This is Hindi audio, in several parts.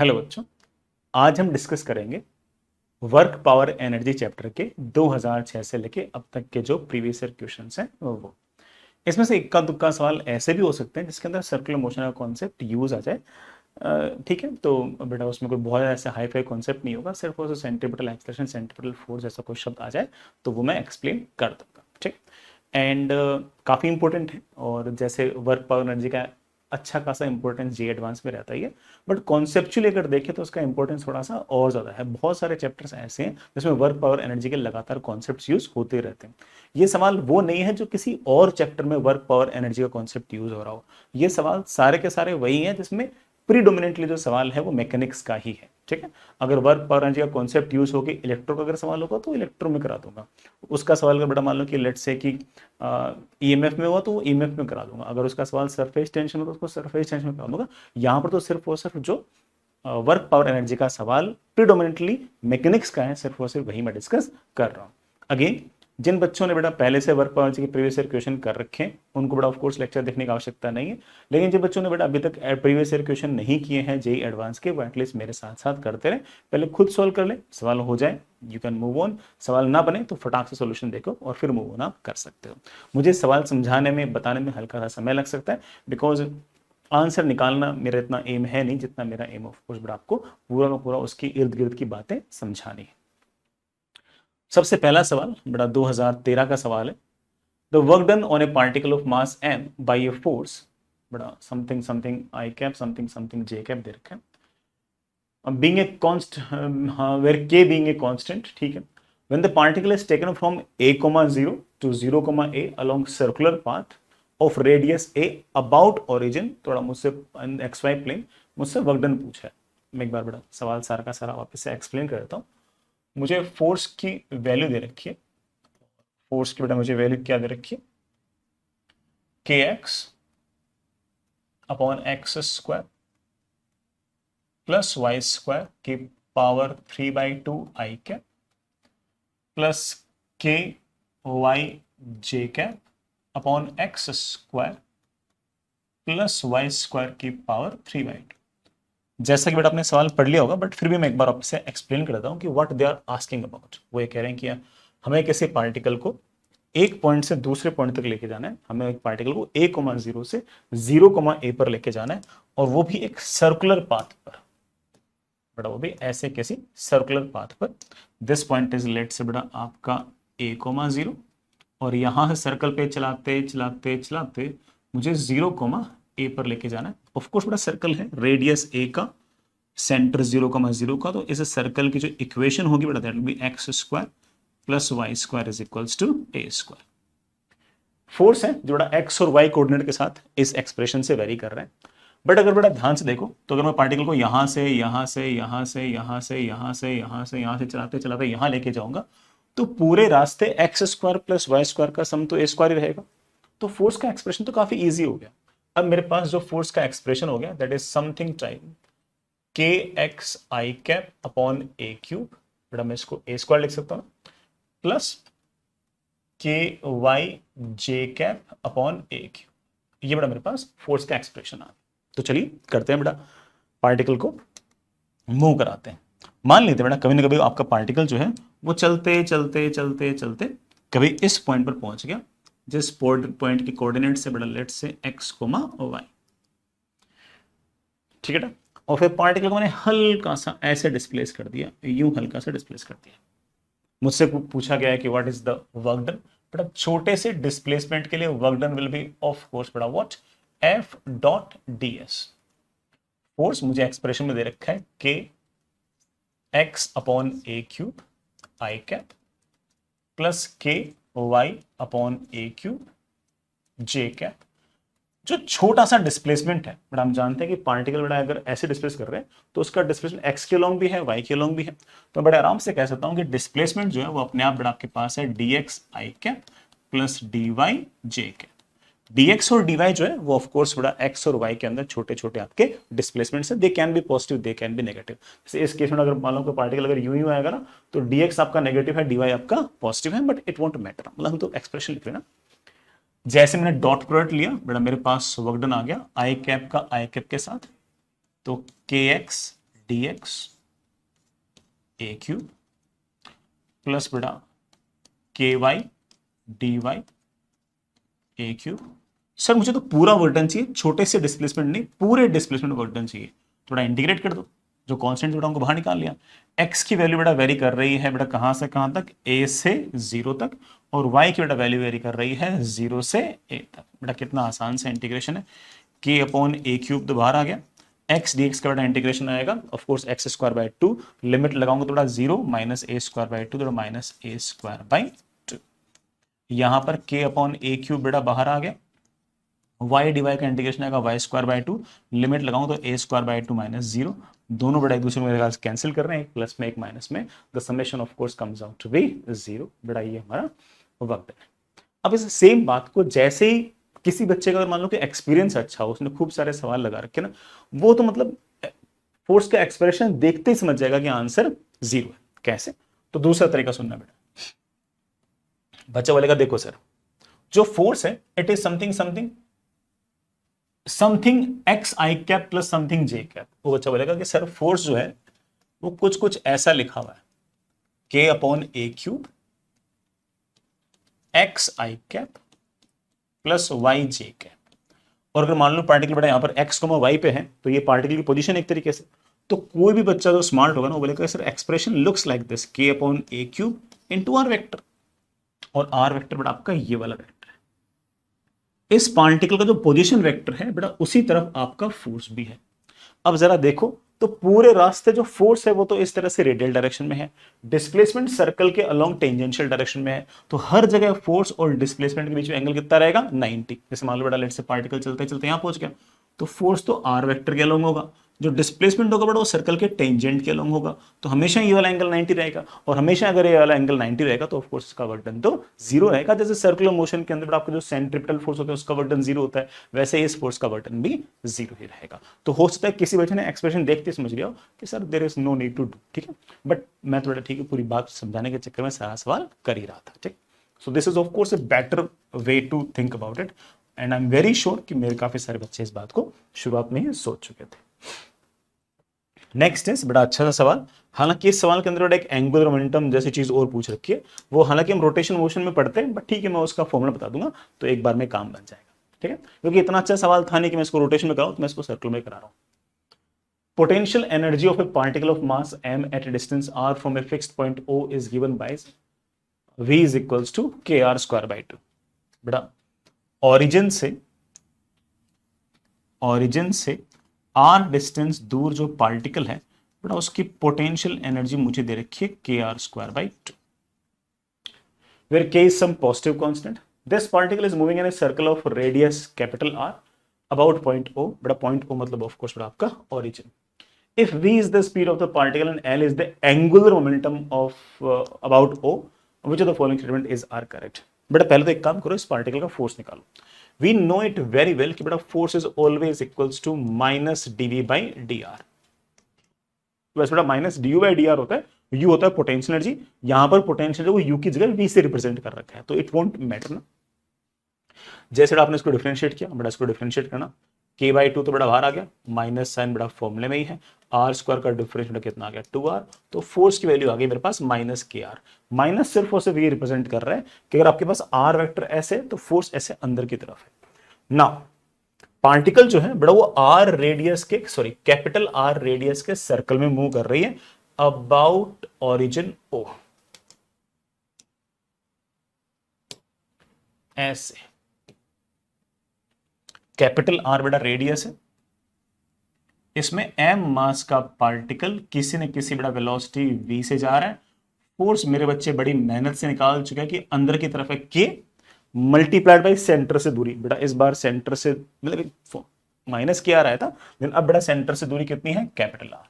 हेलो बच्चों, आज हम डिस्कस करेंगे वर्क पावर एनर्जी चैप्टर के 2006 से लेके अब तक के जो प्रीवियस ईयर क्वेश्चंस हैं वो इसमें से इक्का दुक्का सवाल ऐसे भी हो सकते हैं जिसके अंदर सर्कुलर मोशन का कॉन्सेप्ट यूज आ जाए। ठीक है, तो बेटा उसमें कोई बहुत ऐसे हाई फाई कॉन्सेप्ट नहीं होगा, सिर्फ वो सेंट्रीपिटल एक्सेलरेशन सेंट्रीपिटल फोर्स ऐसा कोई शब्द आ जाए तो वो मैं एक्सप्लेन कर दूंगा। ठीक, एंड काफ़ी इंपॉर्टेंट है और जैसे वर्क पावर एनर्जी का अच्छा खासा इंपॉर्टेंस जी एडवांस में रहता ही है, बट कॉन्सेप्चुअली अगर देखें तो उसका इंपॉर्टेंस थोड़ा सा और ज़्यादा है। बहुत सारे चैप्टर्स ऐसे हैं जिसमें वर्क पावर एनर्जी के लगातार कॉन्सेप्ट्स यूज होते रहते हैं। ये सवाल वो नहीं है जो किसी और चैप्टर में वर्क पावर एनर्जी का कॉन्सेप्ट यूज हो रहा हो, ये सवाल सारे के सारे वही हैं जिसमें प्रीडोमिनेंटली जो सवाल है वो मैकेनिक्स का ही है। ठीक है, अगर वर्क पावर एनर्जी का कॉन्सेप्ट यूज होकर इलेक्ट्रो का अगर सवाल होगा तो इलेक्ट्रो में करा दूंगा उसका सवाल। अगर बड़ा मान लो कि लेट से कि ईएमएफ में हुआ तो वो ईएमएफ में करा दूंगा, अगर उसका सवाल सरफेस टेंशन हो तो उसको सरफेस टेंशन में करा दूंगा। यहाँ पर तो सिर्फ और सिर्फ जो वर्क पावर एनर्जी का सवाल प्रीडोमिनेंटली मैकेनिक्स का है, सिर्फ और सिर्फ वही मैं डिस्कस कर रहा हूँ। अगेन, जिन बच्चों ने बेटा पहले से वर्क पावर एनर्जी के प्रीवियस ईयर क्वेश्चन कर रखे हैं उनको बेटा ऑफ कोर्स लेक्चर देखने की आवश्यकता नहीं है, लेकिन जिन बच्चों ने बेटा अभी तक प्रीवियस ईयर क्वेश्चन नहीं किए हैं जेई एडवांस के, वो एटलीस्ट मेरे साथ साथ करते रहे। पहले खुद सॉल्व कर ले, सवाल हो जाए यू कैन मूव ऑन, सवाल ना बने तो फटाक से सोल्यूशन देखो और फिर मूव ऑन आप कर सकते हो। मुझे सवाल समझाने में बताने में हल्का सा समय लग सकता है, बिकॉज आंसर निकालना मेरा इतना एम है नहीं जितना मेरा एम ऑफ कोर्स बेटा आपको पूरा का पूरा उसकी इर्द गिर्द की बातें समझानी है। सबसे पहला सवाल बेटा 2013 का सवाल है। The work done on a particle of mass m by a force बेटा something something i cap something something j cap दे रखा है, being a constant where k being a constant. ठीक है, when the particle is taken from a, 0 to 0, a along circular path of radius a about origin, थोड़ा मुझसे xy प्लेन मुझसे वर्क डन पूछा है। मैं एक बार बेटा सवाल सारा का सारा वापस से एक्सप्लेन कर देता हूँ। मुझे फोर्स की वैल्यू दे रखी है, फोर्स की बेटा मुझे वैल्यू क्या दे रखी है, kx upon x square plus y square की power 3/2 i cap plus k y j cap upon x square plus y square की पावर 3/2। जैसा कि बेटा आपने सवाल पढ़ लिया होगा, बट फिर भी मैं एक बार आपसे एक्सप्लेन कर देता हूँ कि what they are asking about. वो ये कह रहे हैं कि हमें किसी पार्टिकल को एक पॉइंट से दूसरे पॉइंट तक लेके जाना है, हमें एक पार्टिकल को a, 0 से 0, a पर लेके जाना है, और वो भी एक सर्कुलर पाथ पर बेटा, वो भी ऐसे किसी सर्कुलर पाथ पर। दिस पॉइंट इज लेट से बेटा आपका a, 0, और यहां से सर्कल पे चलाते चलाते चलाते मुझे 0, a पर लेके जाना है। ऑफकोर्स बेटा सर्कल है, रेडियस a का, सेंटर 0, 0 का, तो इस सर्कल की जो इक्वेशन होगी बेटा that will be x square plus y square is equals to a square. Force है जो बेटा एक्स और वाई कोऑर्डिनेट के साथ इस एक्सप्रेशन से वेरी कर रहे हैं। बट अगर बेटा ध्यान से देखो तो अगर मैं पार्टिकल को यहां से यहां से यहां से यहां से यहां से यहां से यहां से चलाते चलाते यहां लेके जाऊंगा तो पूरे रास्ते x square plus y square का सम तो ए स्क्वायर ही रहेगा। तो फोर्स का एक्सप्रेशन तो काफी ईजी हो गया। अब मेरे पास जो फोर्स का एक्सप्रेशन हो गया दैट इज समथिंग टाइम के x I cap upon a cube, बेटा मैं इसको ए स्क्वायर लिख सकता हूँ, plus k y j cap upon a cube. ये बेटा मेरे पास फोर्स का एक्सप्रेशन आ गया। तो चलिए करते हैं बेटा, पार्टिकल को मूव कराते हैं। मान लेते हैं बेटा कभी ना कभी आपका पार्टिकल जो है वो चलते चलते चलते चलते कभी इस पॉइंट पर पहुंच गया, जिस पॉइंट के कोऑर्डिनेट से बेटा लेट से एक्स, वाई। ठीक है ना, और फिर पार्टिकल को मैंने हल्का सा ऐसे डिस्प्लेस कर दिया, यूं हल्का सा डिस्प्लेस कर दिया। मुझसे पूछा गया है कि what is the work done. बेटा छोटे से डिस्प्लेसमेंट के लिए work done will be of course बेटा what, f dot d s. Force मुझे एक्सप्रेशन में दे रखा है k x upon a cube i cap plus k y upon a cube j cap. जो छोटा सा डिस्प्लेसमेंट है बट हम जानते हैं कि पार्टिकल बड़ा अगर ऐसे डिस्प्लेस कर रहे हैं तो उसका डिस्प्लेसमेंट एक्स के लॉन्ग भी है, वाई के लॉन्ग भी है। तो बड़े आराम से कह सकता हूं कि डिस्प्लेसमेंट जो है वो अपने आप बड़ा आपके पास है dx i cap plus dy j cap. dx और dy जो है वो ऑफ कोर्स बड़ा x और y के अंदर छोटे छोटे आपके डिस्प्लेसमेंट्स हैं, they can be positive they can be negative. जैसे इस केस में अगर मान लो कि पार्टिकल अगर यूं यूं आएगा ना तो dx आपका नेगेटिव है, dy आपका पॉजिटिव है, बट इट वोंट मैटर। मतलब हम तो एक्सप्रेशन लिख रहे हैं ना। जैसे मैंने डॉट प्रोडक्ट लिया बेटा मेरे पास वर्क डन आ गया आई कैप का आई कैप के साथ, तो के x dx a cube plus बेटा ky dy a cube. Sir मुझे तो पूरा वर्क डन चाहिए, छोटे से डिस्प्लेसमेंट नहीं, पूरे डिस्प्लेसमेंट वर्क डन चाहिए। थोड़ा इंटीग्रेट कर दो, जो कांस्टेंट बेटा उनको बाहर निकाल लिया। x की वैल्यू बेटा वेरी कर रही है बेटा कहां से कहां तक, a से 0 तक, और y की बेटा वैल्यू वेरी कर रही है 0 से a तक। बेटा कितना आसान सा इंटीग्रेशन है, k अपॉन a क्यूब तो बाहर आ गया, x dx का बेटा इंटीग्रेशन आएगा of course x square by 2, limit लगाऊंगा तो बेटा 0 माइनस a स्क्वायर बाय 2 तो माइनस a स्क्वायर बाय 2। यहां पर k अपॉन a क्यूब बेटा बाहर आ गया, y dy का इंटीग्रेशन आएगा y स्क्वायर बाय 2, लिमिट लगाऊं तो a स्क्वायर बाय 2 माइनस 0, दोनों बेटा एक दूसरे को कैंसिल कर रहे हैं, एक प्लस में एक माइनस में, the summation of course comes out to be 0। बेटा ये हमारा वर्क डन है। अब इस सेम बात को जैसे ही किसी बच्चे का अगर मान लो कि एक्सपीरियंस अच्छा हो, उसने खूब सारे सवाल लगा रखे ना, वो तो मतलब फोर्स का एक्सप्रेशन देखते ही समझ जाएगा कि आंसर 0 है। कैसे? तो दूसरा तरीका सुनना बेटा, बच्चा बोलेगा देखो सर जो फोर्स है it is something something something x I cap plus something j cap. वो बच्चा बोलेगा कि सर फोर्स जो है वो कुछ कुछ ऐसा लिखा हुआ है, k upon a cube x I cap plus Y j cap. और अगर मान लो पार्टिकल बेटा यहां पर x को वाई पे है तो ये पार्टिकल की पोजीशन एक तरीके से, तो कोई भी बच्चा जो स्मार्ट होगा ना वो बोलेगा sir expression looks like this, k upon a cube into r vector, और आर वेक्टर बेटा आपका ये वाला वेक्टर है। इस पार्टिकल का जो पोजीशन वेक्टर है बेटा उसी तरफ आपका फोर्स भी है। अब जरा देखो तो पूरे रास्ते जो फोर्स है वो तो इस तरह से रेडियल डायरेक्शन में है, डिस्प्लेसमेंट सर्कल के अलोंग टेंजेंशियल डायरेक्शन में है, तो हर जगह फोर्स और डिस्प्लेसमेंट के बीच में एंगल कितना रहेगा 90। जैसे मान लो बेटा लेट से पार्टिकल चलते चलते यहां पहुंच गया, तो फोर्स तो आर वेक्टर के अलोंग होगा, जो डिस्प्लेसमेंट होगा बेटा वो सर्कल के टेंजेंट के अलोंग होगा, तो हमेशा ये वाला एंगल 90 रहेगा, और हमेशा अगर ये वाला एंगल 90 रहेगा तो ऑफ कोर्स इसका वर्क डन तो 0 रहेगा। जैसे सर्कुलर मोशन के अंदर आपका जो सेंट्रिपेटल फोर्स होता है उसका वर्क डन 0 होता है, वैसे इस फोर्स का वर्क डन भी 0 ही रहेगा। तो हो सकता है किसी बच्चे ने एक्सप्रेशन देखते समझ लिया हो कि sir there is no need to do, ठीक है, बट मैं थोड़ा ठीक है पूरी बात समझाने के चक्कर में सारा सवाल कर ही रहा था, ठीक। So this is of course a better way to think about it, and I am very sure कि मेरे काफी सारे बच्चे इस बात को शुरुआत में ही सोच चुके थे। नेक्स्ट इज बड़ा अच्छा सा सवाल, हालांकि इस सवाल के अंदर बड़ा एक एंगुलर मोमेंटम जैसी चीज और पूछ रखी है, वो हालांकि हम रोटेशन मोशन में पढ़ते हैं, बट ठीक है मैं उसका फॉर्मूला बता दूंगा तो एक बार में काम बन जाएगा, ठीक है, क्योंकि इतना अच्छा सवाल था नहीं कि मैं इसको रोटेशन में कराऊं, तो मैं इसको सर्कल में करा रहा हूं। Potential energy of a particle of mass m at a distance r from a fixed point o is given by v is equals to kr square by 2। बेटा ओरिजिन से r डिस्टेंस दूर जो पार्टिकल है बेटा उसकी पोटेंशियल एनर्जी मुझे दे रखी है kr square by 2, where k is some positive constant. This particle is moving in a circle of radius capital R about point O, बेटा point O मतलब of course बेटा आपका origin. If v is the speed of the particle and L is the angular momentum of about O, which of the following statement is are correct? बेटा पहले तो एक काम करो, इस पार्टिकल का फोर्स निकालो। We know it very well कि बेटा force is always equals to minus dv by dr। वैसे बेटा minus D by D R होता है, u होता है पोटेंशियल एनर्जी, यहां पर पोटेंशियल वो u की जगह v से रिप्रेजेंट कर रखा है, तो इट वोंट मैटर ना। जैसे आपने इसको डिफरेंशिएट किया, बेटा इसको डिफरेंशिएट करना, k बाई 2 तो बेटा बाहर आ गया, माइनस साइन बेटा फॉर्मूले में ही है, आर स्क्वायर का डिफरेंशिएट कितना आ गया 2r, तो फोर्स की वैल्यू आ गई मेरे पास माइनस के आर। माइनस सिर्फ और सिर्फ ये रिप्रेजेंट कर रहा है कि अगर आपके पास r वेक्टर ऐसे तो फोर्स ऐसे अंदर की तरफ है ना। पार्टिकल जो है बड़ा वो आर रेडियस के कैपिटल आर रेडियस के सर्कल में मूव कर रही है अबाउट ओरिजिन ओ, ऐसे कैपिटल आर बेटा रेडियस है, इसमें m मास का पार्टिकल किसी न किसी बेटा वेलोसिटी v से जा रहा है, फोर्स मेरे बच्चे बड़ी मेहनत से निकाल चुके हैं कि अंदर की तरफ है k मल्टीप्लाइड बाई सेंटर से दूरी। बेटा इस बार सेंटर से मतलब माइनस क्या आ रहा था, लेकिन अब बेटा सेंटर से दूरी कितनी है कैपिटल आर।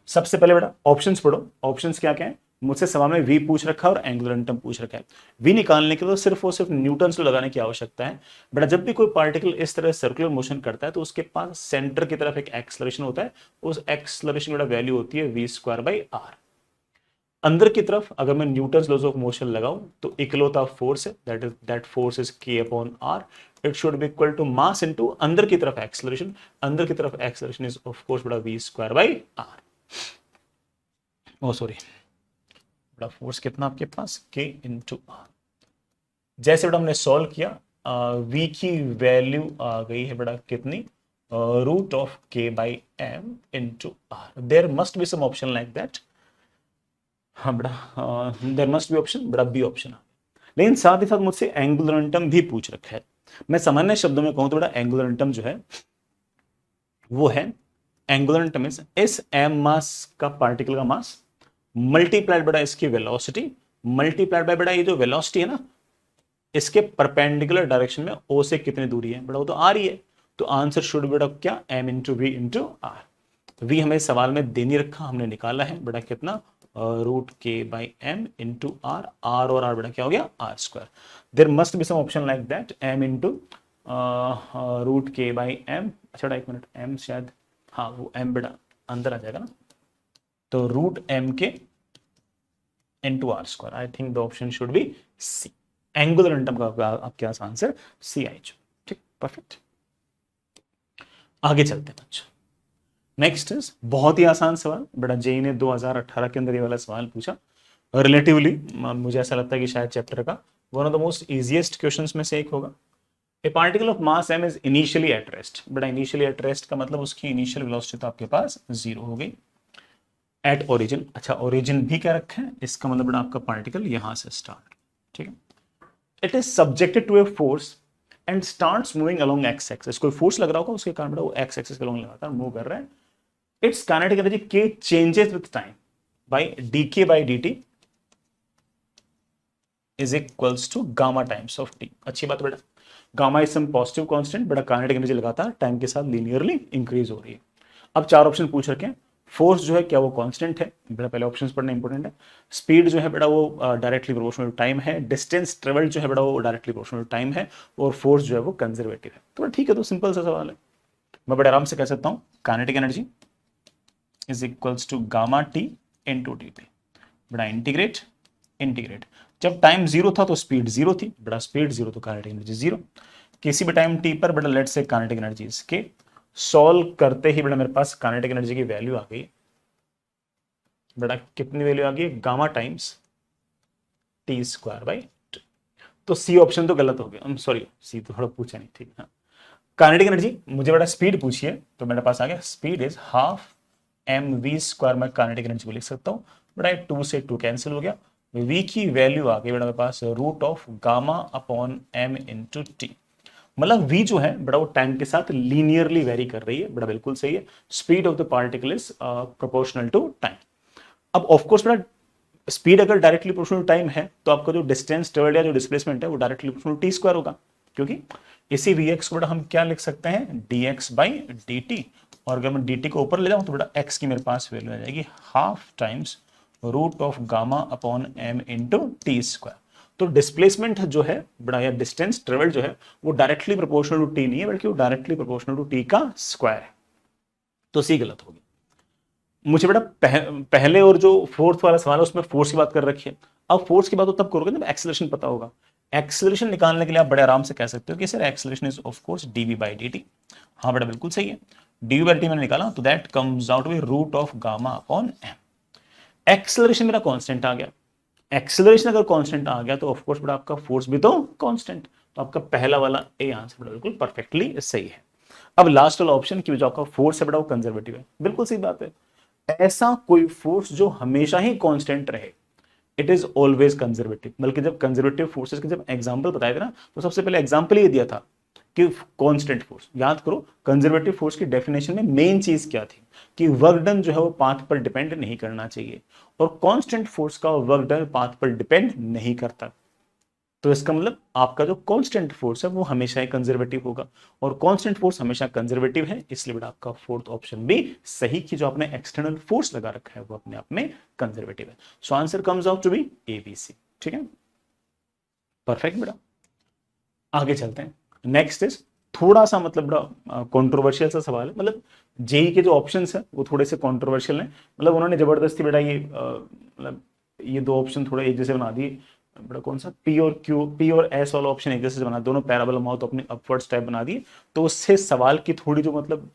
सबसे पहले बेटा ऑप्शंस पढ़ो, ऑप्शंस क्या क्या है, मुझसे सवाल में v पूछ रखा है और एंगुलर मोमेंटम पूछ रखा है। v निकालने के लिए तो सिर्फ और सिर्फ न्यूटन्स लगाने की आवश्यकता है। बेटा जब भी कोई पार्टिकल इस तरह सर्कुलर मोशन करता है तो उसके पास सेंटर की तरफ एक एक्सेलरेशन होता है, उस एक्सेलरेशन की वैल्यू होती है v स्क्वायर बाई आर। अंदर की तरफ अगर मैं न्यूटन्स लॉज ऑफ मोशन लगाऊं तो इकलौता फोर्स है, that force is k upon r, it should be equal to mass into अंदर की तरफ एक्सेलरेशन, अंदर की तरफ एक्सेलरेशन इज ऑफ कोर्स बड़ा v square by r। Oh sorry, बड़ा फोर्स कितना आपके पास, के इंटू आर। जैसे बड़ा हमने सॉल्व किया, v की वैल्यू आ गई है बड़ा कितनी, root of k by m into r. There must be some option like that. हाँ बड़ा, देर मस्ट बी ऑप्शन, बड़ा बी ऑप्शन। लेकिन साथ ही साथ मुझसे एंगुलर मोमेंटम भी पूछ रखा है। मैं सामान्य शब्दों में कहूं तो बड़ा एंगुलर मोमेंटम जो है वो है, एंगुलर मोमेंटम इज इस एम मास का पार्टिकल का मास मल्टीप्लाइड बड़ा इसकी वेलोसिटी मल्टीप्लाइड बाय बड़ा ये जो वेलोसिटी है ना, इसके परपेंडिकुलर डायरेक्शन में ओ से कितनी दूरी है, बड़ा वो तो आ रही है। तो आंसर शुड बड़ा क्या, m into v into r. वी हमें सवाल में दे नहीं रखा, हमने निकाला है बड़ा कितना, root k by m into r. R और आर बड़ा क्या हो गया, r square. There must be some option like that, m into root k by m. अच्छा एक मिनट, एम शायद, हाँ वो एम बड़ा अंदर आ जाएगा ना, तो root m k into r square. I think the option should be C. Angular momentum का आपके पास आंसर सी आई। ठीक, परफेक्ट। आगे चलते हैं बच्चों। नेक्स्ट इज बहुत ही आसान सवाल, बड़ा जेई ने 2018 के अंदर ये वाला सवाल पूछा। रिलेटिवली मुझे ऐसा लगता है कि शायद चैप्टर का one of the most easiest questions में से एक होगा। ए particle of mass m is initially at rest. बड़ा इनिशियली एट रेस्ट का मतलब उसकी इनिशियल वेलोसिटी तो आपके पास 0 हो गई। एट ओरिजिन, अच्छा ओरिजिन भी क्या रखा है, इसका मतलब बड़ा आपका पार्टिकल यहां से स्टार्ट, ठीक है। It is subjected to a force and starts moving along x axis. कोई फोर्स लग रहा होगा, उसके कारण बड़ा वो एक्स एक्सिस के अलोंग लगातार मूव कर रहा है। इट्स काइनेटिक एनर्जी के changes with time by d k by d t is equals to gamma times of t. अच्छी बात बेटा, gamma is some positive constant, बड़ा काइनेटिक एनर्जी लगातार टाइम के साथ लीनियरली इंक्रीज हो रही है। अब चार ऑप्शन पूछ रखे हैं। फोर्स जो है क्या वो कांस्टेंट है, बड़ा पहले ऑप्शंस पढ़ना इंपॉर्टेंट है। स्पीड जो है बड़ा वो डायरेक्टली प्रोपोर्शनल टाइम है। डिस्टेंस ट्रेवल जो है बड़ा वो डायरेक्टली प्रोपोर्शनल टाइम है। और फोर्स जो है वो कंजर्वेटिव है। तो ठीक है, तो सिंपल सा सवाल है, मैं बड़े आराम से कह सकता हूं kinetic energy is equals to gamma t into d t. बड़ा इंटीग्रेट इंटीग्रेट, जब टाइम 0 था तो स्पीड 0 थी, बड़ा स्पीड 0 तो काइनेटिक एनर्जी 0। किसी भी टाइम टी पर बड़ा लेट से काइनेटिक एनर्जी इसके सॉल्व करते ही बड़ा मेरे पास काइनेटिक एनर्जी की वैल्यू आ गई। बड़ा कितनी वैल्यू आ गई, gamma times T square by. तो सी ऑप्शन तो गलत हो गया, सॉरी सी तो थोड़ा पूछा नहीं, ठीक है। काइनेटिक एनर्जी मुझे बड़ा स्पीड पूछिए तो मेरे पास आ गया speed is half M we square. मैं काइनेटिक एनर्जी को लिख सकता हूं, बड़ा 2 से 2 कैंसिल हो गया। v की वैल्यू आ गई बड़ा मेरे पास root of gamma upon m into t. मतलब v जो है बड़ा वो टाइम के साथ लीनियरली वेरी कर रही है, बड़ा बिल्कुल सही है। Speed of the particle is proportional to time. अब ऑफकोर्स बड़ा स्पीड अगर डायरेक्टली प्रोपोर्शनल टाइम है तो आपका जो डिस्टेंस ट्रेवल्ड या जो डिस्प्लेसमेंट है वो डायरेक्टली प्रोपोर्शनल टी स्क्वायर होगा, क्योंकि इसी vx को बड़ा हम क्या लिख सकते हैं, dx बाई dt। और अगर मैं dt को ऊपर ले जाऊं तो बड़ा x की मेरे पास वैल्यू आ जाएगी half times root of gamma upon m into T square. तो डिस्प्लेसमेंट जो है बड़ा या डिस्टेंस ट्रेवल जो है वो डायरेक्टली प्रोपोर्शनल टू टी नहीं है, बल्कि वो डायरेक्टली प्रोपोर्शनल टू टी का स्क्वायर है। तो सी गलत होगी। मुझे बड़ा पहले और जो फोर्थ वाला सवाल है उसमें फोर्स की बात कर रखी है। अब फोर्स की बात तो तब करोगे जब एक्सेलरेशन पता होगा। एक्सेलरेशन निकालने के लिए आप बड़े आराम से कह सकते हो कि sir acceleration is of course dv by dt। हाँ बड़ा बिल्कुल सही है, dv बाई dt मैंने निकाला तो that comes out to be root of gamma upon m। Acceleration मेरा कांस्टेंट आ गया। एक्सेलरेशन अगर कांस्टेंट आ गया तो ऑफ कोर्स बड़ा आपका फोर्स भी तो कांस्टेंट। तो आपका पहला वाला ए आंसर बड़ा बिल्कुल परफेक्टली सही है। अब लास्ट वाला ऑप्शन की जो आपका फोर्स है बड़ा वो कंजर्वेटिव है, बिल्कुल सही बात है। ऐसा कोई फोर्स जो हमेशा ही कांस्टेंट रहे, इट इज ऑलवेज कंजर्वेटिव। बल्कि जब कंजर्वेटिव फोर्सेस के जब एग्जांपल बताए थे ना, तो सबसे पहले एग्जांपल ये दिया था कि कांस्टेंट फोर्स। याद करो कंजर्वेटिव फोर्स की डेफिनेशन में मेन चीज क्या थी, कि वर्क डन जो है वो पाथ पर डिपेंड नहीं करना चाहिए, और कांस्टेंट फोर्स का वर्क डन पाथ पर डिपेंड नहीं करता। तो इसका मतलब आपका जो कांस्टेंट फोर्स है वो हमेशा ही कंजर्वेटिव होगा, और कांस्टेंट फोर्स हमेशा कंजर्वेटिव है, इसलिए बेटा आपका फोर्थ ऑप्शन भी सही, कि जो आपने एक्सटर्नल फोर्स लगा रखा है वो अपने आप में कंजर्वेटिव है। So answer comes out to be ABC। ठीक है, परफेक्ट बेटा। आगे चलते हैं। नेक्स्ट इज थोड़ा सा मतलब बड़ा कंट्रोवर्शियल सा सवाल है। मतलब जेई के जो ऑप्शंस है वो थोड़े से कंट्रोवर्शियल हैं। मतलब उन्होंने जबरदस्ती बेटा ये मतलब ये दो ऑप्शन थोड़ा एक जैसे बना दिए। बड़ा कौन सा पी और क्यू, पी और एस वाला ऑप्शन एक जैसे बना, दोनों पैराबोला माउथ अपने अपवर्ड्स टाइप बना दिए। तो उससे सवाल की थोड़ी जो मतलब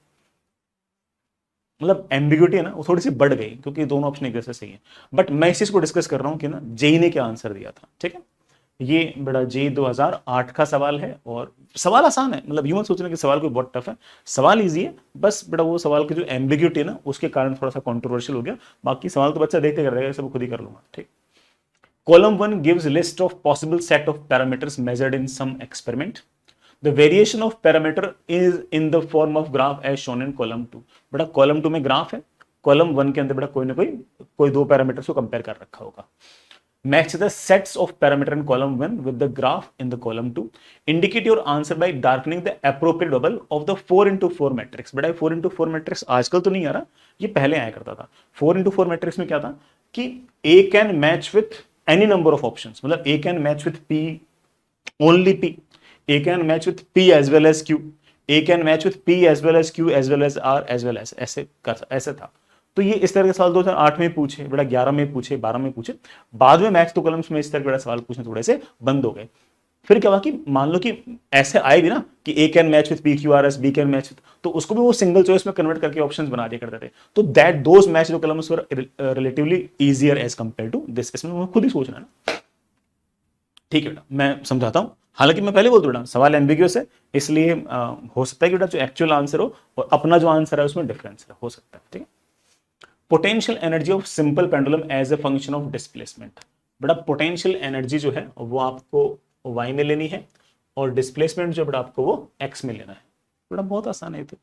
मतलब एम्बिग्यूटी है ना वो थोड़ी सी बढ़ गई क्योंकि दोनों ऑप्शन एक जैसे सही है। बट मैं इस चीज को डिस्कस कर रहा हूं कि ना जेई ने क्या आंसर दिया था, ठीक है। ये बड़ा जेई 2008 का सवाल है और सवाल आसान है, मतलब यूं मत सोचना कि सवाल कोई बहुत टफ है, सवाल इजी है, बस बड़ा वो सवाल की जो एम्बिग्यूटी है ना उसके कारण थोड़ा सा कॉन्ट्रोवर्शियल हो गया। बाकी सवाल तो बच्चा देख के कर देगा, सब खुद ही कर लूंगा, ठीक। Column 1 gives list of possible set of parameters measured in some experiment. The variation of parameter is in the form of graph as shown in column 2. बड़ा column 2 में ग्राफ है, column 1 के अंदर बड़ा कोई ना कोई दो पैरामीटर्स को कंपेयर कर रखा होगा। Match the sets of parameter in column 1 with the graph in the column 2. Indicate your answer by darkening the appropriate bubble of the 4 into 4 matrix. बड़ा 4 into 4 matrix आजकल तो नहीं आ रहा, ये पहले आया करता था। 4 into 4 matrix में क्या था कि A can match with any number of options, मतलब A can match with P, only P. A can match with P as well as Q. A can match with P as well as Q as well as R as well as ऐसे था। तो ये इस तरह के सवाल 2008 में पूछे, बड़ा 11 में पूछे, 12 में पूछे। बाद में मैथ्स तो कॉलम्स में इस तरह के बड़ा सवाल पूछने थोड़े से बंद हो गए। फिर क्या हुआ कि मान लो कि ऐसे आए भी ना कि A can match with P Q R S, B can match with, तो उसको भी वो सिंगल चॉइस में कन्वर्ट करके ऑप्शंस बना दिया करते थे। तो that those match the columns were relatively easier as compare to this. इसमें खुद ही सोचना ना, ठीक है बेटा, मैं समझाता हूं। हालांकि मैं पहले बोल दूं बेटा सवाल एम्बिग्यूअस है, इसलिए हो सकता है कि बेटा जो एक्चुअल आंसर हो और अपना जो आंसर है उसमें डिफरेंस हो सकता है, ठीक है। Potential energy of simple pendulum as a function of displacement. बेटा पोटेंशियल एनर्जी जो है वो आपको y में लेनी है और डिस्प्लेसमेंट जो बेटा आपको वो x में लेना है। बेटा बहुत आसान है। तो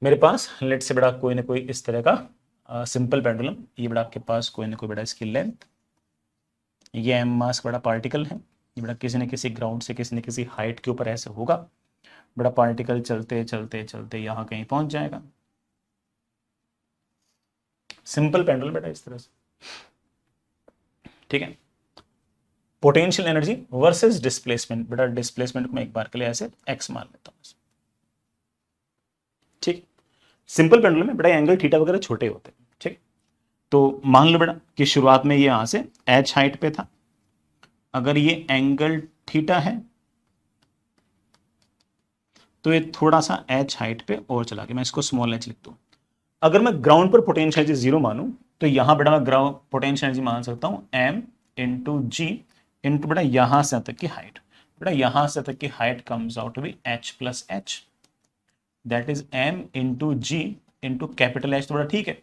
मेरे पास लेट से बेटा कोई ना कोई इस तरह का सिंपल पेंडुलम, ये बेटा आपके पास कोई ना कोई बेटा इसकी लेंथ, ये एम मास बड़ा पार्टिकल है, ये बेटा किसी न किसी ग्राउंड से किसी न किसी हाइट के ऊपर ऐसे होगा। बड़ा पार्टिकल चलते चलते चलते यहां कहीं पहुंच जाएगा। सिंपल पेंडुलम बेटा इस तरह से, ठीक है। पोटेंशियल एनर्जी वर्सेस डिस्प्लेसमेंट, बेटा डिस्प्लेसमेंट को मैं एक बार के लिए ऐसे x मान लेता हूं, ठीक। सिंपल पेंडुलम में बेटा एंगल थीटा वगैरह छोटे होते हैं, ठीक। तो मान लो बेटा कि शुरुआत में ये यहां से h हाइट पे था, अगर ये एंगल थीटा है तो ये थोड़ा सा h हाइट पे और चला गया, मैं इसको स्मॉल h लिख दूं। अगर मैं ग्राउंड पर पोटेंशियल एनर्जी 0 मानूं तो यहां बेटा मैं ग्राउंड पोटेंशियल एनर्जी मान सकता हूं m इंटू जी इंटू बेटा यहां से तक की हाइट। बेटा यहां से तक की height comes out to be h plus h, that is m into ji into capital H। तो बड़ा ठीक है,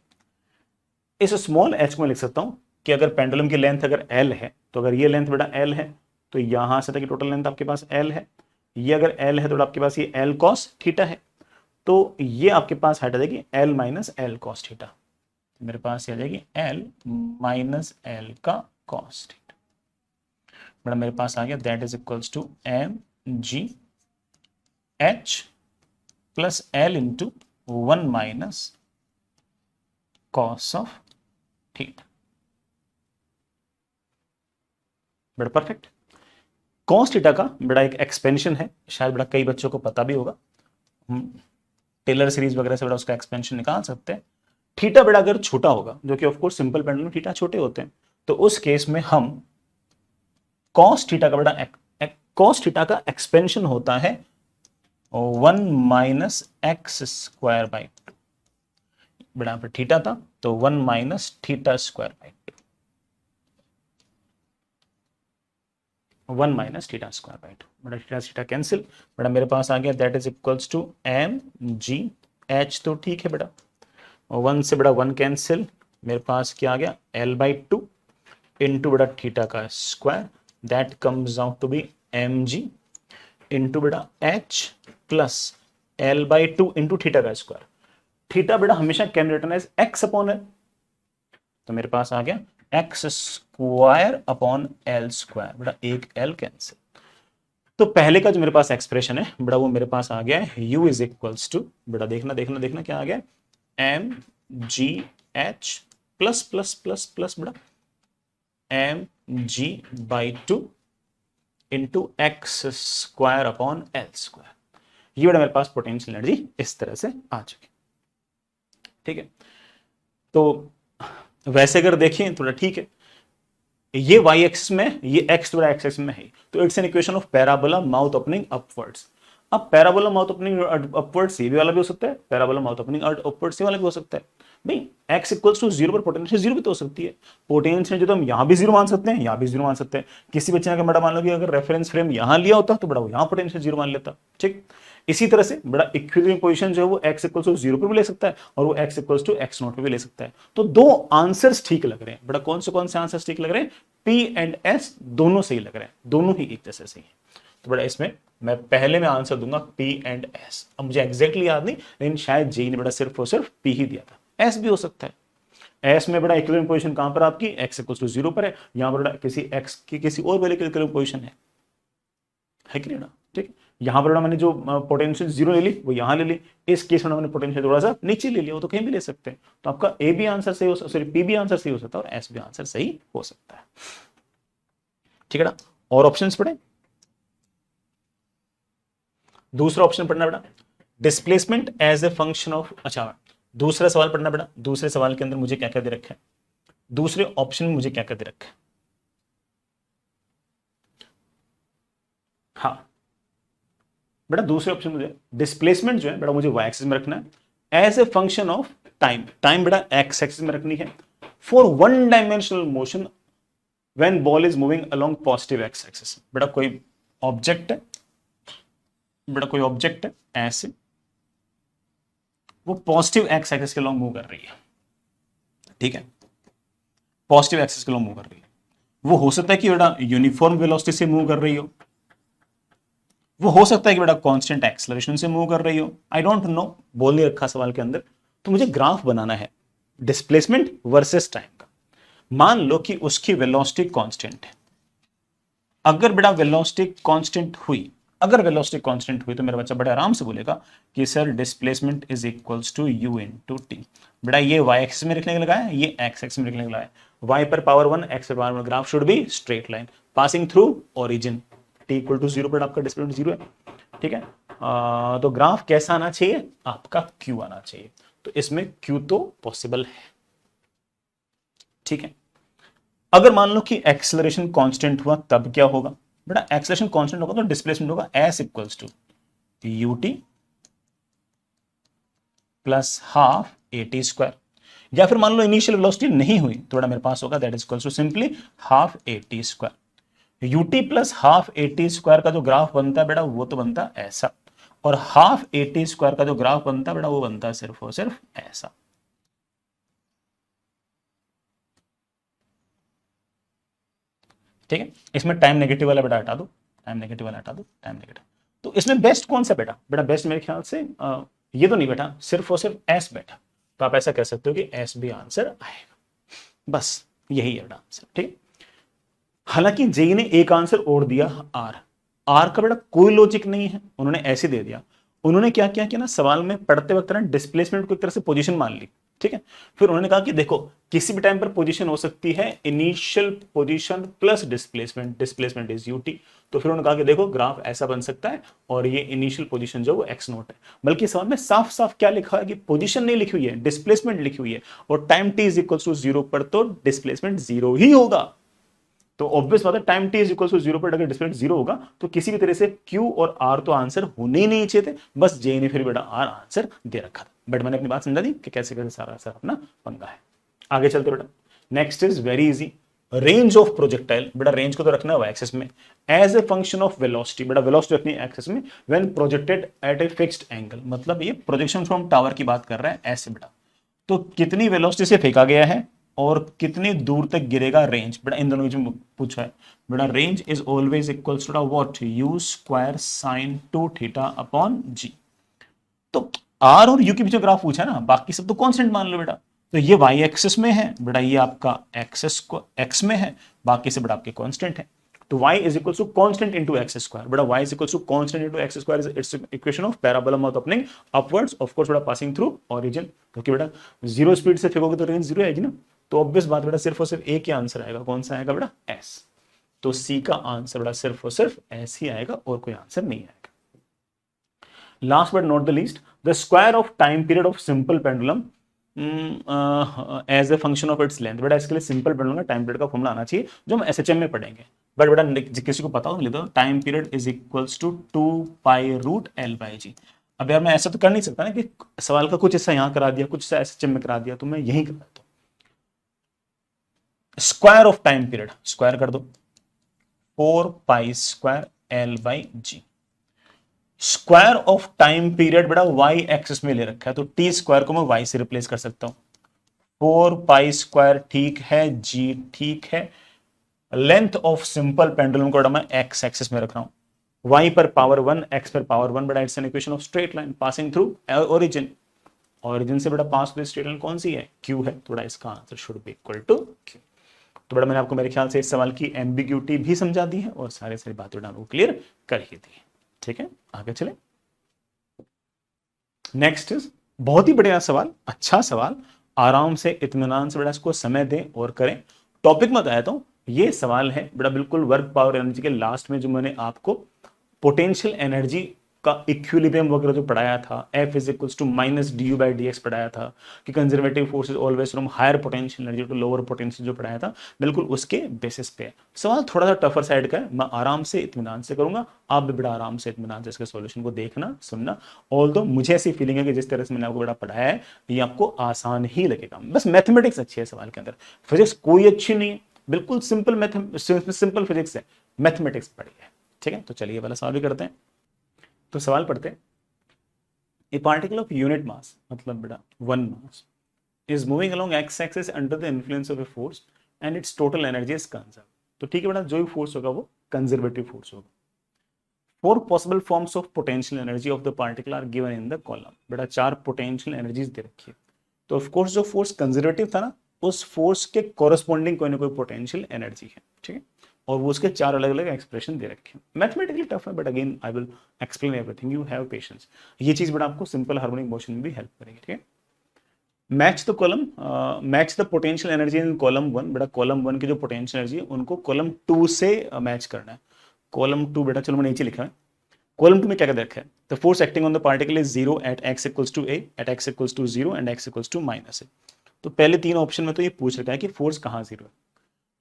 इस स्मॉल h को मैं लिख सकता हूं कि अगर पेंडुलम की लेंथ अगर l है तो अगर ये लेंथ बेटा l है तो यहां से तक की टोटल लेंथ आपके पास l है। ये अगर l है तो आपके पास ये l cos थीटा है, तो ये आपके पास हाइट आ जाएगी l minus l cos theta. मेरे पास ये आ जाएगी l माइनस l का cos थीटा। बड़ा मेरे पास आ गया that is equals to m g h plus l into 1 minus cos of theta. बड़ा परफेक्ट। cos थीटा का बड़ा एक एक्सपेंशन है, शायद बड़ा कई बच्चों को पता भी होगा, टेलर सीरीज वगैरह से बड़ा उसका एक्सपेंशन निकाल सकते हैं। थीटा बड़ा अगर छोटा होगा, जो कि of course simple pendulum theta छोटे होते हैं, तो उस केस में हम cos थीटा का बड़ा cos थीटा का एक्सपेंशन होता है 1 माइनस एक्स स्क्वायर बाई 2। बड़ा पर थीटा था तो 1 minus theta square by 1 minus theta square by 2। बड़ा थीटा थीटा कैंसिल, बड़ा मेरे पास आ गया that is equals to M ji H. तो ठीक है बेटा, 1 से बड़ा 1 कैंसिल, मेरे पास क्या आ गया l बाई 2 इंटू बड़ा थीटा का square, that comes out to be M G into बेटा h plus l by 2 into theta का स्क्वायर। थीटा बेटा हमेशा can return as x upon l, तो मेरे पास आ गया x square upon L square. बेटा एक एल कैंसिल, तो पहले का जो मेरे पास एक्सप्रेशन है बेटा वो मेरे पास आ गया है u इज इक्वल्स टू, बेटा देखना देखना देखना क्या आ गया, एम जी h plus plus plus plus बेटा m g by 2 into x square upon L square. ये बेटा मेरे पास पोटेंशियल एनर्जी इस तरह से आ चुकी, ठीक है। तो वैसे अगर देखें थोड़ा ठीक है, ये y एक्सिस में, ये x थोड़ा x एक्सिस में है, तो it's an equation of parabola mouth opening upwards. अब पैराबोला माउथ ओपनिंग अपवर्ड सी वाला भी हो सकता है, पैराबोला माउथ ओपनिंग अपवर्ड सी वाला भी हो सकता है। भाई x इक्वल्स टू 0 पर पोटेंशियल 0 भी तो हो सकती है। पोटेंशियल जो तो हम यहां भी 0 मान सकते हैं, यहां भी 0 मान सकते हैं। किसी बच्चे ने बड़ा मान लो कि अगर रेफरेंस फ्रेम यहां लिया होता तो बड़ा वो यहां पोटेंशियल 0 मान लेता। ठीक, इसी तरह से बड़ा इक्विलिब्रियम पोजीशन जो है वो x इक्वल्स टू 0 पर भी ले सकता है और वो x इक्वल्स टू x0 पर भी ले सकता है। तो दो आंसर्स ठीक लग रहे हैं। बड़ा कौन से आंसर्स ठीक लग रहे हैं? P एंड S दोनों सही लग रहे हैं, दोनों ही एक जैसे सही है। तो बड़ा इसमें मैं पहले में आंसर दूंगा P एंड S। अब मुझे एग्जैक्टली याद नहीं, लेकिन शायद जेई ने बड़ा सिर्फ और सिर्फ P ही दिया था। S भी हो सकता है। S में बड़ा इक्विलिब्रियम पोजीशन कहां पर आपकी x इक्वल्स टू 0 पर है, यहां पर बड़ा किसी x की किसी और वैल्यू की इक्विलिब्रियम पोजीशन है कि नहीं ना? ठीक, यहां पर मैंने जो पोटेंशियल 0 ले ली वो यहां ले ली, इस केस में मैंने पोटेंशियल थोड़ा सा नीचे ले लिया, वो तो कहीं भी ले सकते हैं। तो आपका ए भी आंसर सही हो सकता, सॉरी पी भी आंसर सही हो सकता है और एस भी आंसर सही हो सकता है। ठीक है ना? और ऑप्शंस पढ़े। दूसरा ऑप्शन पढ़ना बेटा, displacement as a function of, अच्छा दूसरा सवाल पढ़ना बेटा। दूसरे सवाल के अंदर मुझे क्या क्या दे रखा है, दूसरे ऑप्शन में मुझे क्या क्या दे रखा है। हाँ बेटा, दूसरे ऑप्शन मुझे डिस्प्लेसमेंट जो है बेटा मुझे वाई एक्सिस में रखना है as a function of time. Time बेटा एक्स एक्सिस में रखनी है for one dimensional motion when ball is moving along positive X axis. बेटा कोई ऑब्जेक्ट है, बेटा कोई ऑब्जेक्ट है ऐसे, वो पॉजिटिव एक्स एक्सिस के लॉन्ग मूव कर रही है। ठीक है, पॉजिटिव एक्सिस के लॉन्ग मूव कर रही है। वो हो सकता है कि बेटा यूनिफॉर्म वेलोसिटी से मूव कर रही हो, वो हो सकता है कि बेटा कांस्टेंट एक्सेलरेशन से मूव कर रही हो, आई डोंट नो, बोल नहीं रखा सवाल के अंदर। तो मुझे ग्राफ बनाना है डिस्प्लेसमेंट वर्सेस टाइम का। मान लो कि उसकी वेलोसिटी कांस्टेंट है। अगर बेटा वेलोसिटी कांस्टेंट हुई, अगर वेलोसिटी कांस्टेंट हुई तो मेरा बच्चा बड़े आराम से बोलेगा कि sir displacement is equals to u into T. बेटा ये y एक्सिस में लिखने के लगा है, ये x एक्सिस में लिखने के लगा है। y पर पावर 1, x पर power 1, graph should be straight line passing through origin. t equal to 0 पर आपका डिस्प्लेसमेंट 0 है। ठीक है, तो ग्राफ कैसा आना चाहिए? आपका q आना चाहिए। तो इसमें q तो पॉसिबल है। ठीक है, अगर मान लो कि एक्सेलरेशन कांस्टेंट हुआ तब क्या होगा? बेटा एक्सेलरेशन कांस्टेंट होगा तो डिस्प्लेसमेंट होगा s equals to ut plus half at square. या फिर मान लो इनिशियल वेलोसिटी नहीं हुई तो बेटा मेरे पास होगा that is equals to simply half at स्क्वायर। ut plus half at square का जो ग्राफ बनता है बेटा वो तो बनता है ऐसा, और हाफ at स्क्वायर का जो ग्राफ बनता है बेटा वो बनता है सिर्फ और सिर्फ ऐसा। ठीक है, इसमें टाइम नेगेटिव वाला बेटा हटा दो, टाइम नेगेटिव वाला हटा दो, टाइम नेगेटिव। तो इसमें बेस्ट कौन सा बेटा? बेटा बेस्ट मेरे ख्याल से ये तो नहीं बेटा, सिर्फ और सिर्फ एस बेटा। तो आप ऐसा कह सकते हो कि एस भी आंसर आएगा, बस यही है बेटा आंसर। ठीक, हालांकि जेई ने एक आंसर और दिया आर। आर का बेटा कोई लॉजिक नहीं है, उन्होंने ऐसे दे दिया। उन्होंने क्या किया कि ना सवाल में पढ़ते वक्त ना डिस्प्लेसमेंट को एक तरह से पोजीशन मान ली। ठीक है, फिर उन्होंने कहा कि देखो किसी भी टाइम पर पोजीशन हो सकती है initial position plus displacement, displacement is UT. तो फिर उन्होंने कहा कि देखो ग्राफ ऐसा बन सकता है और ये इनिशियल पोजीशन जो वो एक्स नोट है। बल्कि सवाल में साफ साफ क्या लिखा है कि पोजीशन नहीं लिखी हुई है, डिस्प्लेसमेंट लिखी हुई है, और time T is equal to 0 पर तो डिस्प्लेसमेंट 0 ही होगा। तो ऑब्वियस बात है time T is equal to 0 पर अगर डिस्प्लेसमेंट 0 होगा तो किसी भी तरह से क्यू और आर तो आंसर होने ही नहीं चाहिए थे, बस जे ने फिर बेटा आर आंसर दे रखा था। बट मैंने अपनी बात समझा दी कि कैसे कैसे सारा आंसर अपना पंगा है। आगे चलते बेटा, next is very easy, range of projectile. बेटा रेंज को तो रखना है एक्सेस में as a function of velocity. बेटा वेलोसिटी रखनी है एक्सेस में when projected at a fixed angle, मतलब ये प्रोजेक्शन फ्रॉम टावर की बात कर रहा है ऐसे बेटा। तो कितनी वेलोसिटी से फेंका गया है और कितनी दूर तक गिरेगा रेंज, बेटा इन दोनों में पूछा है। बेटा range is always equals to what, u square sine 2 theta upon g। तो r और u के बीच ग्राफ पूछा है ना, बाकी सब तो कांस्टेंट मान लो बेटा। तो ये y एक्सिस में है बेटा, ये आपका एक्सिस को x में है, बाकी से बेटा आपके कांस्टेंट है। तो y is equal to constant into x square. बेटा y is equal to constant into x square is its equation of parabola mouth opening upwards, of course बेटा पासिंग थ्रू ओरिजिन, क्योंकि बेटा 0 स्पीड से फेंकोगे तो रेंज 0 आएगी ना। तो ऑब्वियस बात बेटा सिर्फ और सिर्फ एक ही आंसर आएगा, कौन सा आएगा बेटा? S। तो C का आंसर बेटा सिर्फ और सिर्फ S ही आएगा और कोई आंसर नहीं आएगा। Last but not the least, the square of time period of simple pendulum as a function of its length. बेटा इसके लिए सिंपल पढ़ूंगा, टाइम पीरियड का फॉर्मूला आना चाहिए जो हम एसएचएम में पढ़ेंगे। बट बेटा किसी को पता हो लिख दो time period is equals to 2 pi root L/G। अब यार मैं ऐसा तो कर नहीं सकता ना कि सवाल का कुछ हिस्सा यहाँ करा दिया, कुछ हिस्सा एसएचएम में करा दिया, तो मैं यही कर देता हूँ। Square of time period square कर दो 4 pi square L/G। Square of time period बेटा वाई एक्सिस में ले रखा है, तो टी स्क्वायर को मैं वाई से रिप्लेस कर सकता हूं। 4 पाई स्क्वायर ठीक है, जी ठीक है। लेंथ ऑफ सिंपल पेंडुलम को मैं एक्स एक्सिस में रख रहा हूं, y पर पावर 1 x पर पावर 1। बेटा it's an equation of straight line passing through origin. Origin से बेटा पास हुई स्ट्रेट लाइन कौन सी है, q है, तो बेटा इसका answer should be equal to q। तो बेटा मैंने आपको मेरे ख्याल से इस सवाल की एम्बिग्यूटी भी समझा दी है और सारी बातें आपको क्लियर कर ही दी है। ठीक है, आगे चले। नेक्स्ट इज बहुत ही बढ़िया सवाल, अच्छा सवाल, आराम से इत्मीनान से बेटा इसको समय दें और करें। टॉपिक में बताया तो ये सवाल है बेटा बिल्कुल वर्क पावर एनर्जी के लास्ट में जो मैंने आपको पोटेंशियल एनर्जी का इक्विलिब्रियम वगैरह जो पढ़ाया था, F is equals to minus du/dx पढ़ाया था कि conservative force is always from higher potential energy to lower potential जो पढ़ाया था, बिल्कुल उसके बेसिस पे है। सवाल थोड़ा सा टफर साइड का है, मैं आराम से इत्मीनान से करूंगा, आप भी बड़ा आराम से इत्मीनान से इसके सॉल्यूशन को देखना सुनना। ऑल्दो मुझे ऐसी फीलिंग है कि जिस तरह से मैंने आपको बड़ा पढ़ाया है ये आपको आसान ही लगेगा। बस मैथमेटिक्स अच्छी है सवाल के अंदर, फिजिक्स कोई अच्छी नहीं है, बिल्कुल सिंपल फिजिक्स है, मैथमेटिक्स पढ़ी है। ठीक है, तो चलिए वाला सवाल भी करते हैं। तो सवाल पढ़ते हैं, ए पार्टिकल ऑफ यूनिट मास मतलब बेटा 1 mass is moving along x axis under the influence of A force and it's total energy is conserve. तो ठीक है बेटा, जो भी फोर्स होगा वो कंजर्वेटिव फोर्स होगा। 4 possible forms of potential energy of the particle are given in the column. बेटा 4 पोटेंशियल एनर्जीज दे रखी है, तो ऑफ कोर्स जो फोर्स कंजर्वेटिव था ना उस फोर्स के कोरस्पॉन्डिंग कोई ना कोई पोटेंशियल एनर्जी है। ठीक है, और वो उसके 4 अलग अलग एक्सप्रेशन दे रखे हैं। मैथमेटिकली टफ है but again I will explain everything, you have patience. ये चीज बड़ा आपको सिंपल हार्मोनिक मोशन में भी हेल्प करेगी। ठीक है, match the column, match the potential energy in column 1। बेटा कॉलम 1 की जो पोटेंशियल एनर्जी है उनको कॉलम 2 से मैच करना है। कॉलम 2 बेटा चलो मैंने नीचे लिखा है, कॉलम 2 में क्या रखा है, the force acting on the particle is 0 at x equals to a, at x equals to 0 and x equals to -a। तो पहले 3 ऑप्शन में तो ये पूछ रखा है कि फोर्स कहाँ 0 है,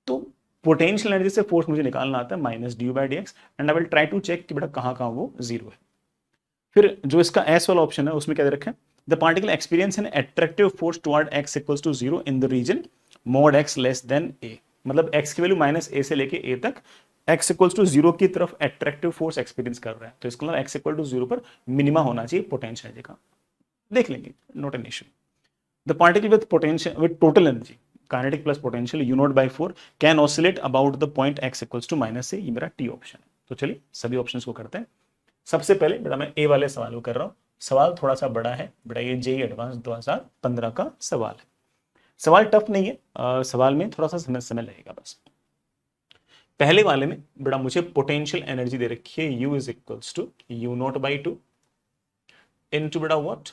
तो पोटेंशियल एनर्जी से फोर्स मुझे निकालना आता है minus du/dx and I will try to check कि बेटा कहाँ कहाँ वो 0 है। फिर जो इसका एस वाला ऑप्शन है उसमें क्या दे रखा है, the particle experience an attractive force toward x equals to 0 in the region mod x less than a। मतलब x की वैल्यू -a से लेके a तक x इक्वल्स टू 0 की तरफ एट्रैक्टिव फोर्स एक्सपीरियंस कर रहा है, तो इसका मतलब x इक्वल टू 0 पर मिनिमा होना चाहिए पोटेंशियल एनर्जी का। देख लेंगे, not an issue. The particle with potential with total energy kinetic plus potential u0/4 can oscillate about the point x equals to -a। ये मेरा टी ऑप्शन है। तो चलिए सभी ऑप्शंस को करते हैं। सबसे पहले बेटा मैं ए वाले सवाल को कर रहा हूं, सवाल थोड़ा सा बड़ा है बेटा, ये जेईई एडवांस 2015 का सवाल है। सवाल टफ नहीं है, सवाल में थोड़ा सा समय लगेगा बस। पहले वाले में बेटा मुझे पोटेंशियल एनर्जी दे रखी है u is equals to u0/2 into बेटा व्हाट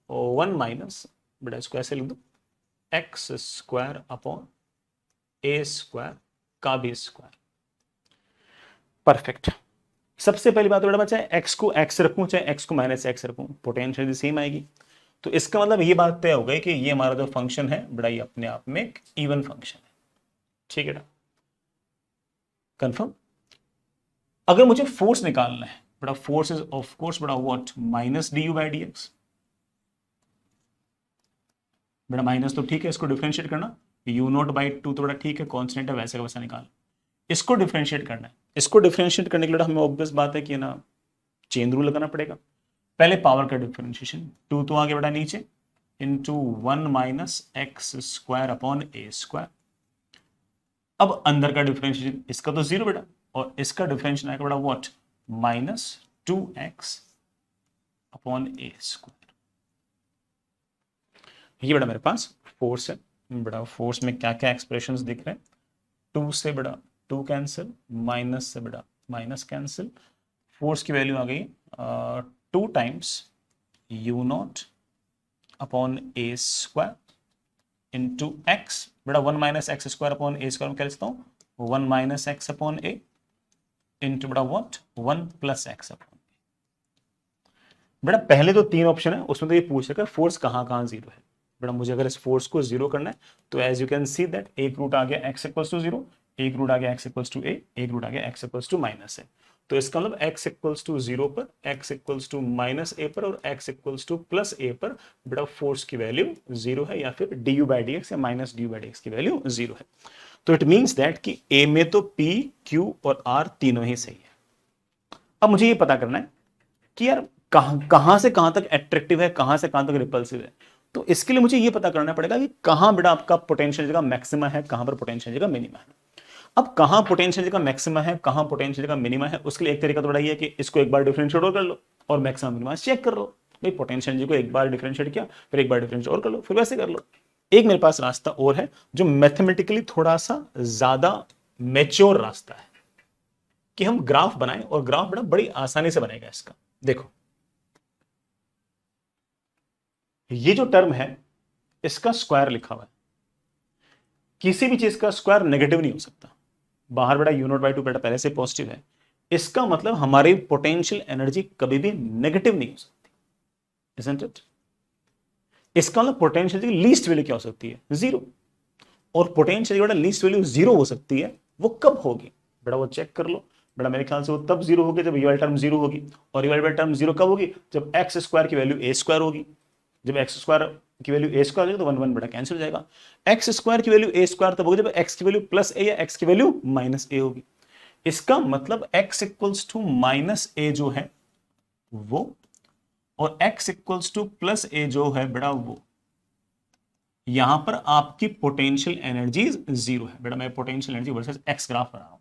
1 माइनस बेटा इसको ऐसे लिख दो एक्स स्क्वायर अपॉन ए स्क्वायर का भी स्क्वायर। परफेक्ट। सबसे पहली बात बेटा चाहे x को x रखूं चाहे x को -x रखूं पोटेंशियल सेम आएगी। तो इसका मतलब ये बात तय हो गई कि ये हमारा जो फंक्शन है बेटा ये अपने आप में एक इवन फंक्शन है। ठीक है, कंफर्म। अगर मुझे फोर्स निकालना है बेटा, फोर्स इज ऑफ कोर्स बेटा व्हाट -du/dx। बेटा माइनस तो ठीक है, इसको डिफरेंशिएट करना u0/2 तो बेटा ठीक है, कांस्टेंट है, वैसे का वैसा निकाल। इसको डिफरेंशिएट करना है, इसको डिफरेंशिएट करने के लिए हमें ऑब्वियस बात है कि ना चेन रूल लगाना पड़ेगा। पहले पावर का डिफरेंशिएशन 2 तो आगे बेटा नीचे into 1 minus x square upon ए स्क्वायर। अब अंदर का डिफरेंशिएशन, इसका तो 0 बेटा और इसका डिफरेंशिएशन आएगा बेटा what -2x upon A square. ये बेटा मेरे पास फोर्स है। बेटा फोर्स में क्या क्या एक्सप्रेशंस दिख रहे हैं, 2 से बेटा 2 कैंसिल, माइनस से बेटा माइनस कैंसिल, फोर्स की वैल्यू आ गई 2 टाइम्स u0 अपॉन ए स्क्वायर इंटू एक्स। बेटा 1 माइनस एक्स स्क्वायर अपॉन ए स्क्वायर में क्या लिखता हूँ 1 माइनस एक्स अपॉन ए इंटू बेटा व्हाट 1 प्लस एक्स अपॉन। बेटा पहले तो 3 ऑप्शन है उसमें तो ये पूछ रखा है फोर्स कहाँ कहाँ 0 है। बेटा मुझे अगर इस फोर्स को जीरो करना है तो as you can see that एक रूट आ गया x इक्वल्स टू जीरो, एक रूट आ गया x इक्वल्स टू a, एक रूट आ गया x equals to minus a। तो इसका मतलब x इक्वल्स टू जीरो पर, x equals to minus a पर और x equals to plus a पर बेटा फोर्स की वैल्यू जीरो है, या फिर du बाई dx या माइनस du बाई dx की वैल्यू जीरो है। तो इट मीन्स दैट कि a में तो p, q और r तीनों ही सही है। अब मुझे ये पता करना है कि यार कहां से कहां तक एट्रैक्टिव है, कहां से कहां तक रिपल्सिव है। तो इसके लिए मुझे ये पता करना पड़ेगा कि कहां बेटा आपका पोटेंशियल जगह मैक्सिमा है, कहां पर पोटेंशियल जगह मिनिमा है। अब कहां पोटेंशियल जगह मैक्सिमा है, कहां पोटेंशियल जगह मिनिमा है, उसके लिए एक तरीका तो बड़ा ही है कि इसको एक बार डिफरेंशिएट और कर लो और मैक्सिमा मिनिमा चेक कर लो। भाई पोटेंशियल जी को एक बार डिफरेंशिएट किया, फिर एक बार डिफरेंशिएट और कर लो, फिर वैसे कर लो। एक मेरे पास रास्ता और है जो मैथमेटिकली थोड़ा सा ज्यादा मैच्योर रास्ता है कि हम ग्राफ बनाएं, और ग्राफ बड़ा बड़ी आसानी से बनेगा इसका। देखो ये जो टर्म है इसका स्क्वायर लिखा हुआ है, किसी भी चीज का स्क्वायर नेगेटिव नहीं हो सकता। बाहर बेटा u0 बाई टू बेटा पहले से पॉजिटिव है, इसका मतलब हमारी पोटेंशियल एनर्जी कभी भी नेगेटिव नहीं हो सकती, isn't it? इसका मतलब पोटेंशियल की लीस्ट वैल्यू क्या हो सकती है, जीरो। और पोटेंशियल बेटा लीस्ट वैल्यू जीरो हो सकती है, वो कब होगी बेटा वो चेक कर लो। बेटा मेरे ख्याल से वो तब जीरो होगी जब ये वाली टर्म जीरो होगी, और ये वाली टर्म जीरो कब होगी, जब एक्स स्क्वायर की वैल्यू ए स्क्वायर होगी। जब एक्स स्क्वायर की वैल्यू ए स्क्वायर होगी तो वन वन बेटा कैंसिल हो जाएगा। एक्स स्क्वायर की वैल्यू ए स्क्वायर तब होगी जब एक्स की वैल्यू प्लस ए या एक्स की वैल्यू माइनस ए होगी। इसका मतलब एक्स इक्वल्स टू माइनस ए जो है वो, और एक्स इक्वल्स टू प्लस ए जो है बेटा वो, यहां पर आपकी पोटेंशियल एनर्जी जीरो है। बेटा मैं potential energy versus x graph बना रहा हूं,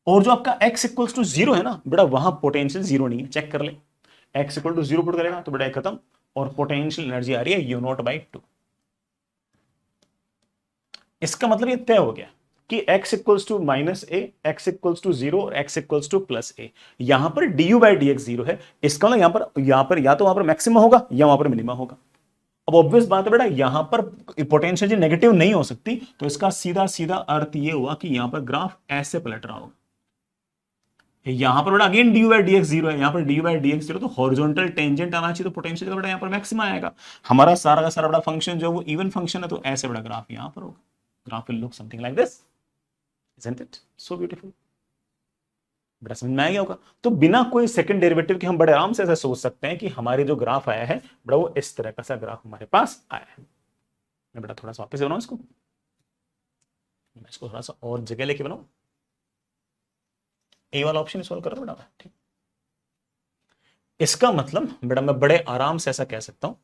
और जो आपका x इक्वल्स टू जीरो है ना बेटा, वहां पोटेंशियल जीरो नहीं है, चेक कर ले। x equal to zero put करेगा तो बेटा खत्म, और पोटेंशियल एनर्जी आ रही है u0 बाई टू। इसका मतलब ये तय हो गया कि x equals to minus A, X equals to zero और x equals to plus A. यहां पर du बाई dx जीरो है, इसका मतलब यहां पर या तो वहां पर मैक्सिमम होगा या वहां पर मिनिमम होगा। अब ऑब्वियस बात है बेटा यहां पर पोटेंशियल नेगेटिव नहीं हो सकती, तो इसका सीधा सीधा अर्थ ये हुआ कि यहां पर ग्राफ ऐसे पलट रहा होगा। यहां पर बेटा again D by D x zero है, यहां पर D by D x zero, तो हॉरिजॉन्टल टेंजेंट आना चाहिए, तो पोटेंशियल का बेटा यहां पर मैक्सिमम आएगा। हमारा सारा का सारा बड़ा फंक्शन जो है वो इवन फंक्शन है, तो ऐसे बड़ा ग्राफ यहां पर होगा। Graph will look something like this, isn't it so beautiful? बेटा समझ में आ गया होगा। तो बिना कोई सेकंड डेरिवेटिव के हम बड़े आराम से ऐसा सोच सकते हैं कि हमारे जो ग्राफ आया है बड़ा वो इस तरह का सा ग्राफ हमारे पास आया है। मैं बेटा थोड़ा सा वापस बनाऊं इसको, मैं इसको थोड़ा सा और जगह लेके बनाऊं। ए वाला ऑप्शन सॉल्व कर रहा हूं बेटा, ठीक। इसका मतलब बेटा मैं बड़े आराम से ऐसा कह सकता हूं,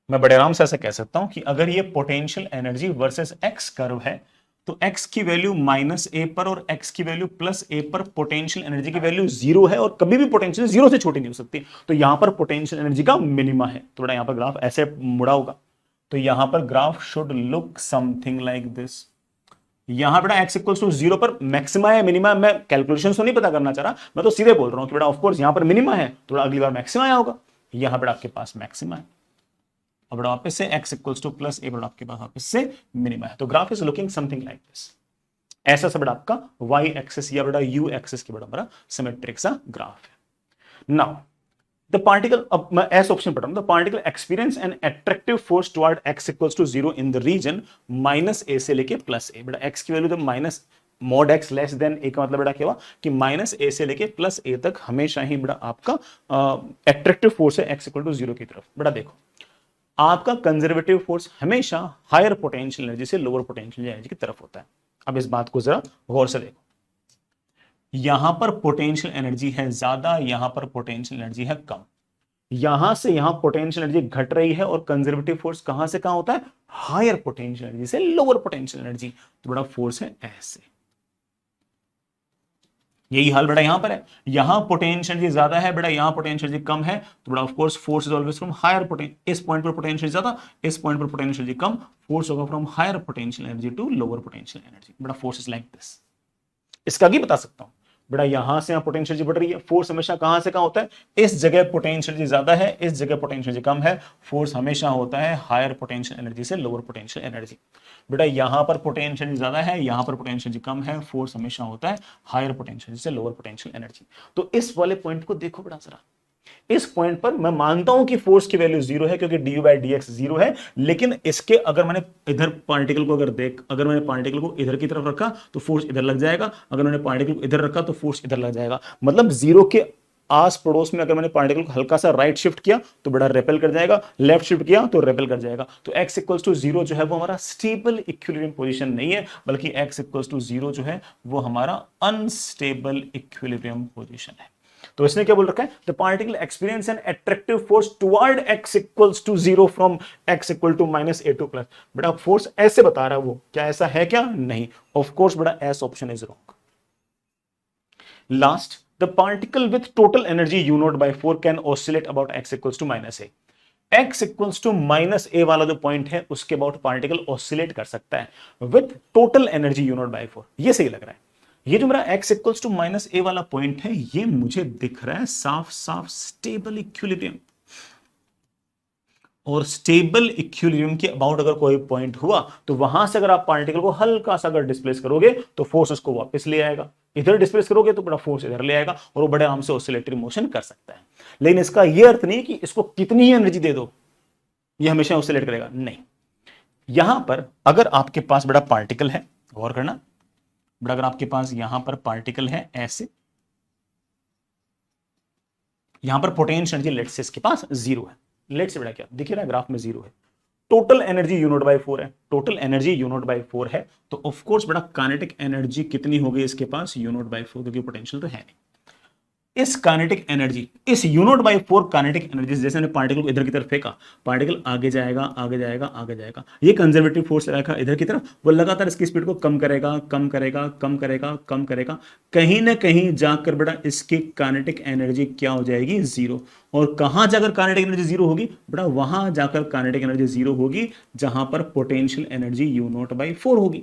मैं बड़े आराम से ऐसा कह सकता हूं कि अगर ये potential energy versus x curve है, तो x की वैल्यू माइनस ए पर और x की वैल्यू प्लस ए पर पोटेंशियल एनर्जी की वैल्यू जीरो है, और कभी भी पोटेंशियल जीरो से छोटी नहीं हो सकती। तो यहां पर पोटेंशियल एनर्जी का मिनिमा है, तो बेटा यहां पर ग्राफ ऐसे मुड़ा होगा। तो यहां पर graph should look something like this. यहां बेटा x इक्वल्स टू जीरो पर मैक्सिमा है मिनिमा, मैं कैलकुलेशन तो नहीं पता करना चाह रहा, मैं तो सीधे बोल रहा हूं कि बेटा ऑफकोर्स यहां पर मिनिमा है, तो अगली बार मैक्सिमा आया होगा। यहां बेटा आपके पास मैक्सिमा है, अब वापस से x इक्वल्स टू प्लस ए आपके पास वापस से मिनिमा है। तो graph is looking something like this. ऐसा सब आपका y एक्सिस या बेटा u एक्सिस के बड़ा सिमेट्रिक सा ग्राफ है। नाउ द पार्टिकल, अब मैं ऐसा ऑप्शन पढ़ रहा हूं, the particle experience an attractive force toward x equals to zero in the region minus a से लेके प्लस ए। बेटा x की वैल्यू जब minus mod x less than a का मतलब बेटा क्या हुआ कि माइनस ए से लेके प्लस ए तक हमेशा ही बेटा आपका एट्रैक्टिव फोर्स है x इक्वल टू जीरो की तरफ। बेटा देखो आपका कंजर्वेटिव फोर्स हमेशा हायर पोटेंशियल एनर्जी से लोअर पोटेंशियल एनर्जी की तरफ होता है। अब इस बात को जरा गौर से देखो, यहां पर पोटेंशियल एनर्जी है ज्यादा, यहां पर पोटेंशियल एनर्जी है कम। यहां से यहां पोटेंशियल एनर्जी घट रही है, और कंजर्वेटिव फोर्स कहां से कहां होता है, हायर पोटेंशियल एनर्जी से लोअर पोटेंशियल एनर्जी। तो बड़ा फोर्स है ऐसे, यही हाल बेटा यहां पर है। यहां पोटेंशियल एनर्जी ज्यादा है बेटा, यहां पोटेंशियल एनर्जी कम है, तो बेटा of course force is always from higher potential. इस पॉइंट पर पोटेंशियल ज्यादा, इस पॉइंट पर पोटेंशियल एनर्जी कम, फोर्स होगा from higher potential energy to lower potential energy. बेटा फोर्स इज लाइक दिस। इसका आगे बता सकता हूं, बेटा यहां से यहां पोटेंशियल एनर्जी बढ़ रही है। फोर्स हमेशा कहां से कहां होता है, इस जगह पोटेंशियल एनर्जी ज्यादा है, इस जगह पोटेंशियल एनर्जी कम है। फोर्स हमेशा होता है हायर पोटेंशियल एनर्जी से लोअर पोटेंशियल एनर्जी। बेटा यहां पर पोटेंशियल एनर्जी ज्यादा है, यहां पर पोटेंशियल एनर्जी कम है। फोर्स हमेशा होता है हायर पोटेंशियल एनर्जी से लोअर पोटेंशियल एनर्जी। तो इस वाले पॉइंट को देखो बेटा जरा, इस पॉइंट पर मैं मानता हूं कि फोर्स की वैल्यू जीरो है क्योंकि dy by D x zero है, लेकिन इसके अगर मैंने इधर पार्टिकल को अगर मैंने पार्टिकल को इधर की तरफ रखा तो फोर्स इधर लग जाएगा, अगर मैंने पार्टिकल को इधर रखा तो फोर्स इधर लग जाएगा। मतलब जीरो के आस पड़ोस में अगर मैंने पार्टिकल को हल्का सा राइट शिफ्ट किया तो बड़ा रेपेल कर जाएगा, लेफ्ट शिफ्ट किया तो रेपेल कर जाएगा। तो x इक्वल्स टू जीरो जो है वो हमारा स्टेबल इक्विलिब्रियम पोजीशन नहीं है, बल्कि x इक्वल्स टू जीरो जो है वो हमारा अनस्टेबल इक्विलिब्रियम पोजीशन है। तो इसने क्या बोल रखा है, the particle experience an attractive force toward x equals to zero from x equal to minus a2 plus. बेटा फोर्स ऐसे बता रहा है वो, क्या ऐसा है क्या, नहीं। ऑफ कोर्स बेटा S option is wrong. Last, the particle with total energy u not by 4 can oscillate about x equals to minus a। x equals to minus A वाला जो पॉइंट है उसके अबाउट पार्टिकल ऑसिलेट कर सकता है with total energy u not by 4। ये सही लग रहा है। ये जो मेरा x equals to minus A वाला पॉइंट है ये मुझे दिख रहा है साफ साफ स्टेबल इक्विलिब्रियम। और स्टेबल इक्विलिब्रियम के अबाउट अगर कोई पॉइंट हुआ तो वहां से अगर आप पार्टिकल को हल्का सा अगर डिस्प्लेस करोगे तो फोर्स उसको वापस ले आएगा, इधर डिस्प्लेस करोगे तो बड़ा फोर्स इधर ले आएगा और वो बड़े आराम से ऑसिलेटरी मोशन कर सकता है। लेकिन इसका यह अर्थ नहीं कि इसको कितनी ही एनर्जी दे दो ये हमेशा ऑसिलेट करेगा, नहीं। यहां पर अगर आपके पास बड़ा पार्टिकल है, गौर करना बट अगर आपके पास यहां पर पार्टिकल है ऐसे, यहां पर पोटेंशियल एनर्जी लेट्स से इसके पास जीरो है, लेट्स से बड़ा क्या दिख रहा है ग्राफ में जीरो है, total energy u not by 4 है, total energy u not by 4 है, तो ऑफ कोर्स बड़ा काइनेटिक एनर्जी कितनी हो गई इसके पास u नॉट बाई 4, क्योंकि पोटेंशियल तो है नहीं। इस काइनेटिक एनर्जी, इस u not by 4 kinetic energy, जैसे मैंने पार्टिकल को इधर की तरफ फेंका, पार्टिकल आगे जाएगा आगे जाएगा आगे जाएगा, ये कंजर्वेटिव फोर्स रखा इधर की तरफ, वो लगातार इसकी स्पीड को कम करेगा कम करेगा कम करेगा कम करेगा, कहीं ना कहीं जाकर बेटा इसकी काइनेटिक एनर्जी क्या हो जाएगी, जीरो। और कहां जाकर काइनेटिक एनर्जी जीरो होगी बेटा, वहां जाकर काइनेटिक एनर्जी जीरो होगी जहां पर potential energy u not by 4 होगी।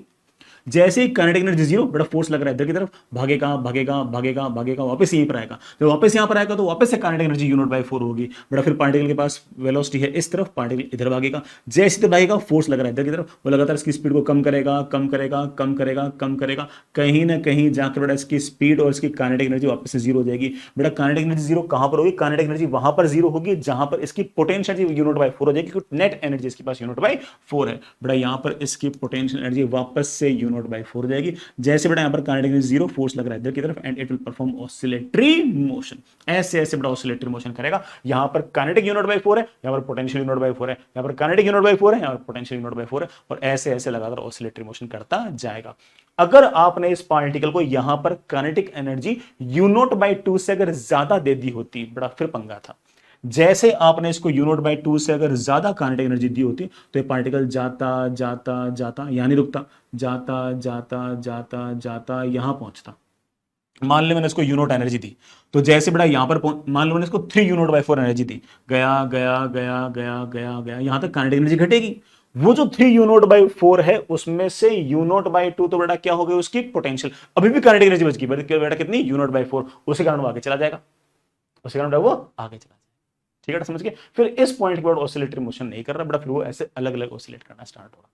जैसे ही काइनेटिक एनर्जी जीरो, बड़ा फोर्स लग रहा है इधर की तरफ, भागेगा भागेगा भागेगा भागेगा, वापस यहीं पर आएगा, जब वापस यहां पर आएगा तो वापस से kinetic energy u not by 4 होगी। बड़ा फिर पार्टिकल के पास वेलोसिटी है इस तरफ, पार्टिकल इधर भागेगा, जैसे इधर भागेगा फोर्स लग रहा है इधर की तरफ, वो लगातार इसकी स्पीड को कम करेगा कम करेगा कम करेगा कम करेगा, कहीं ना कहीं जाकर बेटा इसकी स्पीड और इसकी काइनेटिक एनर्जी वापस से जीरो हो जाएगी। बेटा काइनेटिक एनर्जी जीरो कहां पर होगी, काइनेटिक एनर्जी वहां पर जीरो होगी जहां पर इसकी potential energy u not by 4 हो जाएगी, क्योंकि नेट एनर्जी इसके पास u नॉट बाई 4 है। बेटा यहां पर इसकी पोटेंशियल एनर्जी वापस से u नॉट बाई 4 हो जाएगी। जैसे बेटा यहां पर काइनेटिक एनर्जी जीरो, फोर्स लग रहा है इधर की तरफ, and it will perform oscillatory motion, ऐसे ऐसे बेटा ऑसिलेटरी मोशन करेगा। यहां पर काइनेटिक u नॉट बाई 4 है, यहां पर पोटेंशियल u नॉट बाई 4 है, यहां पर काइनेटिक u नॉट बाई 4 है, यहां पर पोटेंशियल u नॉट बाई 4 है, और ऐसे ऐसे लगातार ऑसिलेटरी मोशन करता जाएगा। अगर आपने इस पार्टिकल को यहां पर kinetic energy u not by 2 से अगर ज्यादा दे दी होती, बड़ा फिर पंगा था। जैसे आपने इसको u नॉट बाई 2 से अगर ज्यादा काइनेटिक एनर्जी दी होती तो ये पार्टिकल जाता जाता जाता, यहां नहीं रुकता, जाता जाता जाता जाता यहां पहुंचता। मान लो मैंने इसको u नॉट एनर्जी दी, तो जैसे बड़ा यहां पर मान लो मैंने इसको 3 u नॉट बाई 4 एनर्जी दी, गया गया गया गया गया गया, यहां तक काइनेटिक एनर्जी घटेगी। वो जो 3 u नॉट बाई 4 है उसमें से u नॉट बाई 2 तो बेटा क्या हो गई उसकी पोटेंशियल, अभी भी काइनेटिक एनर्जी बच गई बेटा कितनी, u नॉट बाई 4, उसी कारण वो आगे चला जाएगा, उसी कारण वो आगे चला जाएगा। ठीक है, समझ गए। फिर इस पॉइंट के बाद ऑसिलेटरी मोशन नहीं कर रहा बेटा, फिर वो ऐसे अलग अलग ऑसिलेट करना स्टार्ट होगा।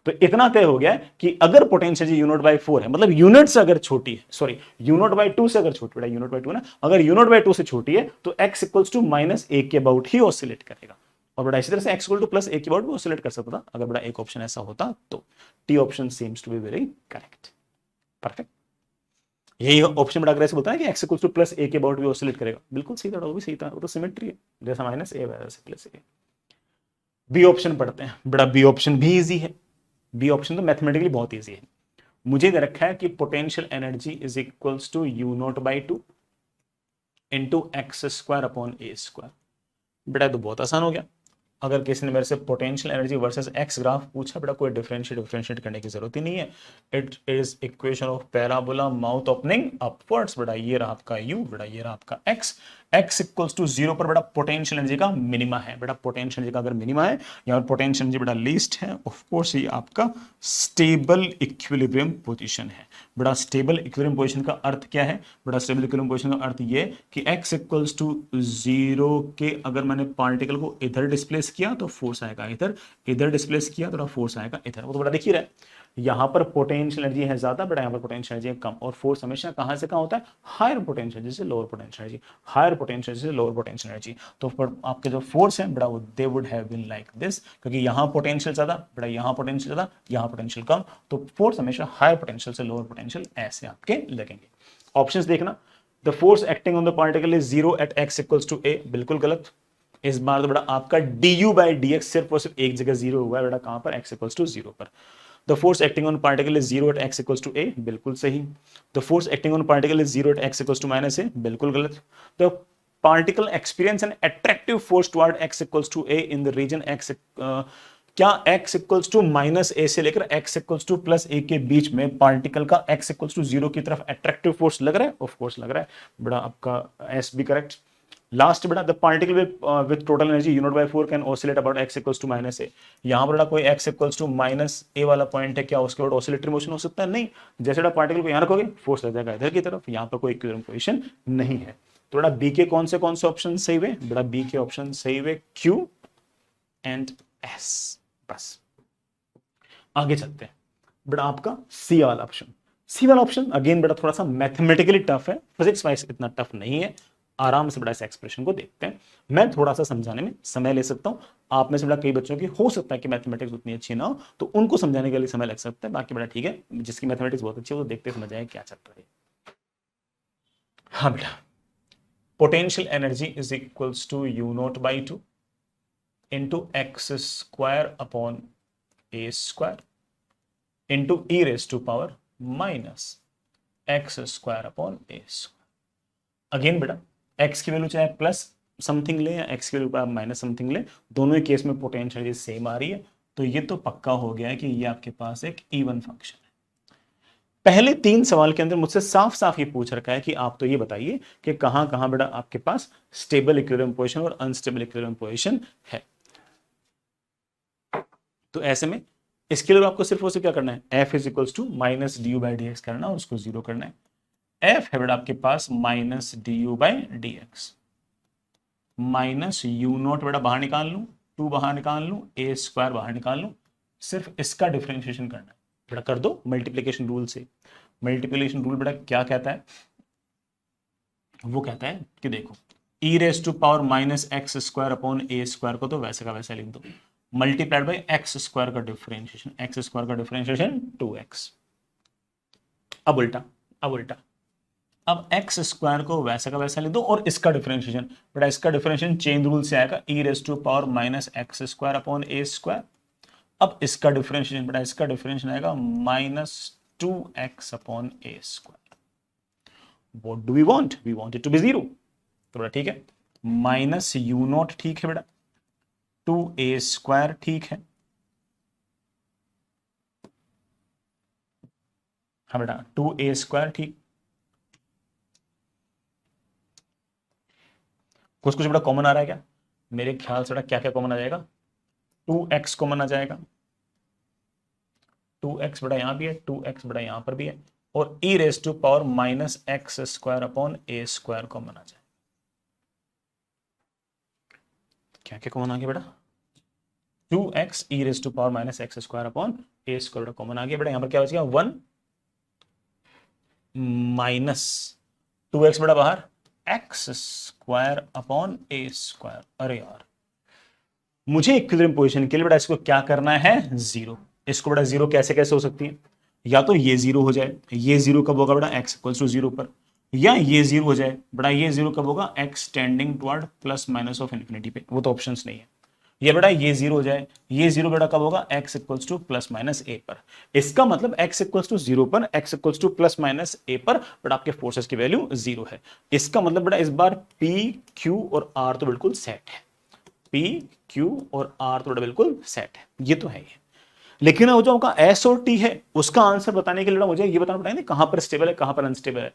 तो इतना तय हो गया कि अगर पोटेंशियल u नॉट बाई 4 है, मतलब यूनिट से अगर छोटी है, सॉरी u नॉट बाई 2 से अगर छोटी, बेटा u नॉट बाई 2 ना, अगर u नॉट बाई 2 से छोटी है तो x equals to minus a के अबाउट ही ऑसिलेट करेगा। और बेटा इसी तरह से x equal to plus a के अबाउट भी ऑसिलेट कर सकता था, अगर बेटा एक ऑप्शन ऐसा होता तो। T option seems to be very correct, perfect. यही ऑप्शन बड़ा अगर ऐसे बोलता है कि x equal to plus a के अबाउट भी ऑसिलेट करेगा, बिल्कुल सही था, वो भी सही था, वो तो सिमेट्री है, जैसा माइनस a वैसे प्लस a। बी ऑप्शन पढ़ते हैं बेटा, बी ऑप्शन भी इजी है, बी ऑप्शन तो मैथमेटिकली बहुत इजी है। मुझे दे रखा है कि potential energy is equals to u not by 2 into x square upon a square. बेटा तो बहुत आसान हो गया, अगर किसी ने मेरे से potential energy versus x graph पूछा, बेटा कोई डिफरेंशिएट करने की जरूरत ही नहीं है। It is equation of parabola mouth opening upwards. बेटा ये रहा आपका यू, बेटा ये रहा आपका एक्स। एक्स इक्वल्स टू 0 पर बेटा पोटेंशियल एनर्जी का मिनिमा है। बेटा पोटेंशियल एनर्जी का अगर मिनिमा है या पोटेंशियल एनर्जी बेटा लीस्ट है, ऑफ कोर्स ये आपका स्टेबल इक्विलिब्रियम पोजीशन है। बेटा स्टेबल इक्विलिब्रियम पोजीशन का अर्थ क्या है? बेटा स्टेबल इक्विलिब्रियम पोजीशन का अर्थ ये कि x इक्वल्स टू 0 के अगर मैंने पार्टिकल को इधर डिस्प्लेस किया तो फोर्स आएगा इधर, इधर डिस्प्लेस किया तो फोर्स आएगा इधर। वो तो बेटा दिख ही रहा है, यहां पर पोटेंशियल एनर्जी है ज्यादा, बेटा यहां पर पोटेंशियल एनर्जी है कम। और फोर्स हमेशा कहां से कहां होता है? हायर पोटेंशियल एनर्जी से lower potential energy, higher potential से लोअर पोटेंशियल एनर्जी। तो आपके जो फोर्स है बेटा वो दे would have been like this, क्योंकि यहां पोटेंशियल ज्यादा, बेटा यहां पोटेंशियल ज्यादा, यहां पोटेंशियल कम, तो फोर्स हमेशा हायर पोटेंशियल से लोअर पोटेंशियल ऐसे आपके लगेंगे। ऑप्शंस देखना, the force acting on the particle is 0 at x equals to a, बिल्कुल गलत। इस बार तो बेटा आपका du by dx सिर्फ और सिर्फ एक जगह 0 हुआ है, बेटा कहां पर? x इक्वल्स टू 0 पर। The force acting on particle is 0 at x equals to a, बिल्कुल सही। The force acting on particle is 0 at x equals to minus a, बिल्कुल गलत। The particle experience an attractive force toward x equals to a in the region x, क्या x equals to minus a से लेकर x इक्वल्स टू प्लस ए के बीच में पार्टिकल का x इक्वल्स टू 0 की तरफ अट्रैक्टिव फोर्स लग रहा है? ऑफ कोर्स लग रहा है, बड़ा आपका एस भी करेक्ट। लास्ट बेटा, the particle with total energy U not by 4 can oscillate about x equals to minus A. यहां पर कोई x equals to minus A वाला पॉइंट है, क्या उसके बाद ऑसिलेटरी मोशन हो सकता है? नहीं। जैसे बेटा पार्टिकल को यहां रखोगे फोर्स लग जाएगा इधर की तरफ, यहां पर कोई इक्विलिब्रियम पोजीशन नहीं है। तो बेटा बी के कौन से ऑप्शन सही हुए? बेटा बी के ऑप्शन सही हुए Q एंड S। बस आगे चलते हैं। बेटा आपका सी वाला ऑप्शन, सी वाला ऑप्शन अगेन बेटा थोड़ा सा मैथमेटिकली टफ है, फिजिक्स वाइज इतना टफ नहीं है। आराम से बड़ा इस एक्सप्रेशन को देखते हैं, मैं थोड़ा सा समझाने में समय ले सकता हूं। आप में से बड़ा कई बच्चों की हो सकता है कि मैथमेटिक्स उतनी अच्छी ना हो, तो उनको समझाने के लिए समय लग सकता है। बाकी बड़ा ठीक है, जिसकी मैथमेटिक्स बहुत अच्छी है वो देखते समझ आए क्या चल रहा है। हाँ बेटा, potential energy is equals to U not by 2 into x square upon A square into E raise to power minus x square upon A square. Again बेटा x की वैल्यू चाहे प्लस समथिंग ले या x की वैल्यू माइनस समथिंग ले, दोनों ही केस में पोटेंशियल एनर्जी सेम आ रही है। तो ये तो पक्का हो गया है कि ये आपके पास एक इवन फंक्शन है। पहले 3 सवाल के अंदर मुझसे साफ साफ ये पूछ रखा है कि आप तो ये बताइए कि कहां कहां बेटा आपके पास स्टेबल इक्विलिब्रियम पोजीशन और अनस्टेबल इक्विलिब्रियम पोजीशन है। तो ऐसे में इसके लिए आपको सिर्फ क्या करना है? f is equals to minus D U by D X करना और उसको 0 करना है। f है बेटा आपके पास minus D U by D X minus U not बेटा बाहर निकाल लूं, 2 बाहर निकाल लूं, ए स्क्वायर बाहर निकाल लूं, सिर्फ इसका डिफरेंशिएशन करना है। बेटा कर दो मल्टीप्लिकेशन रूल से। मल्टीप्लिकेशन रूल बेटा क्या कहता है? वो कहता है कि देखो e raise to power minus x square upon A square को तो वैसे का वैसा लिख दो, मल्टीप्लाइड बाई एक्स स्क्वायर का डिफरेंशिएशन, एक्स स्क्वायर का डिफरेंशिएशन 2x। अब उल्टा, अब एक्स स्क्वायर को वैसा का वैसा लिख दो और इसका डिफरेंशिएशन, बेटा इसका डिफरेंशिएशन चेन रूल से आएगा, e raise to power minus x square upon A square. अब इसका डिफरेंशिएशन, बेटा इसका डिफरेंशिएशन आएगा minus 2x upon A square. What do we want? We want it to be 0। तो बेटा ठीक है, माइनस यू नॉट ठीक है बेटा, 2a स्क्वायर ठीक है, हाँ बेटा 2a स्क्वायर ठीक। कुछ बेटा कॉमन आ रहा है क्या? मेरे ख्याल से बेटा क्या क्या कॉमन आ जाएगा? 2x कॉमन आ जाएगा, 2x बेटा यहां भी है, 2x बेटा यहां पर भी है, और e raise to power minus x square upon A square common आ जाए। क्या क्या कॉमन आ गया बेटा? 2x e raise to power minus x square upon A square common आ गया। बेटा यहां पर क्या बच गया? 1 माइनस 2x बेटा बाहर, एक्स स्क्वायर अपॉन ए स्क्वायर। अरे यार, मुझे इक्विलिब्रियम पोजीशन के लिए बेटा इसको क्या करना है? 0। इसको बेटा 0 कैसे कैसे हो सकती है? या तो ये 0 हो जाए, ये 0 कब होगा बेटा? x इक्वल्स टू 0 पर, या ये 0 हो जाए बेटा, ये 0 कब होगा? x tending toward plus minus of infinity पे, वो तो ऑप्शंस नहीं है। ये बेटा ये 0 हो जाए, ये 0 बेटा कब होगा? x equals to plus minus a पर। इसका मतलब x इक्वल्स टू 0 पर, x equals to plus minus a पर बेटा आपके फोर्सेस की वैल्यू 0 है। इसका मतलब बेटा इस बार p, q और r तो बिल्कुल सेट है। पी क्यू और आर तो बिल्कुल सेट है, ये तो है ही। लेकिन वो जो आपका एस और टी है उसका आंसर बताने के लिए मुझे ये बताना पड़ेगा कहां पर स्टेबल है कहां पर अनस्टेबल है।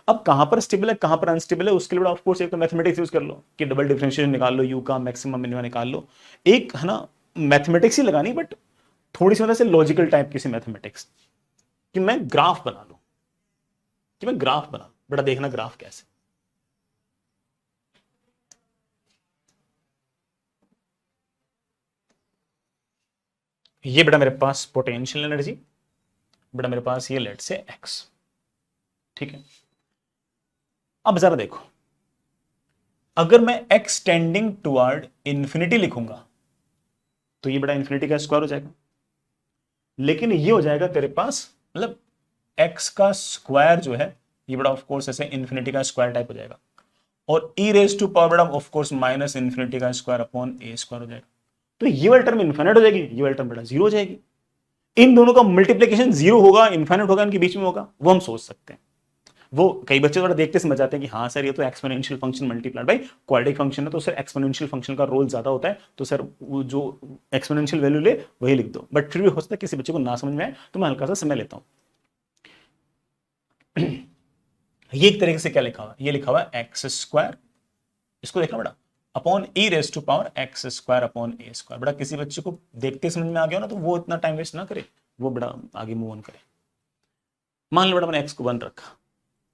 अब कहां पर स्टेबल है कहां पर अनस्टेबल है उसके लिए ऑफ कोर्स एक तो मैथमेटिक्स यूज कर लो कि डबल डिफरेंशिएशन निकाल लो, यू का मैक्सिमम मिनिमम निकाल लो, एक है ना मैथमेटिक्स ही लगानी, बट थोड़ी सी मतलब से लॉजिकल टाइप की सी मैथमेटिक्स कि मैं ग्राफ बना लूं, कि मैं ग्राफ बना लूं। बेटा देखना ग्राफ कैसे, ये बेटा मेरे पास पोटेंशियल एनर्जी, बेटा मेरे पास ये लेट से एक्स, ठीक है। अब जरा देखो, अगर मैं एक्स टेंडिंग टुवर्ड इंफिनिटी लिखूंगा तो ये बेटा इंफिनिटी का स्क्वायर हो जाएगा, लेकिन ये हो जाएगा तेरे पास मतलब एक्स का स्क्वायर जो है ये बड़ा ऑफ कोर्स ऐसे इंफिनिटी का स्क्वायर टाइप हो जाएगा, और ई रेज टू पावर बड़ा ऑफ कोर्स माइनस इंफिनिटी का स्क्वायर अपॉन ए स्क्वायर हो जाएगा। तो ये वाली टर्म इनफाइनाइट हो जाएगी, ये वाली टर्म बेटा जीरो हो जाएगी। इन दोनों का मल्टीप्लीकेशन जीरो होगा इनफाइनाइट होगा इनके बीच में होगा, वो हम सोच सकते हैं। वो कई बच्चे थोड़ा देखते समझ जाते हैं कि हाँ सर ये तो exponential function multiplied by quadratic function है, तो सर एक्सपोनेंशियल फंक्शन का रोल ज्यादा होता है, तो सर वो जो एक्सपोनेंशियल वैल्यू ले वही लिख दो। बट फिर भी हो सकता है किसी बच्चे को ना समझ में आए तो मैं हल्का सा समय लेता हूं। ये एक तरीके से क्या लिखा हुआ, ये लिखा हुआ है एक्स स्क्वायर, इसको देखना बेटा upon E raise to power X square upon A square. बेटा किसी बच्चे को देखते समझ में आ गया ना तो वो इतना टाइम वेस्ट ना करे, वो बेटा आगे मूव ऑन करे। मान लो बेटा मैंने एक्स को 1 रखा,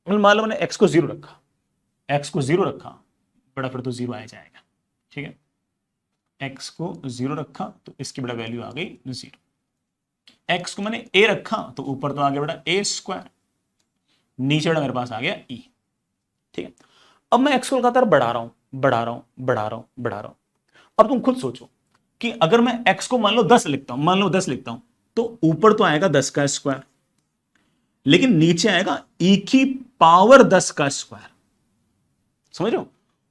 मान लो मैंने एक्स को 0 रखा, एक्स को 0 रखा बेटा फिर तो 0 आ जाएगा, ठीक है। एक्स को 0 रखा तो इसकी बेटा वैल्यू आ गई 0। एक्स को मैंने ए रखा तो ऊपर तो आ गया बेटा ए स्क्वायर, नीचे बेटा मेरे पास आ गया ई, ठीक है। अब मैं एक्स को लगातार बढ़ा रहा हूं बढ़ा रहा हूं बढ़ा रहा हूं बढ़ा रहा हूं। अब तुम खुद सोचो कि अगर मैं एक्स को मान लो 10 लिखता हूं, मान लो 10 लिखता हूं तो ऊपर तो आएगा 10 का स्क्वायर, लेकिन नीचे आएगा ई की पावर 10 का स्क्वायर, समझ रहे हो।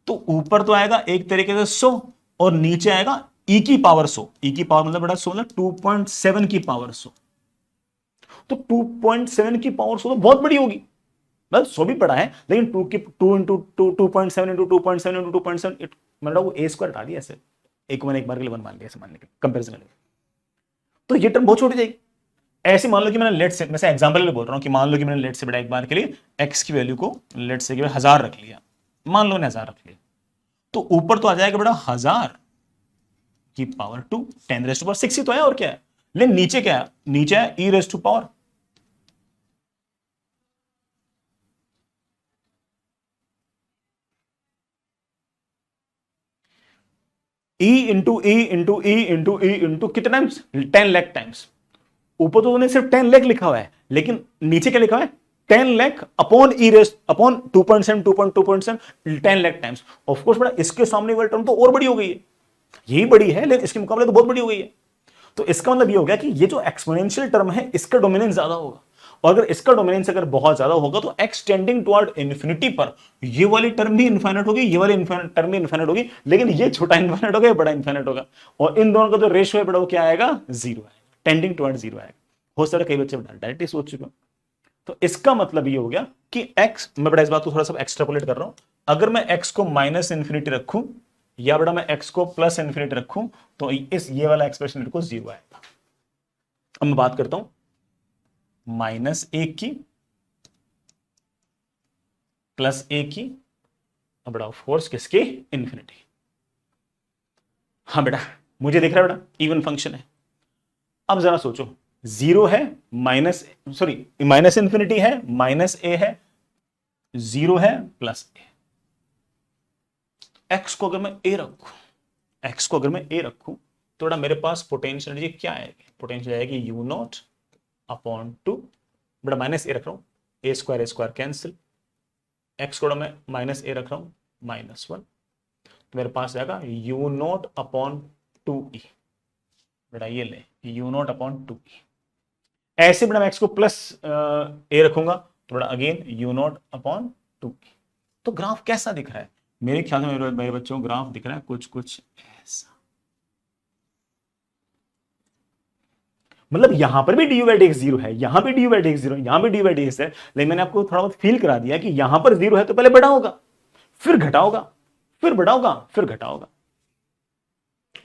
तो ऊपर तो आएगा एक तरीके से 100 और नीचे आएगा ई की पावर 100, ई की पावर मतलब बड़ा 100 मतलब 2.7 की पावर 100। तो 2.7 की पावर 100 तो बहुत बड़ी होगी, बस 100 भी बड़ा है लेकिन 2 की 2 इंटू 2.7 इंटू 2.7 इंटू 2.7 मतलब वो ए स्क्वायर हटा दिया ऐसे, एक मैंने एक बार के लिए 1 मान लिया ऐसे मानने के कंपेरिजन के लिए, तो ये टर्म बहुत छोटी जाएगी। ऐसे मान लो कि मैंने लेट से, मैं एग्जांपल ले बोल रहा हूं कि मान लो कि मैंने लेट से बड़ा एक बार के लिए एक्स की वैल्यू को लेट से 1000 रख लिया, मान लो मैंने 1000 रख लिया, तो ऊपर तो आ जाएगा बड़ा 1000 की पावर 2 10 रेज़ टू पावर 6 ही तो है और क्या है, लेकिन नीचे क्या है, नीचे है E raise to power, E into E into E into E into कितने टाइम्स 10 लाख टाइम्स। ऊपर तो उन्होंने सिर्फ 10 लाख लिखा हुआ है लेकिन नीचे क्या लिखा हुआ है 10 lakh upon E raise upon 2.7 2.7 10 lakh times. Of course बड़ा इसके सामने वाली टर्म तो और बड़ी हो गई है, यही बड़ी है लेकिन इसके मुकाबले तो बहुत बड़ी हो गई है। तो इसका मतलब ये हो गया कि ये जो एक्सपोनेंशियल टर्म है इसका डोमिनेंस ज्यादा होगा, और अगर इसका डोमिनेंस अगर बहुत ज्यादा होगा तो एक्स टेंडिंग टुवर्ड इंफिनिटी पर ये वाली टर्म भी इनफाइनाइट होगी, ये वाली टर्म भी इनफाइनाइट होगी, लेकिन ये छोटा इनफाइनाइट होगा, बड़ा इनफाइनाइट होगा, और इन दोनों का जो रेशियो है बड़ा वो क्या आएगा 0 आएगा, टेंडिंग टुवर्ड 0 आएगा। हो सकता है कई बच्चे डायरेक्टली सोच चुके हो। तो इसका मतलब ये हो गया कि x, मैं बड़ा इस बात को थोड़ा सा एक्सट्रापोलेट कर रहा हूं, अगर मैं x को माइनस इंफिनिटी रखूं या बड़ा मैं x को प्लस इंफिनिटी रखूं तो इस ये वाला एक्सप्रेशन को 0 आएगा। अब मैं बात करता हूं -1 की +1 की, अब बड़ा ऑफ कोर्स किसके इंफिनिटी। हाँ बेटा मुझे दिख रहा है बेटा इवन फंक्शन है। अब जरा सोचो 0 है माइनस इंफिनिटी है -a है, 0 है +a। एक्स को अगर मैं a रखूं तो बेटा मेरे पास पोटेंशियल एनर्जी क्या आएगी, पोटेंशियल आएगी u0 अपॉन 2, बेटा -a रख रहा हूं, a स्क्वायर कैंसिल, एक्स को मैं -a रख रहा हूं -1, तो मेरे पास आएगा u0 अपॉन 2e, बेटा ये ले u0 अपॉन 2e। ऐसे बेटा मैं एक्स को प्लस a रखूंगा तो बेटा अगेन u0 अपॉन 2e। तो ग्राफ कैसा दिख रहा है, मेरे ख्याल में मेरे बच्चों को ग्राफ दिख रहा है कुछ ऐसा, मतलब यहां पर भी du/dx 0 है, यहां भी du/dx 0 है, यहां भी du/dx है, लेकिन मैंने आपको थोड़ा बहुत फील करा दिया कि यहां पर 0 है तो पहले बड़ा होगा फिर घटा होगा फिर बड़ा होगा फिर घटा होगा।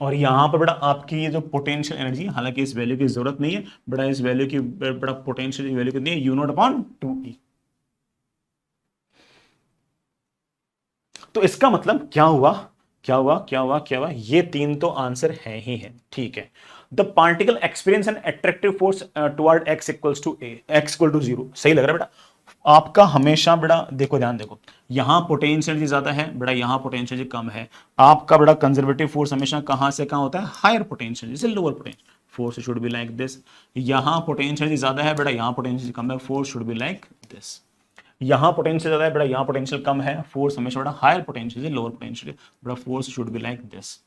और यहां पर बेटा आपकी ये जो पोटेंशियल एनर्जी, हालांकि इस वैल्यू की जरूरत नहीं है बेटा, इस वैल्यू की बेटा पोटेंशियल वैल्यू कितनी है, U0/2E। तो इसका मतलब क्या हुआ, क्या हुआ, क्या हुआ, क्या हुआ, ये तीन तो आंसर है ही है, ठीक है। The particle experience an attractive force toward x equals to a, x equal to 0, सही लग रहा है बेटा। आपका हमेशा बेटा देखो, ध्यान देखो, यहां पोटेंशियल एनर्जी ज्यादा है बेटा, यहां पोटेंशियल एनर्जी कम है। आपका बेटा कंजर्वेटिव फोर्स हमेशा कहां से कहां होता है, हायर पोटेंशियल एनर्जी से lower potential, force should be like this. यहां पोटेंशियल एनर्जी ज्यादा है बेटा, यहां पोटेंशियल कम है, force should be like this. यहां पोटेंशियल ज्यादा है बेटा, यहां पोटेंशियल कम है, फोर्स हमेशा बेटा हायर पोटेंशियल से लोअर पोटेंशियल बेटा, force should be like this,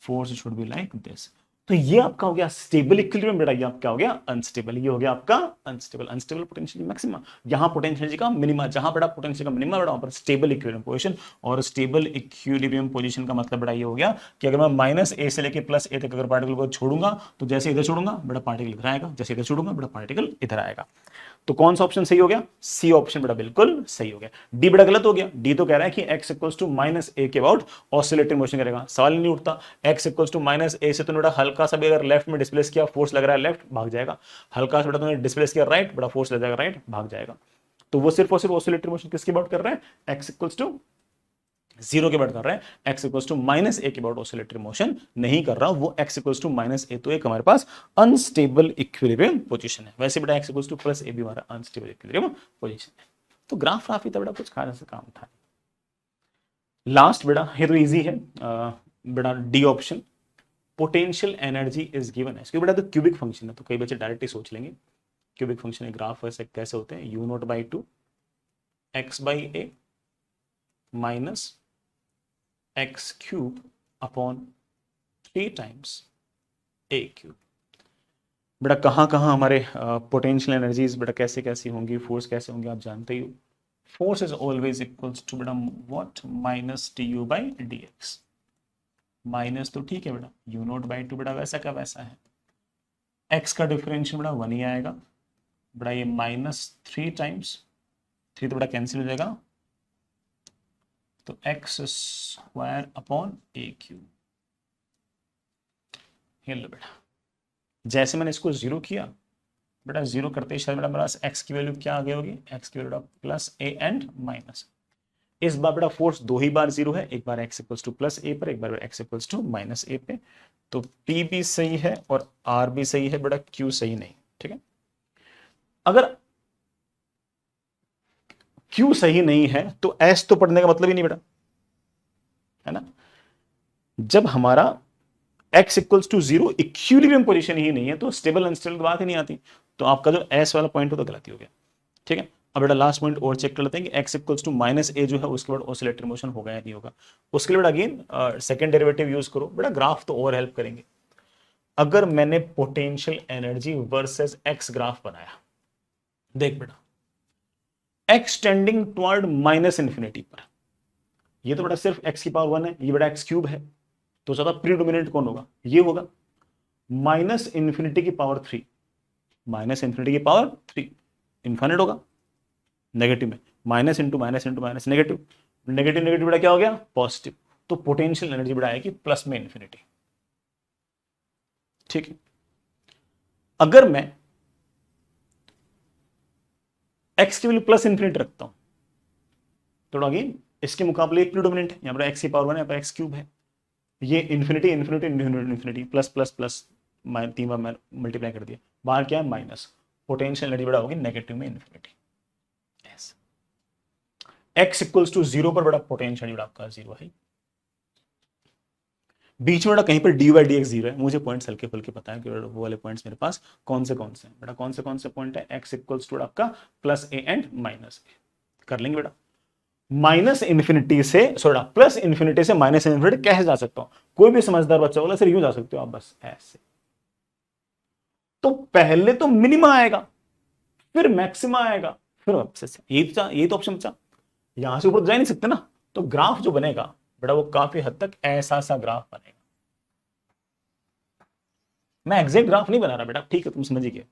force should be like this. तो ये आपका हो गया स्टेबल इक्विलिब्रियम बेटा, ये आपका हो गया अनस्टेबल, ये हो गया आपका अनस्टेबल, अनस्टेबल पोटेंशियल मैक्सिमा, यहां पोटेंशियल का मिनिमा, जहां बेटा पोटेंशियल का मिनिमा बेटा वहां पर स्टेबल इक्विलिब्रियम पोजीशन। और स्टेबल इक्विलिब्रियम पोजीशन का मतलब बेटा ये हो गया कि अगर मैं -a से लेके +a तक अगर पार्टिकल को छोड़ूंगा, तो जैसे इधर छोड़ूंगा बेटा पार्टिकल इधर आएगा, जैसे इधर छोड़ूंगा बेटा पार्टिकल इधर आएगा। तो कौन सा ऑप्शन सही हो गया, सी ऑप्शन बेटा बिल्कुल सही हो गया। डी बेटा गलत हो गया, डी तो कह रहा है कि x इक्वल्स टू -a के अबाउट ऑसिलेटरी मोशन करेगा, सवाल नहीं उठता। x इक्वल्स टू -a से तुमने बेटा हल्का सा भी अगर लेफ्ट में डिस्प्लेस किया, फोर्स लग रहा है लेफ्ट, भाग जाएगा। हल्का सा बेटा तुमने डिस्प्लेस किया राइट, बड़ा फोर्स लग जाएगा राइट, भाग जाएगा। तो वो सिर्फ और सिर्फ ऑसिलेटरी मोशन किसके अबाउट कर रहा है, x इक्वल्स टू 0 के अबाउट कर रहा है, x इक्वल्स टू -a के अबाउट ऑसिलेटरी मोशन नहीं कर रहा, वो x इक्वल्स टू -a, तो एक हमारे पास अनस्टेबल इक्विलिब्रियम पोजीशन है। वैसे बेटा x इक्वल्स टू +a भी हमारा अनस्टेबल इक्विलिब्रियम पोजीशन है। तो ग्राफ काफी था बेटा, कुछ खास काम था। लास्ट बेटा ये तो इजी है बेटा, D option, potential energy is given है, इसके बेटा तो क्यूबिक फंक्शन है, तो कई बच्चे डायरेक्ट ही सोच लेंगे क्यूबिक फंक्शन है, ग्राफ वैसे कैसे होते हैं, U0/2 x/a minus x³ upon 3 times a³। बेटा कहाँ कहाँ हमारे पोटेंशियल एनर्जीज बेटा कैसे कैसी होंगी, फोर्स कैसे होंगे आप जानते ही हो। Force is always equals to बेटा व्हाट, -du/dx। माइनस तो ठीक है बेटा, U0/2 बेटा वैसा का वैसा है, x का डिफरेंशियल बेटा 1 ही आएगा बेटा, ये -3 टाइम्स 3 तो बेटा कैंसिल हो जाएगा, तो x² अपॉन a³। लो बेटा, जैसे मैंने इसको 0 किया बेटा, 0 करते ही शायद मेरा x की वैल्यू क्या आ गई होगी, x की वैल्यू +a एंड माइनस। इस बार बेटा फोर्स 2 ही बार 0 है, एक बार x इक्वल्स टू +a पर, एक बार x इक्वल्स टू -a पे। तो P भी सही है और R भी सही है बेटा, Q सही नहीं, ठीक है। अगर Q सही नहीं है तो S तो पढ़ने का मतलब ही नहीं बेटा, है ना। जब हमारा x equals to 0 equilibrium position ही नहीं है, तो स्टेबल अनस्टेबल की बात ही नहीं आती। तो आपका जो S वाला पॉइंट हो तो गलती हो गया, ठीक है। अब बेटा लास्ट पॉइंट और चेक कर लेते हैं कि x इक्वल्स टू -a जो है उसके बाद ऑसिलेटरी मोशन होगा या नहीं होगा। उसके लिए बेटा अगेन सेकंड डेरिवेटिव यूज करो बेटा, ग्राफ तो और हेल्प करेंगे। अगर मैंने potential energy versus x graph बनाया, देख बेटा x टेंडिंग टुवर्ड -इन्फिनिटी पर, ये तो बेटा सिर्फ x की पावर 1 है, ये बेटा x³ है, तो ज्यादा प्रीडोमिनेंट कौन होगा, ये होगा। -इन्फिनिटी की पावर 3, -इन्फिनिटी की पावर 3 इन्फिनिट होगा, नेगेटिव में minus into minus into minus negative, negative negative बेटा क्या हो गया, पॉजिटिव। तो पोटेंशियल एनर्जी बेटा आएगी प्लस में इन्फिनिटी, ठीक है। अगर मैं x की वैल्यू +इन्फिनिटी रखता हूं, तो अगेन इसके मुकाबले एक प्रीडोमिनेंट है, यहां पर x की पावर 1 है, यहाँ पर x³ है, ये infinity infinity infinity plus plus plus 3 बार मल्टीप्लाई कर दिया, बाहर क्या है माइनस, पोटेंशियल एनर्जी बेटा होगी नेगेटिव में इन्फिनिटी। x इक्वल्स टू 0 पर बेटा पोटेंशियल बेटा आपका 0 है, बीच में बेटा कहीं पर dy/dx 0 है। मुझे पॉइंट्स हल्के फुल्के पता है कि वो वाले पॉइंट्स मेरे पास कौन से हैं बेटा, कौन से पॉइंट है, x इक्वल्स टू आपका +a एंड -a कर लेंगे बेटा। -इन्फिनिटी से सॉरी +इन्फिनिटी से -इन्फिनिटी कैसे जा सकता हूं, कोई भी समझदार बच्चा बोला सर यूं जा सकते हो आप, बस ऐसे। तो पहले तो मिनिमा आएगा, फिर मैक्सिमा आएगा, फिर यही तो ऑप्शन बचा, यहां से ऊपर जा नहीं सकते ना। तो ग्राफ जो बनेगा बेटा वो काफी हद तक ऐसा सा ग्राफ बनेगा। मैं एग्जैक्ट ग्राफ नहीं बना रहा बेटा, ठीक है तुम समझ गए।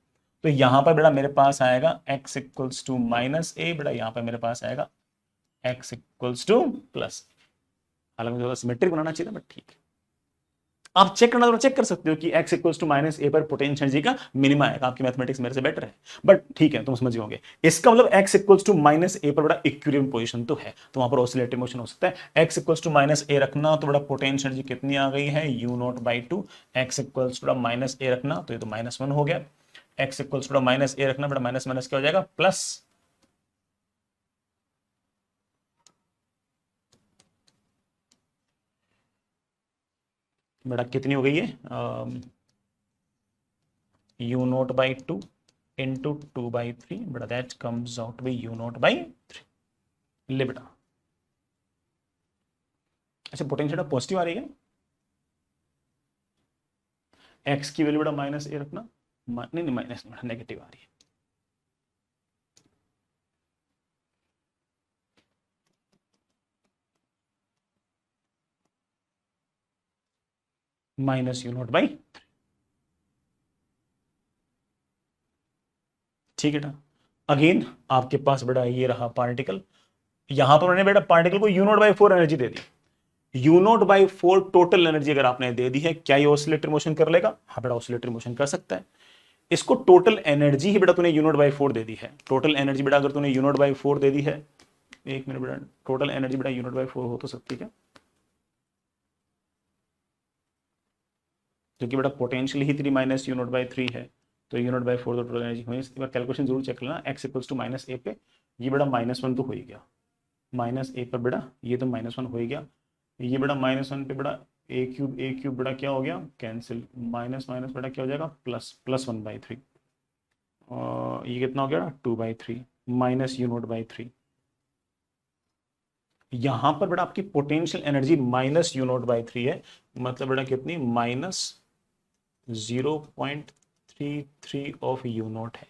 तो यहां पर बेटा मेरे पास आएगा x इक्वल्स टू -a, बेटा यहां पर मेरे पास आएगा x इक्वल्स टू प्लस, हालांकि थोड़ा सिमेट्रिक बनाना चाहिए था बट ठीक है। आप चेक करना तो चेक कर सकते हो कि x इक्वल्स टू माइनस ए पर पोटेंशियल एनर्जी का मिनिमा है। आपकी मैथमेटिक्स मेरे से बेटर है, बट ठीक है, तुम समझ होंगे। इसका मतलब x इक्वल्स टू माइनस ए पर बड़ा इक्विलिब्रियम पोजीशन तो है, तो वहां पर ऑसिलेटरी मोशन हो सकता है। x equals to minus a रखना तो बड़ा पोटेंशियल एनर्जी कितनी आ गई है, u not by two. x equals to minus a रखना तो ये तो -1 हो गया। x equals to minus a रखना बड़ा माइनस माइनस क्या हो जाएगा, प्लस। बेटा कितनी हो गई है, u not by two into 2/3, बेटा that comes out by u not by 3। ले बेटा, अच्छा पोटेंशियल पॉजिटिव आ रही है, x की वैल्यू बेटा माइनस ए रखना, नहीं नहीं माइनस नेगेटिव आ रही है। माइनस u नॉट बाई, ठीक है ना। अगेन आपके पास बेटा ये रहा पार्टिकल, यहां पर मैंने बेटा पार्टिकल को u not by 4 energy they the. u not by 4 total energy अगर आपने दे दी है, क्या ये ऑसिलेटरी मोशन कर लेगा? हाँ बेटा ऑसिलेटरी मोशन कर सकता है। इसको टोटल एनर्जी ही बेटा तूने u नॉट बाई 4 दे दी है। टोटल एनर्जी बेटा अगर तूने u नॉट बाई 4 दे दी है, एक मिनट बेटा, टोटल एनर्जी बेटा u नॉट बाई 4 हो तो सकती है, क्योंकि बेटा potential he 3 minus u not by 3 है, तो u नॉट बाई 4 तो टोटल एनर्जी हुई। इस बार कैलकुलेशन जरूर चेक लेना। x इक्वल्स टू माइनस ए पे ये बेटा -1 तो हो ही गया, माइनस ए पर बेटा ये तो -1 हो ही गया। ये बेटा -1 पे बेटा ए क्यूब बेटा क्या हो गया, कैंसिल, माइनस माइनस बेटा क्या हो जाएगा, प्लस, प्लस 1/3। ये कितना हो गया, 2/3 माइनस u नॉट बाई 3। यहां पर बेटा आपकी potential energy minus u not by 3 है, मतलब बेटा कितनी, -0.33 ऑफ u नॉट है।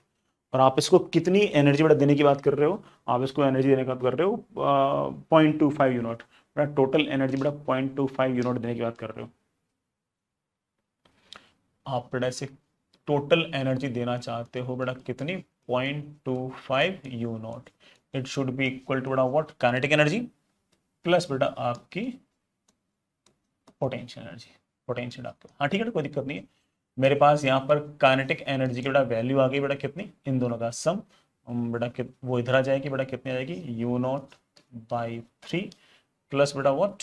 और आप इसको कितनी एनर्जी बेटा देने की बात कर रहे हो, आप इसको एनर्जी देने की बात कर रहे हो 0.25 यू नॉट, बेटा टोटल एनर्जी बेटा 0.25 यू नॉट देने की बात कर रहे हो। आप बेटा ऐसे टोटल एनर्जी देना चाहते हो बेटा कितनी, 0.25 u naught. It should be equal to बेटा व्हाट, काइनेटिक एनर्जी प्लस बेटा आपकी पोटेंशियल एनर्जी, पोटेंशियल आपका, हाँ ठीक है, कोई दिक्कत नहीं है। मेरे पास यहाँ पर काइनेटिक एनर्जी की बेटा वैल्यू आ गई बेटा कितनी, इन दोनों का सम बेटा वो इधर आ जाएगी बेटा, कितनी आ जाएगी, यू नॉट बाई 3 प्लस बेटा व्हाट,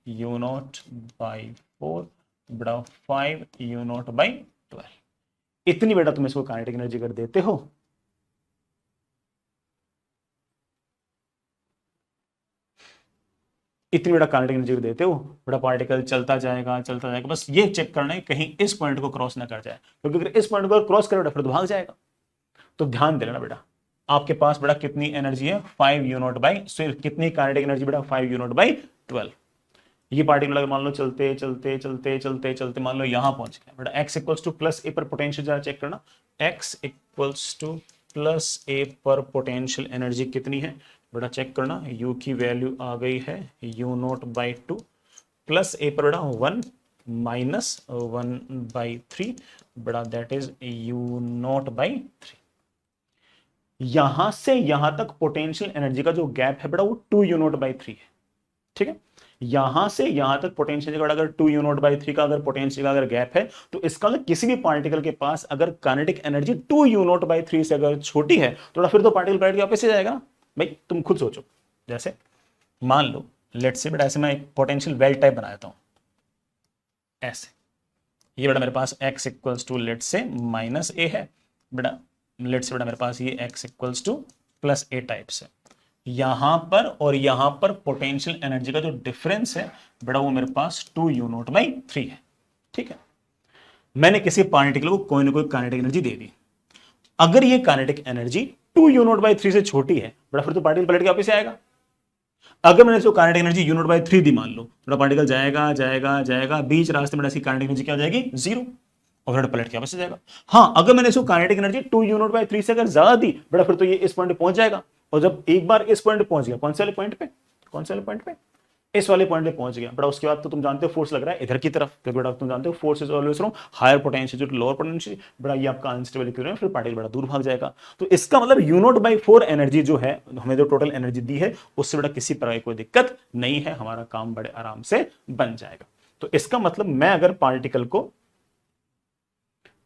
यू नॉट बाई 4 बेटा 5 यू नॉट बाई 12। इतनी बेटा तुम इसको काइनेटिक एनर्जी कर देते हो। इतनी बेटा काइनेटिक एनर्जी देते हो, बड़ा पार्टिकल चलता जाएगा चलता जाएगा, बस ये चेक करना है कहीं इस पॉइंट को क्रॉस ना कर जाए, क्योंकि अगर इस पॉइंट को क्रॉस करे बेटा फिर तो भाग जाएगा। तो ध्यान दे लेना बेटा, आपके पास बेटा कितनी एनर्जी है, 5 यू नॉट बाई, कितनी काइनेटिक एनर्जी बेटा 5 यू नॉट बाई 12। ये पार्टिकल अगर मान लो चलते चलते चलते चलते चलते मान लो यहां पहुंच गया बेटा, x इक्वल्स टू प्लस ए पर पोटेंशियल जरा चेक करना, x इक्वल्स टू प्लस ए पर पोटेंशियल एनर्जी कितनी है बेटा, चेक करना, u की वैल्यू आ गई है u नॉट बाई 2 प्लस ए पर बेटा 1 माइनस 1/3 बेटा that is u not by 3। यहां से यहां तक पोटेंशियल एनर्जी का जो गैप है बेटा वो 2 यू नॉट बाई 3 है, ठीक है। यहां से यहां तक पोटेंशियल का अगर 2 यू नॉट बाई 3 का अगर पोटेंशियल का अगर गैप है, तो इसका मतलब किसी भी पार्टिकल के पास अगर kinetic energy 2 you not by 3 से अगर छोटी है तो फिर तो पार्टिकल पलट के वापस से जाएगा ना। भाई तुम खुद सोचो, जैसे मान लो लेट्स से बेटा ऐसे मैं एक पोटेंशियल वेल टाइप बना देता हूं ऐसे, ये बेटा मेरे पास x equals to let's say minus a है बेटा, लेट्स से बेटा मेरे पास ये x equals to plus a types है। यहां पर और यहां पर पोटेंशियल एनर्जी का जो डिफरेंस है बेटा वो मेरे पास 2 यू नॉट बाई 3 है, ठीक है। मैंने किसी पार्टिकल को कोई ना कोई काइनेटिक एनर्जी दे दी, अगर ये kinetic energy 2 you not by 3 से छोटी है बेटा फिर तो पार्टिकल पलट के वापस आएगा। अगर मैंने इसको kinetic energy U not by 3 दी मान लो, बेटा पार्टिकल जाएगा जाएगा जाएगा, बीच रास्ते में इसकी काइनेटिक एनर्जी क्या हो जाएगी, 0, और बेटा पलट के वापस जाएगा। हाँ अगर मैंने इसको kinetic energy 2 you not by 3 से अगर ज्यादा दी बेटा फिर तो ये इस पॉइंट पे पहुंच जाएगा, और जब एक बार इस पॉइंट पे पहुंच गया, कौन से वाले पॉइंट पे, कौन से वाले पॉइंट पे, इस वाले पॉइंट पे पहुंच गया बेटा, उसके बाद तो तुम जानते हो फोर्स लग रहा है इधर की तरफ, क्योंकि बेटा तुम जानते हो force is always from higher potential to lower potential, बेटा ये आपका अनस्टेबल इक्विलिब्रियम, फिर पार्टिकल बड़ा दूर भाग जाएगा। तो इसका मतलब यू नॉट बाई 4 एनर्जी जो है हमें जो टोटल एनर्जी दी है उससे बेटा किसी प्रकार की कोई दिक्कत नहीं है, हमारा काम बड़े आराम से बन जाएगा। तो इसका मतलब मैं अगर पार्टिकल को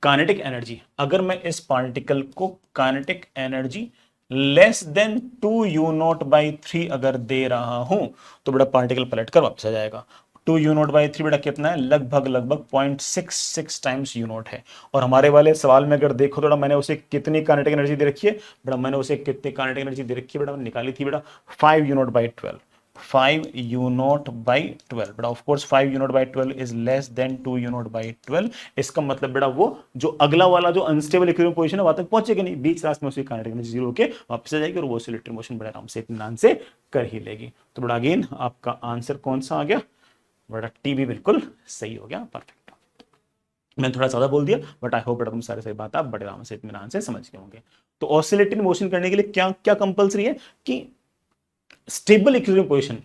काइनेटिक एनर्जी, अगर मैं इस पार्टिकल को kinetic energy less than 2u0/3 अगर दे रहा हूं तो बेटा पार्टिकल पलट कर वापस आ जाएगा। 2u0/3 बेटा कितना है, लगभग लगभग 0.66 टाइम्स u0 है। और हमारे वाले सवाल में अगर देखो थोड़ा, मैंने उसे कितनी काइनेटिक एनर्जी दे रखी है बेटा, मैंने उसे कितनी काइनेटिक एनर्जी दे रखी है बेटा, निकाली थी बेटा 5u0/12, 5u0/12 बेटा। Of course 5u0/12 is less than 2u0/12। इसका मतलब बेटा वो जो अगला वाला जो अनस्टेबल इक्विलिब्रियम पोजीशन है वहां तक पहुंचेगा नहीं, बीच रास्ते में उसकी काइनेटिक एनर्जी जीरो होके वापस आ जाएगी और वो ऑसिलेटरी मोशन बड़ा आराम से इत्मीनान से कर ही लेगी। तो बेटा अगेन आपका आंसर कौन सा आ गया बेटा, टी भी बिल्कुल सही हो गया, परफेक्ट। मैंने थोड़ा ज्यादा बोल दिया बट आई होप बेटा तुम सारे सही बात आप बड़े आराम से इत्मीनान से समझ गए होंगे। तो ऑसिलेटरी मोशन करने के लिए क्या क्या कंपलसरी है कि स्टेबल इक्विलिब्रियम पोजीशन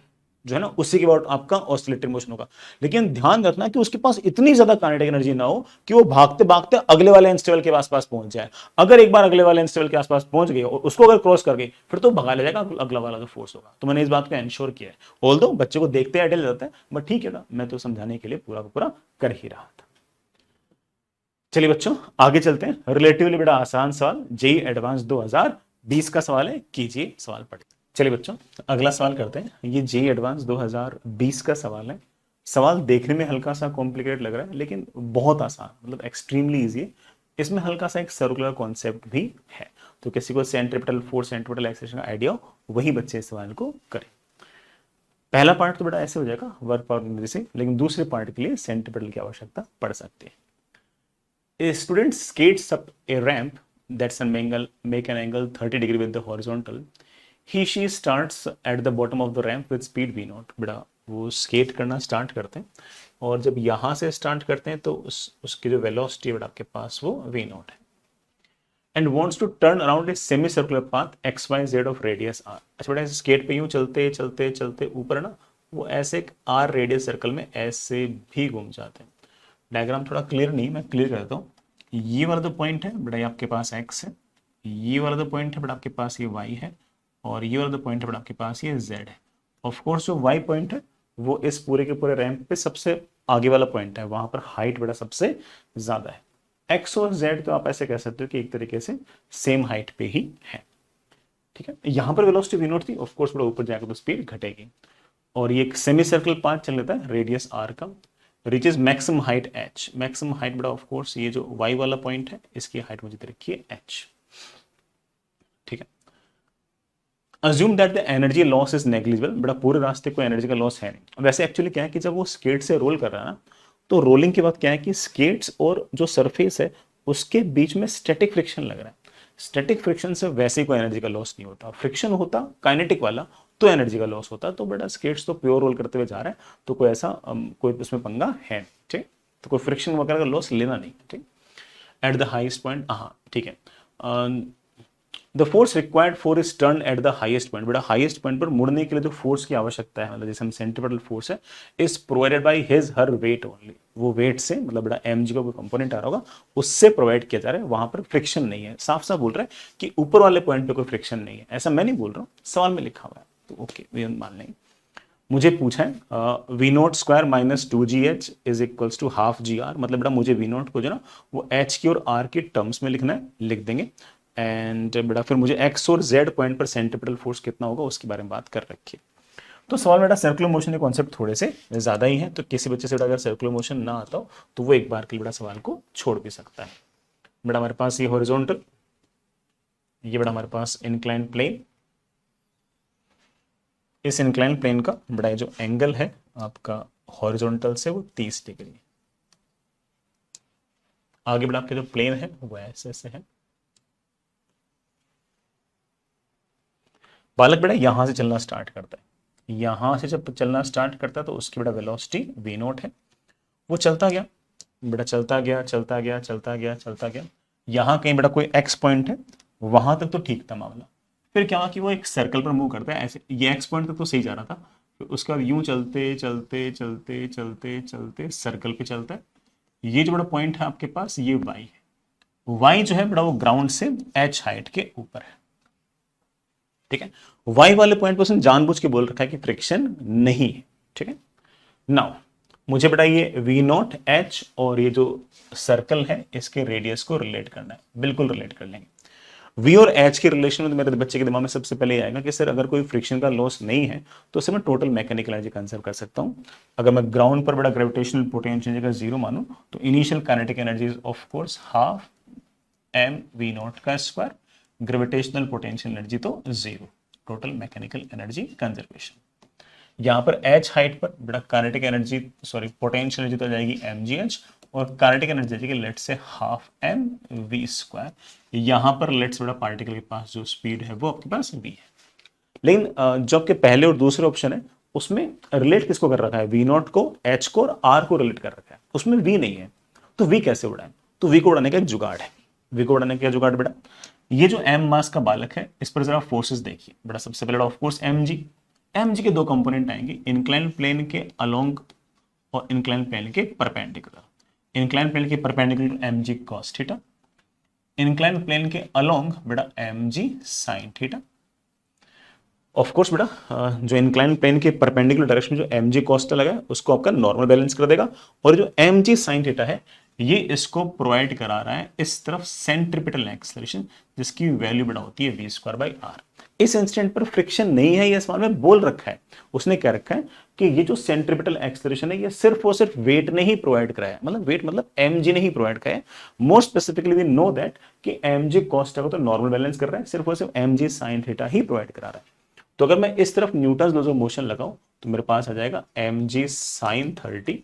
जो है ना, उसी के बाद आपका ऑसिलेटरी मोशन होगा। लेकिन ध्यान रखना कि उसके पास इतनी ज्यादा काइनेटिक एनर्जी ना हो कि वो भागते भागते अगले वाले इंस्टेबल के आसपास पहुंच जाए। अगर एक बार अगले वाले इंस्टेबल के आसपास पहुंच गई और उसको अगर क्रॉस कर गई फिर तो भगा ले जाएगा अगला वाला जो फोर्स होगा। तो मैंने इस बात को एंश्योर किया है, ऑल्दो बच्चे को देखते आइडियल जाता है बट ठीक है ना, मैं तो समझाने के लिए पूरा का पूरा कर ही रहा था। चलिए बच्चों आगे चलते हैं। रिलेटिवली बड़ा आसान सवाल, जेईई एडवांस 2020 का सवाल है, कीजिए सवाल पढ़िए। चलिए बच्चों अगला सवाल करते हैं। ये जेईई एडवांस 2020 का सवाल है। सवाल देखने में हल्का सा कॉम्प्लिकेटेड लग रहा है लेकिन बहुत आसान, मतलब एक्सट्रीमली इजी है। इसमें हल्का सा एक सर्कुलर कॉन्सेप्ट भी है, तो किसी को सेंट्रिपेटल फोर्स सेंट्रिपेटल एक्सेलरेशन का आइडिया हो वही बच्चे इस सवाल को करें। पहला पार्ट तो बेटा ऐसे हो जाएगा वर्क पावर एनर्जी से, लेकिन दूसरे पार्ट के लिए सेंट्रिपेटल की आवश्यकता पड़ सकती है। A student skates up a ramp that's an angle, make an angle 30 degree with the horizontal. She starts at the bottom of the ramp with speed v0। बेटा वो स्केट करना स्टार्ट करते हैं और जब यहां से स्टार्ट करते हैं तो उसकी जो वेलोसिटी बेटा आपके पास वो v0 है। And wants to turn around a semi circular path XYZ of radius r। अच्छा बेटा स्केट पे यूं चलते चलते चलते ऊपर ना वो ऐसे एक r रेडियस सर्कल में ऐसे भी घूम जाते हैं। डायग्राम थोड़ा क्लियर नहीं, मैं क्लियर कर देता हूँ। ये वाला जो पॉइंट है बेटा ये आपके पास x है, ये वाला जो पॉइंट है बेटा आपके पास ये y है, और ये वाला जो पॉइंट है बेटा आपके पास ये z है। ऑफ कोर्स जो y पॉइंट है वो इस पूरे के पूरे रैंप पे सबसे आगे वाला पॉइंट है, वहां पर हाइट बेटा सबसे ज्यादा है। x और z तो आप ऐसे कह सकते हो कि एक तरीके से सेम हाइट पे ही है, ठीक है। यहां पर वेलोसिटी v0 थी, ऑफ कोर्स बेटा ऊपर जाकर तो स्पीड घटेगी। और ये एक सेमी सर्कल पाथ चल लेता है रेडियस r का, reaches maximum height h। Maximum height बेटा ऑफ कोर्स ये जो y वाला पॉइंट है इसकी हाइट मुझे दे रखी है h, ठीक है। Assume that the energy loss is negligible. बेटा पूरे रास्ते कोई एनर्जी का लॉस है नहीं। वैसे एक्चुअली क्या है कि जब वो स्केट से रोल कर रहा है ना, तो रोलिंग के बाद क्या है कि स्केट्स और जो सरफेस है उसके बीच में स्टैटिक फ्रिक्शन लग रहा है। स्टैटिक फ्रिक्शन से वैसे ही कोई एनर्जी का लॉस नहीं होता। फ्रिक्शन होता काइनेटिक वाला तो एनर्जी का लॉस होता। तो बेटा स्केट्स तो प्योर रोल करते हुए जा रहा है, तो कोई ऐसा कोई उसमें पंगा है, ठीक। तो कोई फ्रिक्शन वगैरह का लॉस लेना नहीं, ठीक। एट द हाईएस्ट पॉइंट, हाँ ठीक है। The force required for is turn at the highest point. बेटा हाईएस्ट पॉइंट पर मुड़ने के लिए जो फोर्स की आवश्यकता है, मतलब जैसे हम सेंट्रिपेटल फोर्स है, is provided by his her weight only. वो वेट से मतलब बेटा mg का कोई कंपोनेंट आ रहा होगा उससे प्रोवाइड किया जा रहा है, वहां पर फ्रिक्शन नहीं है। साफ साफ बोल रहा है कि ऊपर वाले पॉइंट पे कोई फ्रिक्शन नहीं है, ऐसा मैं नहीं बोल रहा हूँ, सवाल में लिखा हुआ है, तो ओके वे मान लेंगे। मुझे पूछा है v0² minus 2gh is equals to half gr। मतलब बेटा मुझे v0 को जो ना वो h की और r की टर्म्स में लिखना है, लिख देंगे। एंड बेटा फिर मुझे x और z पॉइंट पर सेंट्रिपेटल फोर्स कितना होगा उसके बारे में बात कर रखी है। तो सवाल बेटा सर्कुलर मोशन के कॉन्सेप्ट थोड़े से ज्यादा ही है, तो किसी बच्चे से बेटा अगर सर्कुलर मोशन ना आता हो तो वो एक बार के लिए बेटा सवाल को छोड़ भी सकता है। बेटा हमारे पास ये हॉरिजॉन्टल, ये बेटा हमारे पास इंक्लाइन प्लेन। इस इंक्लाइन प्लेन का बेटा जो एंगल है आपका हॉरिजॉन्टल से वो 30 डिग्री। आगे बेटा आपके जो प्लेन है वो ऐसे ऐसे है। बालक बेटा यहां से चलना स्टार्ट करता है, यहां से जब चलना स्टार्ट करता है तो उसकी बेटा वेलोसिटी v0 है। वो चलता गया बेटा, चलता गया चलता गया चलता गया चलता गया, यहां कहीं बेटा कोई x पॉइंट है, वहां तक तो ठीक था मामला। फिर क्या हुआ कि वो एक सर्कल पर मूव करता है ऐसे, ये x पॉइंट तक तो सही जा रहा था, फिर उसके बाद यूं चलते चलते चलते चलते चलते सर्कल पे चलता है। ये जो बड़ा पॉइंट है आपके पास ये y है, y जो है बड़ा वो ग्राउंड से h हाइट के ऊपर है, ठीक है। y वाले पॉइंट पर उसने जानबूझ के बोल रखा है कि फ्रिक्शन नहीं है, ठीक है। नाउ मुझे बेटा ये वी नॉट एच और ये जो सर्कल है इसके रेडियस को रिलेट करना है, बिल्कुल रिलेट कर लेंगे। वी और एच के रिलेशन में तो मेरे बच्चे के दिमाग में सबसे पहले आएगा कि सर अगर कोई फ्रिक्शन का लॉस नहीं है तो उसे मैं टोटल मैकेनिकल एनर्जी कंजर्व कर सकता हूं। अगर मैं ग्राउंड पर बड़ा ग्रेविटेशनल पोटेंशियल जगह जीरो मानूं तो initial kinetic energy is of course half M v naught का स्क्वायर, ग्रेविटेशनल पोटेंशियल एनर्जी तो zero, total mechanical energy conservation. यहां पर एच हाइट पर बेटा kinetic energy sorry potential energy तो जाएगी mgh और काइनेटिक एनर्जी जाएगी let say half M we square. यहां पर लेट्स बेटा पार्टिकल के पास जो स्पीड है वो आपके पास v है। लेकिन जो आपके पहले और दूसरे ऑप्शन है उसमें रिलेट किसको कर रखा है, वी नॉट को, एच को और आर को रिलेट कर रखा है, उसमें v नहीं है। तो v कैसे उड़ाएं, तो v को उड़ाने का एक जुगाड़ है। v को उड़ाने का जुगाड़ बेटा, ये जो m मास का बालक है इस पर जरा फोर्सेस देखिए बेटा। सबसे पहले ऑफ कोर्स mg के दो कंपोनेंट आएंगे, इंक्लाइन प्लेन के अलोंग और इंक्लाइन प्लेन के परपेंडिकुलर। इंक्लाइन प्लेन के perpendicular mg cos theta, incline plane के अलोंग बेटा mg sin theta. Of course बेटा जो इंक्लाइन प्लेन के परपेंडिकुलर डायरेक्शन जो mg cos लगा है उसको आपका नॉर्मल बैलेंस कर देगा, और जो mg sin थीटा है ये इसको प्रोवाइड करा रहा है इस तरफ सेंट्रीपिटल एक्सेलरेशन जिसकी वैल्यू बेटा होती है वी स्क्वायर बाई आर। इस इंस्टेंट पर फ्रिक्शन नहीं है, ये सवाल में बोल रखा है, उसने क्या रखा है कि ये जो सेंट्रीपिटल एक्सेलरेशन है ये सिर्फ और सिर्फ वेट ने ही प्रोवाइड कराया है, मतलब वेट मतलब mg ने ही प्रोवाइड कराया है। More specifically we know that कि mg cos को तो नॉर्मल बैलेंस कर रहा है, सिर्फ और सिर्फ mg sin थीटा ही प्रोवाइड करा रहा है। तो अगर मैं इस तरफ न्यूटन लॉज ऑफ मोशन लगाऊं तो मेरे पास आ जाएगा mg sin 30,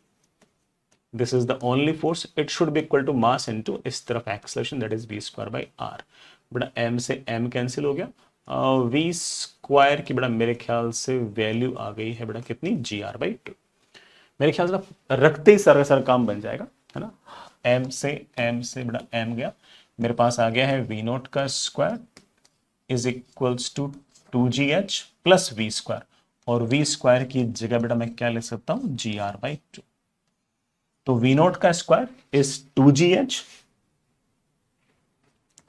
this is the only force, it should be equal to mass into इस तरफ acceleration that is v square by r। बेटा m से m कैंसिल हो गया, v स्क्वायर की बेटा मेरे ख्याल से वैल्यू आ गई है बेटा कितनी, gr by 2। मेरे ख्याल से रखते ही सारा सारा काम बन जाएगा, है ना। m से बेटा m गया, मेरे पास आ गया है v नॉट का square is equals to 2gh plus v square, और v स्क्वायर की जगह बेटा मैं क्या ले सकता हूं, gr by 2। तो v नॉट का square is 2gh,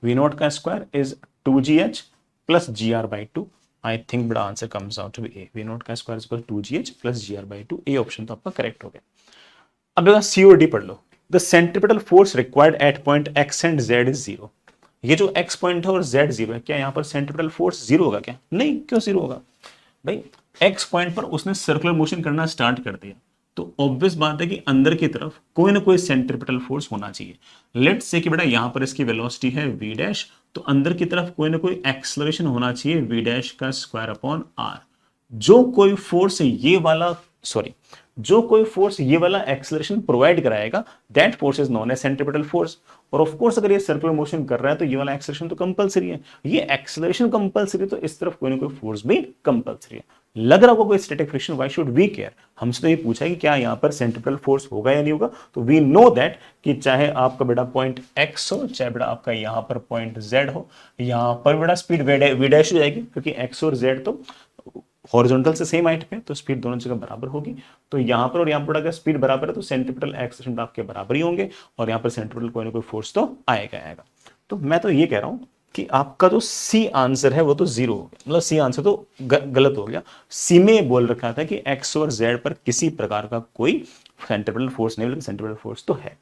v not का square is 2gh plus gr by 2। I think बड़ा answer comes out to be A, v not का square is equal 2gh plus gr by 2। A option तो आपका करेक्ट हो गया। अब देखो सी और डी पढ़ लो। The centripetal force required at point x and z is 0। ये जो x पॉइंट है और z 0 है, क्या यहाँ पर सेंट्रीपिटल फोर्स 0 होगा क्या? नहीं, क्यों 0 होगा भाई? x पॉइंट पर उसने सर्कुलर मोशन करना स्टार्ट कर दिया तो ऑब्वियस बात है कि अंदर की तरफ कोई ना कोई सेंट्रीपिटल फोर्स होना चाहिए। लेट्स से कि बेटा यहां पर इसकी वेलोसिटी है v डैश, तो अंदर की तरफ कोई ना कोई एक्सेलरेशन होना चाहिए v डैश का स्क्वायर अपॉन r। जो कोई फोर्स ये वाला एक्सेलरेशन प्रोवाइड कराएगा that force is known as centripetal force. और ऑफ कोर्स अगर ये सर्कुलर मोशन कर रहा है तो ये वाला एक्सेलरेशन तो कंपलसरी है, ये एक्सेलरेशन कंपलसरी, तो इस तरफ कोई ना कोई फोर्स भी कंपलसरी है। लग रहा होगा कोई static friction, why should we care? हमसे तो ये पूछा है कि क्या यहाँ पर सेंट्रीपिटल फोर्स होगा या नहीं होगा। तो वी नो दैट कि चाहे आपका बेटा पॉइंट x हो, चाहे बेटा आपका यहाँ पर पॉइंट z हो, यहाँ पर बेटा स्पीड v डैश हो जाएगी क्योंकि x और z तो हॉरिजॉन्टल से सेम हाइट पे, तो स्पीड दोनों जगह बराबर होगी। तो यहाँ पर और यहाँ पर अगर स्पीड बराबर है तो सेंट्रीपिटल एक्सेलरेशन आपके बराबर ही होंगे, और यहाँ पर सेंट्रीपिटल कोई ना कोई फोर्स तो आएगा। तो मैं तो ये कह रहा हूँ कि आपका जो सी आंसर है वो तो 0 हो गया, मतलब सी आंसर तो गलत हो गया। सी में बोल रखा था कि एक्स और जेड पर किसी प्रकार का कोई सेंट्रीपिटल फोर्स नहीं, लेकिन सेंट्रीपिटल फोर्स तो है।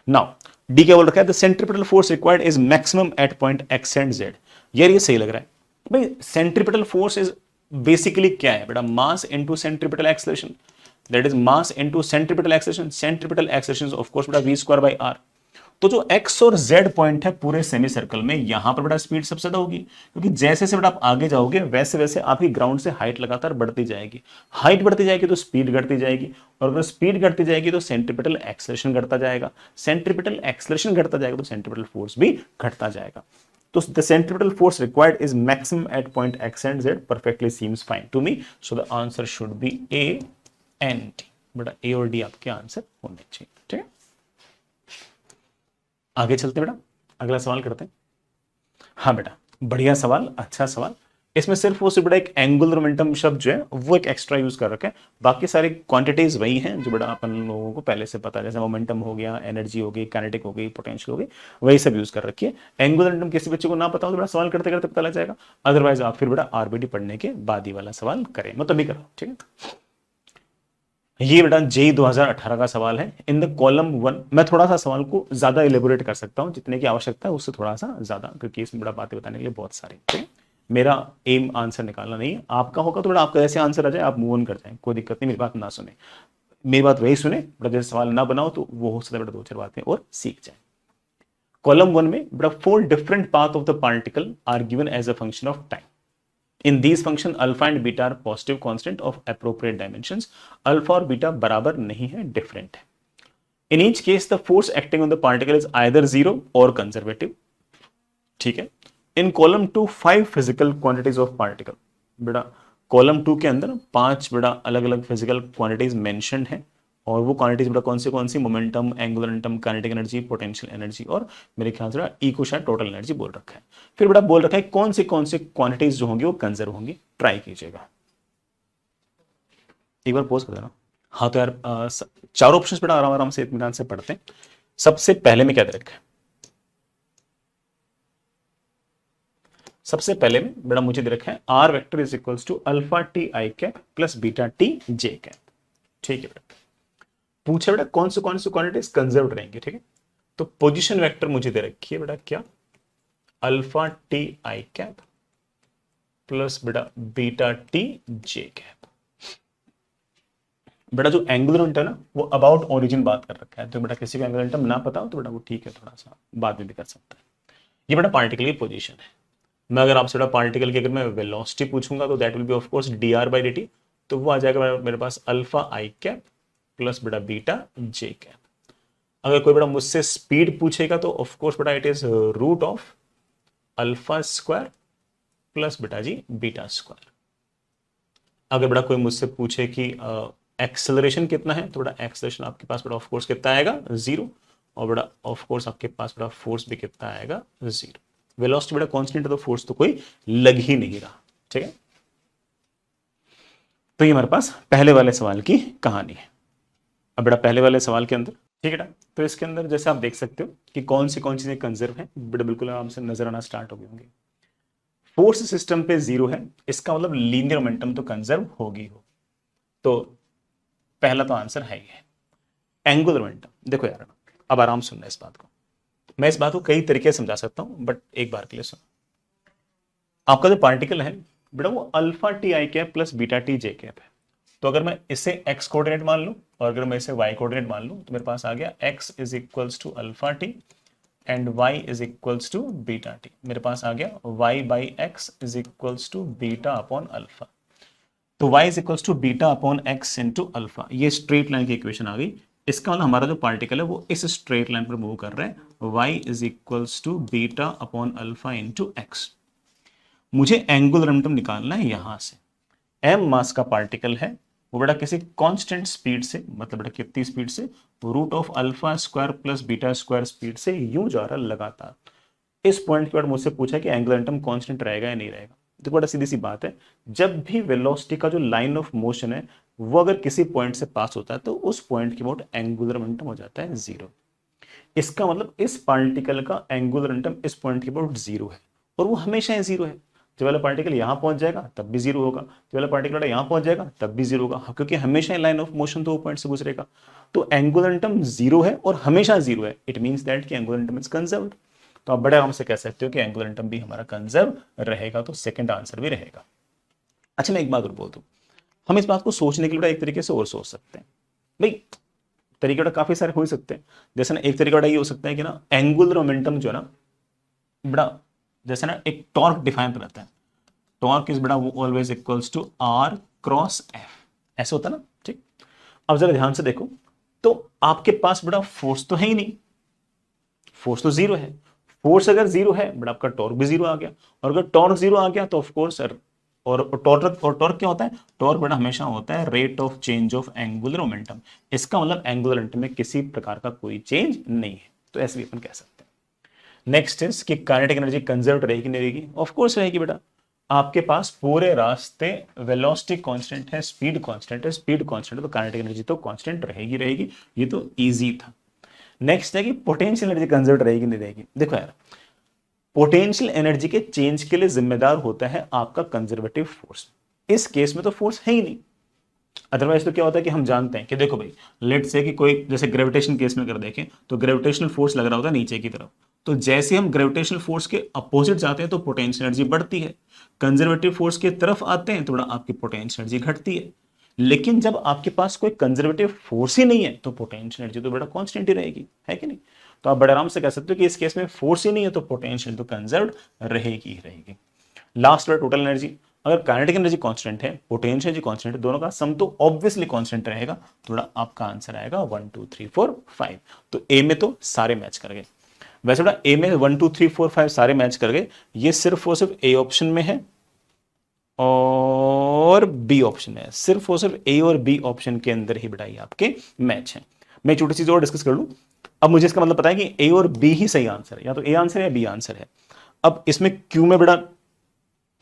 नाउ डी क्या बोल रखा है, the centripetal force required is maximum at point X and Z. यार ये सही लग रहा है भाई। सेंट्रीपिटल फोर्स इज बेसिकली क्या है बेटा, mass into centripetal acceleration, that is mass into centripetal acceleration. Centripetal acceleration of course बेटा v स्क्वायर बाय r। तो जो x और z पॉइंट है पूरे सेमी सर्कल में, यहां पर बेटा स्पीड सबसे ज्यादा होगी, क्योंकि जैसे जैसे बेटा आप आगे जाओगे वैसे वैसे आपकी ग्राउंड से हाइट लगातार बढ़ती जाएगी। हाइट बढ़ती जाएगी तो स्पीड घटती जाएगी, और अगर स्पीड घटती जाएगी तो सेंट्रीपिटल एक्सेलरेशन घटता जाएगा। सेंट्रीपिटल एक्सेलरेशन घटता जाएगा तो सेंट्रीपिटल फोर्स भी घटता जाएगा। तो the centripetal force required is maximum at point x and z perfectly seems fine to me, so the answer should be A and D। बेटा A और D आपके आंसर होने चाहिए, ठीक है। आगे चलते बेटा, अगला सवाल करते हैं। हाँ बेटा, बढ़िया सवाल, अच्छा सवाल। इसमें सिर्फ वो बेटा एक एंगुलर मोमेंटम शब्द जो है वो एक एक्स्ट्रा यूज कर रखे हैं, बाकी सारी क्वांटिटीज वही हैं जो बेटा अपन लोगों को पहले से पता है, जैसे मोमेंटम हो गया, एनर्जी हो गई, काइनेटिक हो गई, पोटेंशियल हो गई, वही सब यूज कर रखी है। एंगुलर मोमेंटम किसी बच्चे को ना पता हो तो बेटा सवाल करते करते पता लग जाएगा, अदरवाइज आप फिर बेटा आरबीटी पढ़ने के बाद ही वाला सवाल करें, मतलब भी करो, ठीक है। ये बेटा जेई 2018 का सवाल है। इन द कॉलम 1 मैं थोड़ा सा सवाल को ज्यादा एलिबोरेट कर सकता हूं, जितने की आवश्यकता है उससे थोड़ा सा ज्यादा, क्योंकि इसमें बड़ा बातें बताने के लिए बहुत सारी, ठीक है। मेरा एम आंसर निकालना नहीं है, आपका होगा तो बड़ा आपका जैसे आंसर आ जाए आप मूव ऑन कर जाए, कोई दिक्कत नहीं, मेरी बात ना सुने, मेरी बात वही सुने बड़ा, जैसे सवाल ना बनाओ तो वो हो सकता है बड़ा दो चार बातें और सीख जाए। कॉलम 1 में बड़ा 4 different path of the particle are given as a function of time. In these function alpha and beta are positive constant of appropriate dimensions. Alpha और बीटा बराबर नहीं है, डिफरेंट है। In each case the force acting on the particle is either zero और कंजर्वेटिव, ठीक है। In column 2 5 physical quantities of particle, बेटा कॉलम 2 के अंदर 5 बेटा अलग अलग फिजिकल क्वांटिटीज मेंशन्ड है, और वो क्वांटिटीज बेटा कौन सी, momentum, angular momentum, kinetic energy, potential energy, और मेरे ख्याल से इको शायद टोटल एनर्जी बोल रखा है। फिर बेटा बोल रखा है कौन से क्वांटिटीज जो होंगी वो कंजर्व होंगी, ट्राई कीजिएगा। एक बार पोज कर देना। हाँ तो यार चार ऑप्शंस बेटा आराम आराम से इत्मीनान से पढ़ते हैं। सबसे पहले में क्या दे रखा है, सबसे पहले में बेटा मुझे दे रखा है r vector is equals to alpha t i cap plus beta t j cap, ठीक है बेटा। पूछे बेटा कौन से क्वांटिटीज कंजर्व रहेंगे, ठीक है। तो पोजीशन वेक्टर मुझे दे रखी है बेटा क्या, alpha t i cap plus बेटा बीटा टी जे कैप। बेटा जो एंगुलर मोमेंटम है ना वो अबाउट ओरिजिन बात कर रखा है, तो बेटा किसी को एंगुलर मोमेंटम ना पता हो तो बेटा वो ठीक है, थोड़ा सा बाद में भी कर सकता है। ये बेटा पार्टिकल की पोजीशन है। मैं अगर आपसे बेटा पार्टिकल की अगर मैं वेलोसिटी पूछूंगा तो that will be of course d r by d t, तो वो आ जाएगा मेरे पास अल्फा आई कैप प्लस बेटा बीटा जे कैप। अगर कोई बेटा मुझसे स्पीड पूछेगा तो ऑफ कोर्स बेटा it is root of alpha square plus बेटा जी बीटा स्क्वायर। अगर बेटा कोई मुझसे पूछे कि एक्सेलरेशन कितना है तो बेटा एक्सेलरेशन आपके पास बेटा ऑफ कोर्स कितना आएगा, जीरो, और बेटा ऑफ कोर्स आपके पास बेटा फोर्स भी कितना आएगा, जीरो। वेलोसिटी बेटा कांस्टेंट है तो फोर्स तो कोई लग ही नहीं रहा, ठीक है। तो ये हमारे पास पहले वाले सवाल की कहानी है। अब बेटा पहले वाले सवाल के अंदर, ठीक है, तो इसके अंदर जैसे आप देख सकते हो कि कौन चीजें कंजर्व है, बेटा बिल्कुल आराम से नजर आना स्टार्ट हो गई होंगी। फोर्स सिस्टम पे जीरो है, इसका मतलब लीनियर मोमेंटम तो कंजर्व होगी हो, तो पहला तो आंसर है ही है। एंगुलर मोमेंटम देखो यार, अब आराम सुनना इस बात को, मैं इस बात को कई तरीके से समझा सकता हूं बट एक बार के लिए सुनो। आपका जो पार्टिकल है बेटा वो alpha t i cap plus beta t j cap है, तो अगर मैं इसे एक्स कोऑर्डिनेट मान लूं और अगर मैं इसे वाई कोऑर्डिनेट मान लूं तो मेरे पास आ गया x is equals to alpha t and y is equals to beta t. मेरे पास आ गया y by x is equals to beta upon alpha, तो y is equals to beta upon x into alpha. ये स्ट्रेट लाइन की इक्वेशन आ गई। इसका मतलब हमारा जो पार्टिकल है वो इस स्ट्रेट लाइन पर मूव कर रहा है, y is equals to beta upon alpha into x. मुझे एंगुलर मोमेंटम निकालना है यहां से। m मास का पार्टिकल है, वो बेटा किसी कांस्टेंट स्पीड से, मतलब बेटा कितनी स्पीड से, root of alpha square plus beta square speed से यूं जा रहा लगातार। इस पॉइंट के बाद मुझसे पूछा कि एंगुलर मोमेंटम कांस्टेंट रहेगा या नहीं रहेगा। तो बड़ा सीधी सी बात है, जब भी वेलोसिटी का जो लाइन ऑफ मोशन है वो अगर किसी पॉइंट से पास होता है तो उस पॉइंट के अबाउट एंगुलर मोमेंटम हो जाता है जीरो। इसका मतलब इस पार्टिकल का एंगुलर मोमेंटम इस पॉइंट के अबाउट जीरो है, और वो हमेशा जीरो है। जब वाला पार्टिकल यहां पहुंच जाएगा तब भी जीरो होगा, जब वाला पार्टिकल यहां पहुंच जाएगा तब भी जीरो होगा, क्योंकि हमेशा लाइन ऑफ मोशन तो वो पॉइंट से गुजरेगा। तो एंगुलर मोमेंटम जीरो है और हमेशा जीरो है, इट मींस दैट कि एंगुलर मोमेंटम इज कंजर्व्ड। तो आप बड़े आराम से कह सकते हो कि एंगुलर मोमेंटम भी हमारा कंजर्व रहेगा, तो सेकंड आंसर भी रहेगा। अच्छा मैं एक बात और बोल दूं, हम इस बात को सोचने के लिए एक तरीके से और सोच सकते हैं भाई, तरीके बड़ा काफी सारे हो ही सकते हैं। जैसे ना एक तरीका बड़ा ये हो सकता है कि ना एंगुलर मोमेंटम जो है ना बड़ा, जैसे ना एक टॉर्क डिफाइन रहता है, टॉर्क इज बड़ा वो always equals to r cross F, ऐसे होता है ना, ठीक। अब जरा ध्यान से देखो, तो आपके पास बड़ा फोर्स तो है ही नहीं, फोर्स तो जीरो है। फोर्स अगर जीरो है बट आपका टॉर्क भी जीरो आ गया, और अगर टॉर्क जीरो आ गया तो ऑफ कोर्स और टॉर्क क्या होता है, टॉर्क बड़ा हमेशा होता है rate of change of angular momentum. इसका मतलब एंगुलर मोमेंटम में किसी प्रकार का कोई चेंज नहीं है, तो ऐसे भी अपन कह सकते हैं। नेक्स्ट इज कि काइनेटिक एनर्जी कंजर्व रहेगी नहीं रहेगी, ऑफ कोर्स रहेगी बेटा। आपके पास पूरे रास्ते वेलोसिटी कांस्टेंट है, स्पीड कांस्टेंट है, स्पीड कांस्टेंट है, तो काइनेटिक एनर्जी तो कांस्टेंट रहेगी रहेगी, ये तो इजी था। नेक्स्ट है कि पोटेंशियल एनर्जी कंजर्व रहेगी नहीं रहेगी। देखो यार, पोटेंशियल एनर्जी के चेंज के लिए जिम्मेदार होता है आपका कंजर्वेटिव फोर्स। इस केस में तो फोर्स है ही नहीं, अदरवाइज तो क्या होता है कि हम जानते हैं कि देखो भाई, लेट से कि कोई जैसे ग्रेविटेशन केस में अगर देखें तो ग्रेविटेशनल फोर्स लग रहा होता है नीचे की तरफ, तो जैसे हम ग्रेविटेशनल फोर्स के अपोजिट जाते हैं तो पोटेंशियल एनर्जी बढ़ती है, कंजर्वेटिव फोर्स की तरफ आते हैं थोड़ा आपकी पोटेंशियल एनर्जी घटती है। लेकिन जब आपके पास कोई कंजर्वेटिव फोर्स ही नहीं है तो पोटेंशियल एनर्जी तो बड़ा कांस्टेंट ही रहेगी, है कि नहीं। तो आप बड़े आराम से कह सकते हो कि इस केस में फोर्स ही नहीं है तो पोटेंशियल तो कंजर्व रहेगी ही रहेगी। लास्ट वाला टोटल एनर्जी, अगर काइनेटिक एनर्जी कांस्टेंट है, पोटेंशियल एनर्जी कांस्टेंट है, दोनों का सम तो ऑब्वियसली कांस्टेंट रहेगा। थोड़ा आपका आंसर आएगा 1 2 3 4 5। तो ए में तो सारे मैच कर गए। वैसे बड़ा ए में 1 2 3 4 5 सारे मैच कर गए, ये सिर्फ और सिर्फ ए ऑप्शन में है और बी ऑप्शन में है। सिर्फ और सिर्फ ए और बी ऑप्शन के अंदर ही बेटा ये आपके मैच है। मैं छोटी चीज और डिस्कस कर लूं। अब मुझे इसका मतलब पता है कि ए और बी ही सही आंसर है, या तो ए आंसर है या बी आंसर है। अब इसमें क्यू में बेटा,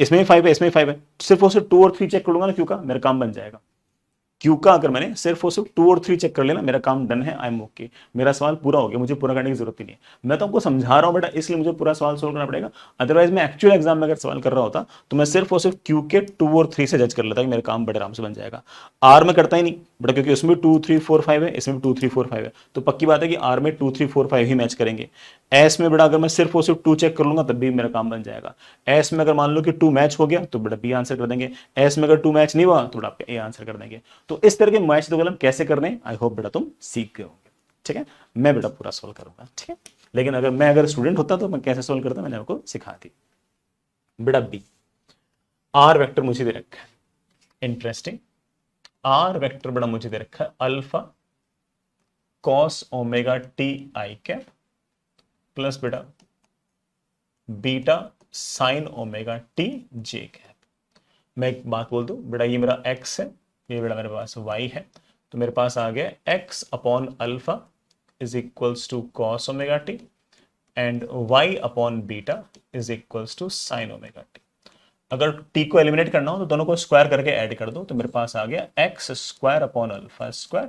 इसमें भी 5 है, इसमें 5 है, सिर्फ और सिर्फ 2 और 3 चेक कर लूंगा ना क्यू का, मेरा काम बन जाएगा। क्यू का अगर मैंने सिर्फ और सिर्फ 2 और 3 चेक कर लेना, मेरा काम डन है, आई एम ओके, मेरा सवाल पूरा हो गया, मुझे पूरा करने की जरूरत ही नहीं है। मैं तो आपको समझा रहा हूं बेटा, इसलिए मुझे पूरा सवाल सोल्व करना पड़ेगा। अदरवाइज मैं एक्चुअल एग्जाम में अगर सवाल कर रहा होता तो मैं सिर्फ और सिर्फ क्यू के 2 और 3 से जज कर लेता कि मेरा काम बड़े आराम से बन जाएगा। आर में करता ही नहीं बेटा, क्योंकि उसमें 2 3 4 5 है, इसमें 2 3 4 5 है, तो पक्की बात है कि आर में 2 3 4 5 ही मैच करेंगे। एस में बेटा अगर मैं सिर्फ और सिर्फ 2 चेक कर लूंगा तब भी मेरा काम बन जाएगा। एस में अगर मान लो कि 2 मैच हो गया तो बेटा बी आंसर कर देंगे। एस में अगर 2 मैच नहीं हुआ तो बेटा आपका ए आंसर कर देंगे। तो इस तरह के मैच दो कलम कैसे करने हैं, आई होप बेटा तुम सीख गए होंगे। ठीक है, मैं बेटा पूरा सोल्व करूंगा। ठीक है, लेकिन अगर स्टूडेंट होता तो मैं कैसे सोल्व करता मैंने आपको सिखा दी। बेटा बी, आर वेक्टर मुझे दे रखा है, इंटरेस्टिंग। आर वेक्टर बड़ा मुझे दे रखा है alpha cos omega t i cap plus बेटा beta sine omega t j cap. मैं एक बात बोल दूं बेटा, ये मेरा x है, ये बेटा मेरे पास y है, तो मेरे पास आ गया x upon alpha is equals to cos omega t and y upon beta is equals to sine omega t. अगर t को एलिमिनेट करना हो तो दोनों को स्क्वायर करके ऐड कर दो, तो मेरे पास आ गया x square upon alpha square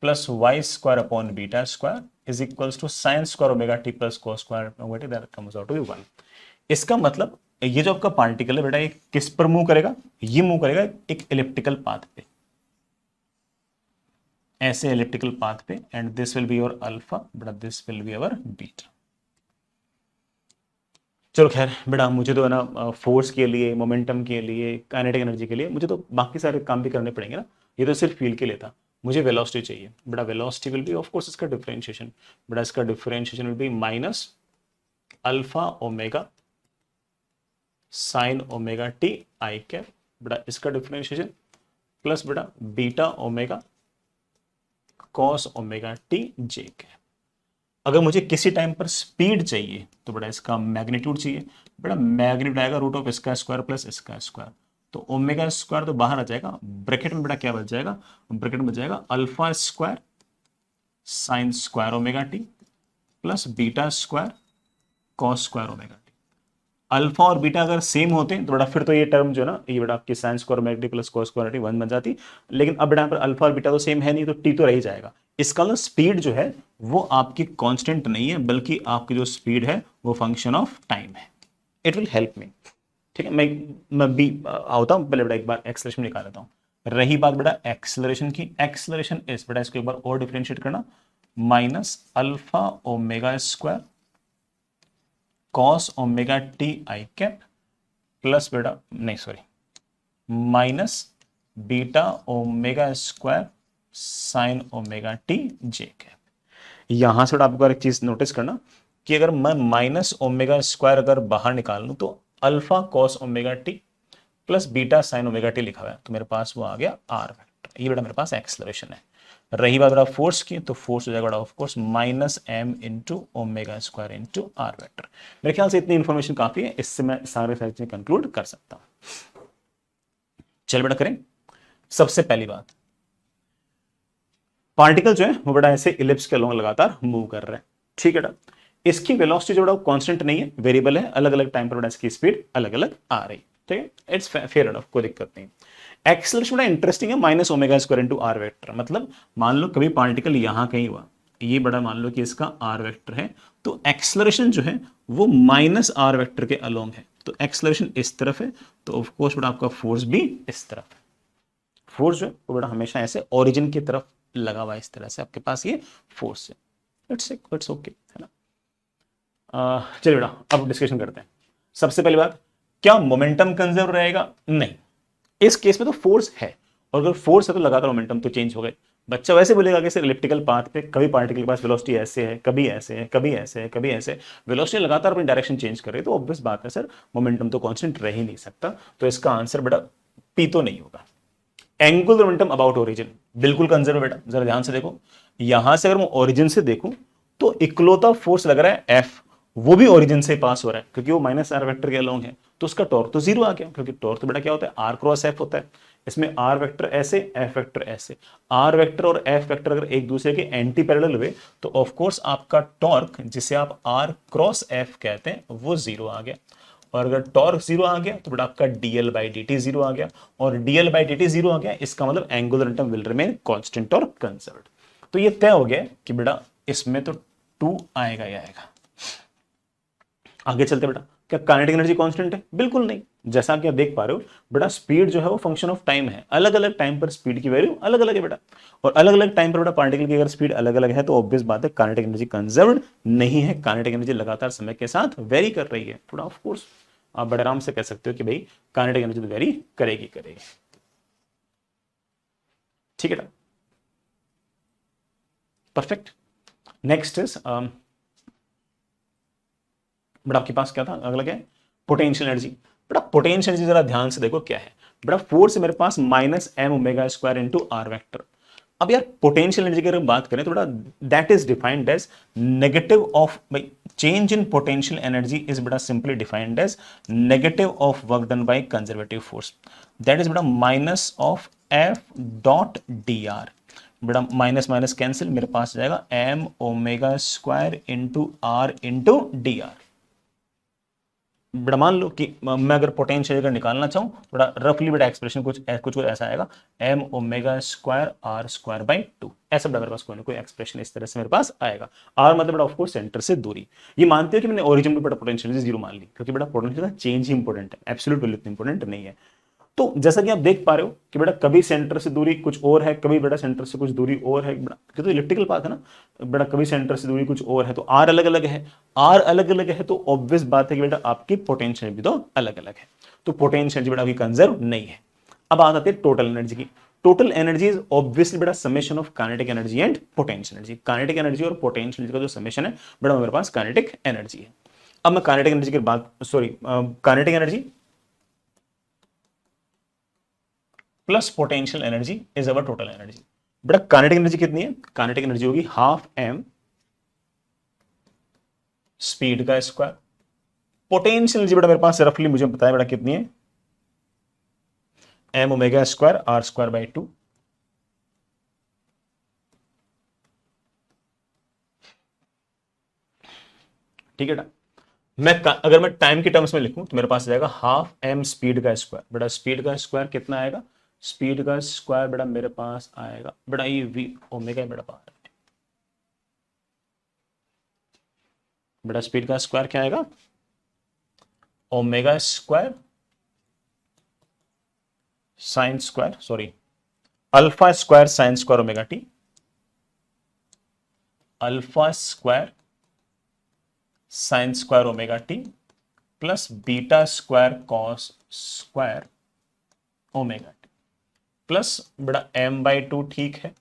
plus y square upon beta square is equals to sine square omega t plus cos square omega t, that comes out to be 1। इसका मतलब ये जो आपका पार्टिकल है बेटा, ये किस पर मूव करेगा, ये मूव करेगा एक इलिप्टिकल पाथ पे, ऐसे इलिप्टिकल पाथ पे, and this will be your alpha beta, this will be our beta. चलो खैर बेटा, मुझे तो है ना फोर्स के लिए, मोमेंटम के लिए, काइनेटिक एनर्जी के लिए मुझे तो बाकी सारे काम भी करने पड़ेंगे ना, ये तो सिर्फ फील्ड के लिए था। मुझे वेलोसिटी चाहिए बेटा, velocity will be of course इसका डिफरेंशिएशन बेटा, इसका differentiation will be minus alpha omega sine omega t i cap बेटा, इसका डिफरेंशिएशन प्लस बेटा beta omega cos omega t j cap. अगर मुझे किसी टाइम पर स्पीड चाहिए तो बेटा इसका मैग्नीट्यूड चाहिए बेटा, मैग्नीट्यूड आएगा रूट ऑफ इसका स्क्वायर प्लस इसका स्क्वायर, तो ओमेगा स्क्वायर तो बाहर आ जाएगा, ब्रैकेट में बेटा क्या बच जाएगा, ब्रैकेट में बच जाएगा alpha square sine square omega t plus beta square cos square omega t. Alpha और बीटा अगर सेम होते हैं तो बेटा फिर तो ये टर्म जो है ना, ये बेटा आपकी sign square omega t plus cos square T 1 बन जाती, लेकिन अब बेटा पर अल्फा और बीटा तो सेम है नहीं, तो टी तो रह ही जाएगा। इसका मतलब स्पीड जो है वो आपकी कांस्टेंट नहीं है, बल्कि आपकी जो स्पीड है वो फंक्शन ऑफ टाइम है। It will help me. ठीक है, मैं भी आता हूँ, पहले बेटा एक बार एक्सेलरेशन निकाल लेता हूँ। रही बात बेटा एक्सेलरेशन की, एक्सेलरेशन इज बेटा, इसको एक बार और डिफरेंशिएट करना, minus alpha omega square cos omega t i cap plus बेटा, नहीं sorry, minus beta omega square sine omega t j cap. यहां से आपको एक चीज नोटिस करना कि अगर मैं माइनस ओमेगा स्क्वायर अगर बाहर निकाल लूं तो alpha cos omega t plus beta sine omega T लिखा हुआ है, तो मेरे पास वो आ गया आर वेक्टर। ये बेटा मेरे पास एक्सेलरेशन है। रही बात बेटा फोर्स की, तो फोर्स हो जाएगा of course minus m into omega square into r vector. मेरे ख्याल से इतनी इंफॉर्मेशन काफी है, इससे मैं सारे चीजें कंक्लूड कर सकता हूं। चल बेटा करें। सबसे पहली बात, पार्टिकल जो है वो बड़ा ऐसे इलिप्स के अलोंग लगातार मूव कर रहा है। ठीक है बेटा, इसकी वेलोसिटी जो बड़ा कांस्टेंट नहीं है, वेरिएबल है, अलग अलग टाइम पर बड़ा इसकी स्पीड अलग अलग आ रही। ठीक है, इट्स फेयर एनफ, कोई दिक्कत नहीं। एक्सेलरेशन बड़ा इंटरेस्टिंग है, minus omega square into r vector. मतलब मान लो कभी पार्टिकल यहां कहीं हुआ, ये बड़ा मान लो कि इसका आर वेक्टर है, तो एक्सेलरेशन जो है वो माइनस आर वेक्टर के अलोंग है, तो एक्सेलरेशन इस तरफ है, तो ऑफ कोर्स बड़ा आपका फोर्स भी इस तरफ है। फोर्स जो है वो बेटा हमेशा ऐसे ओरिजिन की तरफ लगा हुआ है, इस तरह से आपके पास ये फोर्स है। इट्स ओके, है ना। चलिए बेटा अब डिस्कशन करते हैं। सबसे पहली बात, क्या मोमेंटम कंजर्व रहेगा? नहीं, इस केस में तो फोर्स है, और अगर फोर्स है तो लगातार मोमेंटम तो चेंज हो गए। बच्चा वैसे बोलेगा कि सर इलिप्टिकल पाथ पे कभी पार्टिकल के पास वेलोसिटी ऐसे है, कभी ऐसे है, कभी ऐसे है, कभी ऐसे, वेलोसिटी लगातार अपनी डायरेक्शन चेंज कर रही है, तो ऑब्वियस बात है सर मोमेंटम तो कांस्टेंट रह ही नहीं सकता। तो इसका आंसर बेटा पी तो नहीं होगा। एंगुलर मोमेंटम अबाउट ओरिजिन बिल्कुल कंजर्व बेटा, जरा ध्यान से देखो। यहां से अगर मैं ओरिजिन से देखूं तो इकलौता फोर्स लग रहा है एफ, वो भी ओरिजिन से पास हो रहा है क्योंकि वो माइनस आर वेक्टर के अलोंग है, तो उसका टॉर्क तो जीरो आ गया, क्योंकि टॉर्क तो बेटा क्या होता है, आर क्रॉस एफ होता है। इसमें आर वेक्टर ऐसे, एफ वेक्टर ऐसे, आर वेक्टर और एफ वेक्टर अगर एक दूसरे के एंटी पैरेलल हुए तो ऑफ कोर्स आपका टॉर्क, जिसे आप आर क्रॉस एफ कहते हैं, वो जीरो आ गया। और अगर टॉर्क जीरो आ गया तो बेटा आपका dl by d t zero आ गया, और dl by d t zero आ गया, इसका मतलब angular momentum will remain constant और कंजर्व्ड। तो ये तय हो गया कि बेटा इसमें तो टू आएगा ही आएगा। आगे चलते बेटा, क्या काइनेटिक एनर्जी कांस्टेंट है? बिल्कुल नहीं। जैसा कि आप देख पा रहे हो बेटा, स्पीड जो है वो फंक्शन ऑफ टाइम है, अलग अलग टाइम पर स्पीड की वैल्यू अलग अलग है बेटा, और अलग अलग टाइम पर बेटा पार्टिकल की अगर स्पीड अलग अलग है तो ऑब्वियस बात है काइनेटिक एनर्जी कंजर्व्ड नहीं है। काइनेटिक एनर्जी लगातार समय के साथ वेरी कर रही है थोड़ा, ऑफ कोर्स आप बड़े आराम से कह सकते हो कि भाई काइनेटिक एनर्जी तो वेरी करेगी करेगी। ठीक है, परफेक्ट। नेक्स्ट इज बेटा आपके पास क्या था अगला, क्या है, पोटेंशियल एनर्जी। बेटा पोटेंशियल एनर्जी जरा ध्यान से देखो क्या है। बेटा फोर्स है मेरे पास minus m omega square into r vector. अब यार पोटेंशियल एनर्जी की अगर बात करें तो बेटा that is defined as negative of, भाई change in potential energy is बेटा simply defined as negative of work done by conservative force, that is बेटा minus of F dot d r. बेटा माइनस माइनस कैंसिल, मेरे पास जाएगा m omega square into r into d r. बड़ा मान लो कि मैं अगर पोटेंशियल अगर निकालना चाहूं, बड़ा रफली बड़ा एक्सप्रेशन कुछ ऐसा आएगा, m omega square r square by two, ऐसा बड़ा मेरे पास कोई ना कोई एक्सप्रेशन इस तरह से मेरे पास आएगा। आर मतलब बड़ा ऑफकोर्स सेंटर से दूरी। ये मानते हो कि मैंने ओरिजिन में बड़ा पोटेंशियल जीरो मान ली, क्योंकि बड़ा पोटेंशियल का चेंज ही इंपॉर्टेंट है, एब्सोल्यूट वैल्यू इतनी इंपॉर्टेंट नहीं है। तो जैसा कि आप देख पा रहे हो कि बेटा कभी सेंटर से दूरी कुछ और है, कभी बेटा सेंटर से कुछ दूरी और है, बेटा तो इलेक्ट्रिकल पाथ है ना बेटा, कभी सेंटर से दूरी कुछ और है, तो आर अलग अलग है। आर अलग अलग है तो ऑब्वियस बात है कि बेटा आपकी पोटेंशियल भी तो अलग अलग है, तो पोटेंशियल बेटा अभी कंजर्व नहीं है। अब आ जाती है टोटल एनर्जी की। टोटल एनर्जी इज ऑब्वियसली बेटा summation of kinetic energy and potential energy. Kinetic energy और पोटेंशियल एनर्जी का जो समेशन है बेटा मेरे पास काइनेटिक एनर्जी है। अब मैं काइनेटिक एनर्जी की बात, sorry kinetic energy plus potential energy is our total energy. बेटा काइनेटिक एनर्जी कितनी है? काइनेटिक एनर्जी होगी हाफ एम स्पीड का स्क्वायर। पोटेंशियल एनर्जी बेटा मेरे पास रफली मुझे बताया बेटा कितनी है, m omega square r square by two. ठीक है बेटा, अगर मैं टाइम के टर्म्स में लिखूं तो मेरे पास जाएगा हाफ एम स्पीड का स्क्वायर। बेटा स्पीड का स्क्वायर कितना आएगा? स्पीड का स्क्वायर बेटा मेरे पास आएगा बेटा ये वी ओमेगा बेटा बाहर, बेटा स्पीड का स्क्वायर क्या आएगा? Omega square sine square, sorry alpha square sine square omega t, alpha square sine square omega t plus beta square cos square omega t plus बेटा एम बाई टू, ठीक है,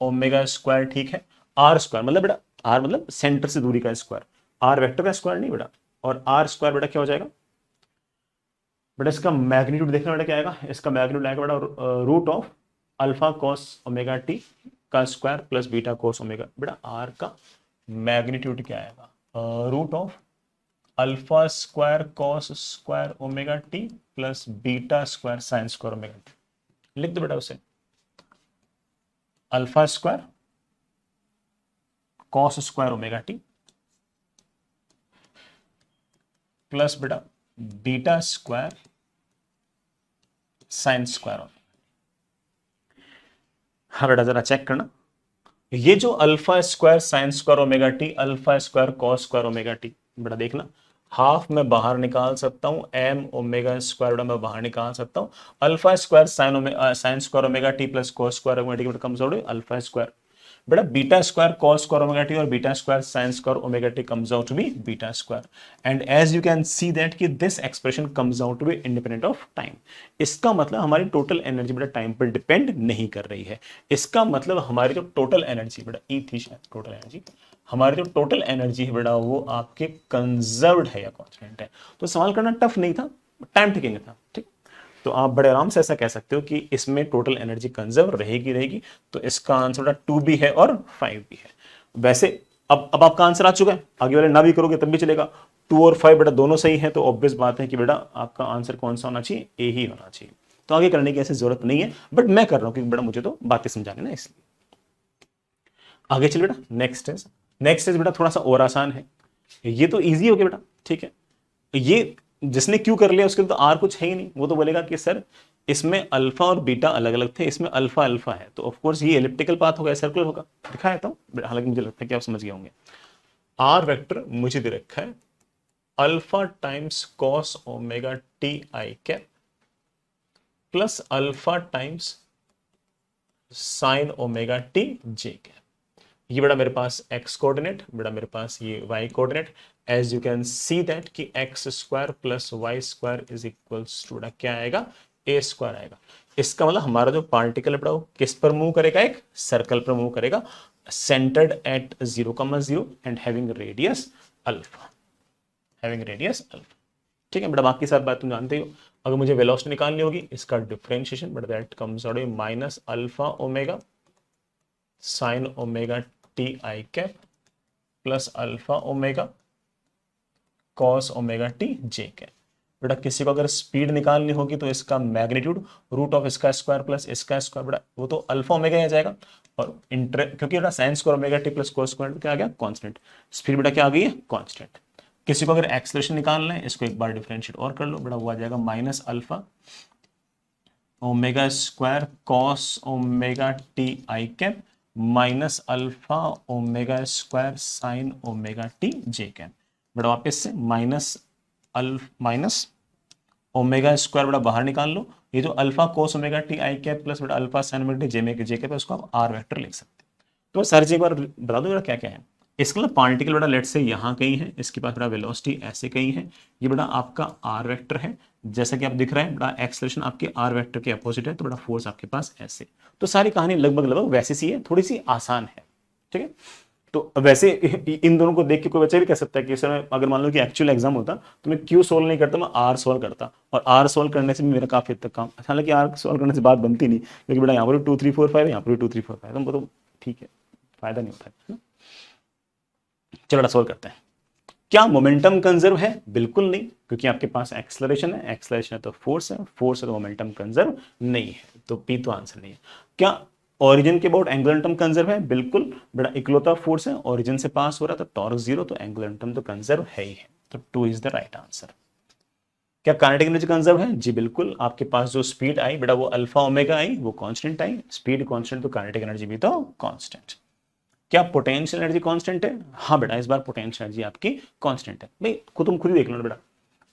ओमेगा स्क्वायर ठीक है, आर स्क्वायर मतलब बेटा आर मतलब सेंटर से दूरी का स्क्वायर, आर वेक्टर का स्क्वायर नहीं बेटा, और आर स्क्वायर बेटा क्या हो जाएगा? बेटा इसका मैग्नीट्यूड देखना बेटा क्या आएगा, इसका मैग्नीट्यूड आएगा बेटा root of alpha cos omega t का square plus beta cos omega. बेटा आर का मैग्नीट्यूड क्या आएगा? Root of alpha square cos square omega t plus beta square sine square omega t. लिख दो बेटा उसे, alpha square cos square omega t plus बेटा बीटा स्क्वायर साइन स्क्वायर। हाँ बेटा जरा चेक करना, ये जो alpha square sine square omega t, alpha square cos square omega T, बेटा देखना हाफ मैं बाहर निकाल सकता हूँ, एम ओमेगा स्क्वायर बटा मैं बाहर निकाल सकता हूँ, alpha square sine square omega t plus cos square omega t comes out alpha square बेटा beta square cos square omega t और beta square sine square omega t comes out to be beta square and as you can see that कि this expression comes out to be independent of time. इसका मतलब हमारी टोटल एनर्जी बेटा टाइम पर डिपेंड नहीं कर रही है। इसका मतलब हमारी जो टोटल एनर्जी बेटा ई थी शायद टोटल एनर्जी, हमारी जो टोटल एनर्जी है बेटा वो आपके कंजर्व्ड है या कॉन्स्टेंट है। तो सवाल करना टफ नहीं था, टाइम टेकिंग था। ठीक, तो आप बड़े आराम से ऐसा कह सकते हो कि इसमें टोटल एनर्जी कंजर्व रहेगी। तो इसका आंसर बेटा 2 भी है और 5 भी है। वैसे अब आपका आंसर आ चुका है, आगे वाले ना भी करोगे तब भी चलेगा। 2 और 5 बेटा दोनों सही है, तो ऑब्वियस बात है कि बेटा आपका आंसर कौन सा होना चाहिए, ए ही होना चाहिए। तो आगे करने की ऐसी जरूरत नहीं है, बट मैं कर रहा हूं क्योंकि बेटा मुझे तो बातें समझाने ना, इसलिए आगे चल बेटा। नेक्स्ट इज बेटा थोड़ा सा और आसान है, ये तो ईजी हो गया बेटा। ठीक है, ये जिसने क्यों कर लिया उसके तो आर कुछ है ही नहीं, वो तो बोलेगा कि सर इसमें अल्फा और बीटा अलग अलग थे, इसमें अल्फा अल्फा है, तो ऑफकोर्स ये एलिप्टिकल पाथ होगा, सर्कुलर होगा। दिखाया था, हालांकि मुझे लगता है कि आप समझ गए होंगे। आर वेक्टर मुझे दे रखा है alpha times cos omega t i cap plus alpha times sign omega t j cap. ये बेटा मेरे पास x कोऑर्डिनेट, बेटा मेरे पास ये y coordinate. As you can see that कि x square plus y square is equals to बेटा क्या आएगा, ए स्क्वायर आएगा। इसका मतलब हमारा जो पार्टिकल है बेटा वो किस पर मूव करेगा, एक सर्कल पर मूव करेगा, centred at 0,0 and having radius alpha, ठीक है बेटा। बाकी सब बात तुम जानते हो। अगर मुझे वेलोसिटी निकालनी होगी, इसका डिफरेंशिएशन बेटा that comes out minus alpha omega sine omega t i cap plus alpha omega cos omega t j cap. बेटा किसी को अगर स्पीड निकालनी होगी तो इसका मैग्नीट्यूड रूट ऑफ इसका स्क्वायर प्लस इसका स्क्वायर, बेटा वो तो अल्फा ओमेगा आ जाएगा। और क्योंकि बेटा sign square omega t plus cos square क्या आ गया, कांस्टेंट। स्पीड बेटा क्या आ गई है, कांस्टेंट। किसी को अगर एक्सेलरेशन निकालना है, इसको एक बार डिफरेंशिएट और कर लो बेटा, वो आ जाएगा minus alpha omega square cos omega t i cap minus alpha omega square sine omega t j cap. बेटा वापस से माइनस ओमेगा स्क्वायर बेटा बाहर निकाल लो, ये जो alpha cos omega t i cap plus बेटा alpha sign omega t j cap, उसको आप आर वेक्टर लिख सकते हैं। तो सर जी एक बार बता दो बेटा क्या क्या है। इसका मतलब पार्टिकल बेटा लेट से यहाँ कहीं है, इसके पास बेटा वेलोसिटी ऐसे कहीं है, ये बेटा आपका आर वेक्टर है। जैसा कि आप दिख रहा है बेटा एक्सेलरेशन आपके आर वेक्टर के अपोजिट है, तो बेटा फोर्स आपके पास ऐसे। तो सारी कहानी लगभग वैसी सी है, थोड़ी सी आसान है। ठीक है, तो वैसे इन दोनों को देख के कोई बच्चा भी कह सकता है कि सर अगर मान लो कि एक्चुअल एग्जाम होता तो मैं क्यू सोल्व नहीं करता, मैं आर सोल्व करता, और आर सोल्व करने से भी मेरा काफी हद तक काम, हालांकि आर सोल्व करने से बात बनती नहीं, क्योंकि बेटा यहाँ पर 2 3 4 5 यहाँ पर 2 3 4 5, तो ठीक है, फायदा नहीं होता है। चलो सोल्व करते हैं। क्या मोमेंटम कंजर्व है, बिल्कुल नहीं, क्योंकि आपके पास एक्सलरेशन है, एक्सलरेशन है तो फोर्स है, फोर्स है तो मोमेंटम कंजर्व नहीं है, तो पी तो आंसर नहीं है। क्या ओरिजिन के अबाउट एंगुलर टर्म कंजर्व है, बिल्कुल बेटा इकलौता फोर्स है, ओरिजिन से पास हो रहा है तो टॉर्क 0, तो एंगुलर टर्म तो कंजर्व है ही है, तो 2 इज द राइट आंसर। क्या काइनेटिक एनर्जी कंजर्व है, जी बिल्कुल। आपके पास जो स्पीड आई बेटा वो अल्फा ओमेगा आई, वो कांस्टेंट आई, स्पीड कांस्टेंट तो काइनेटिक एनर्जी भी तो कांस्टेंट। क्या पोटेंशियल एनर्जी कांस्टेंट है, हाँ बेटा इस बार पोटेंशियल एनर्जी आपकी कांस्टेंट है। भाई तुम खुद ही देख लो बेटा,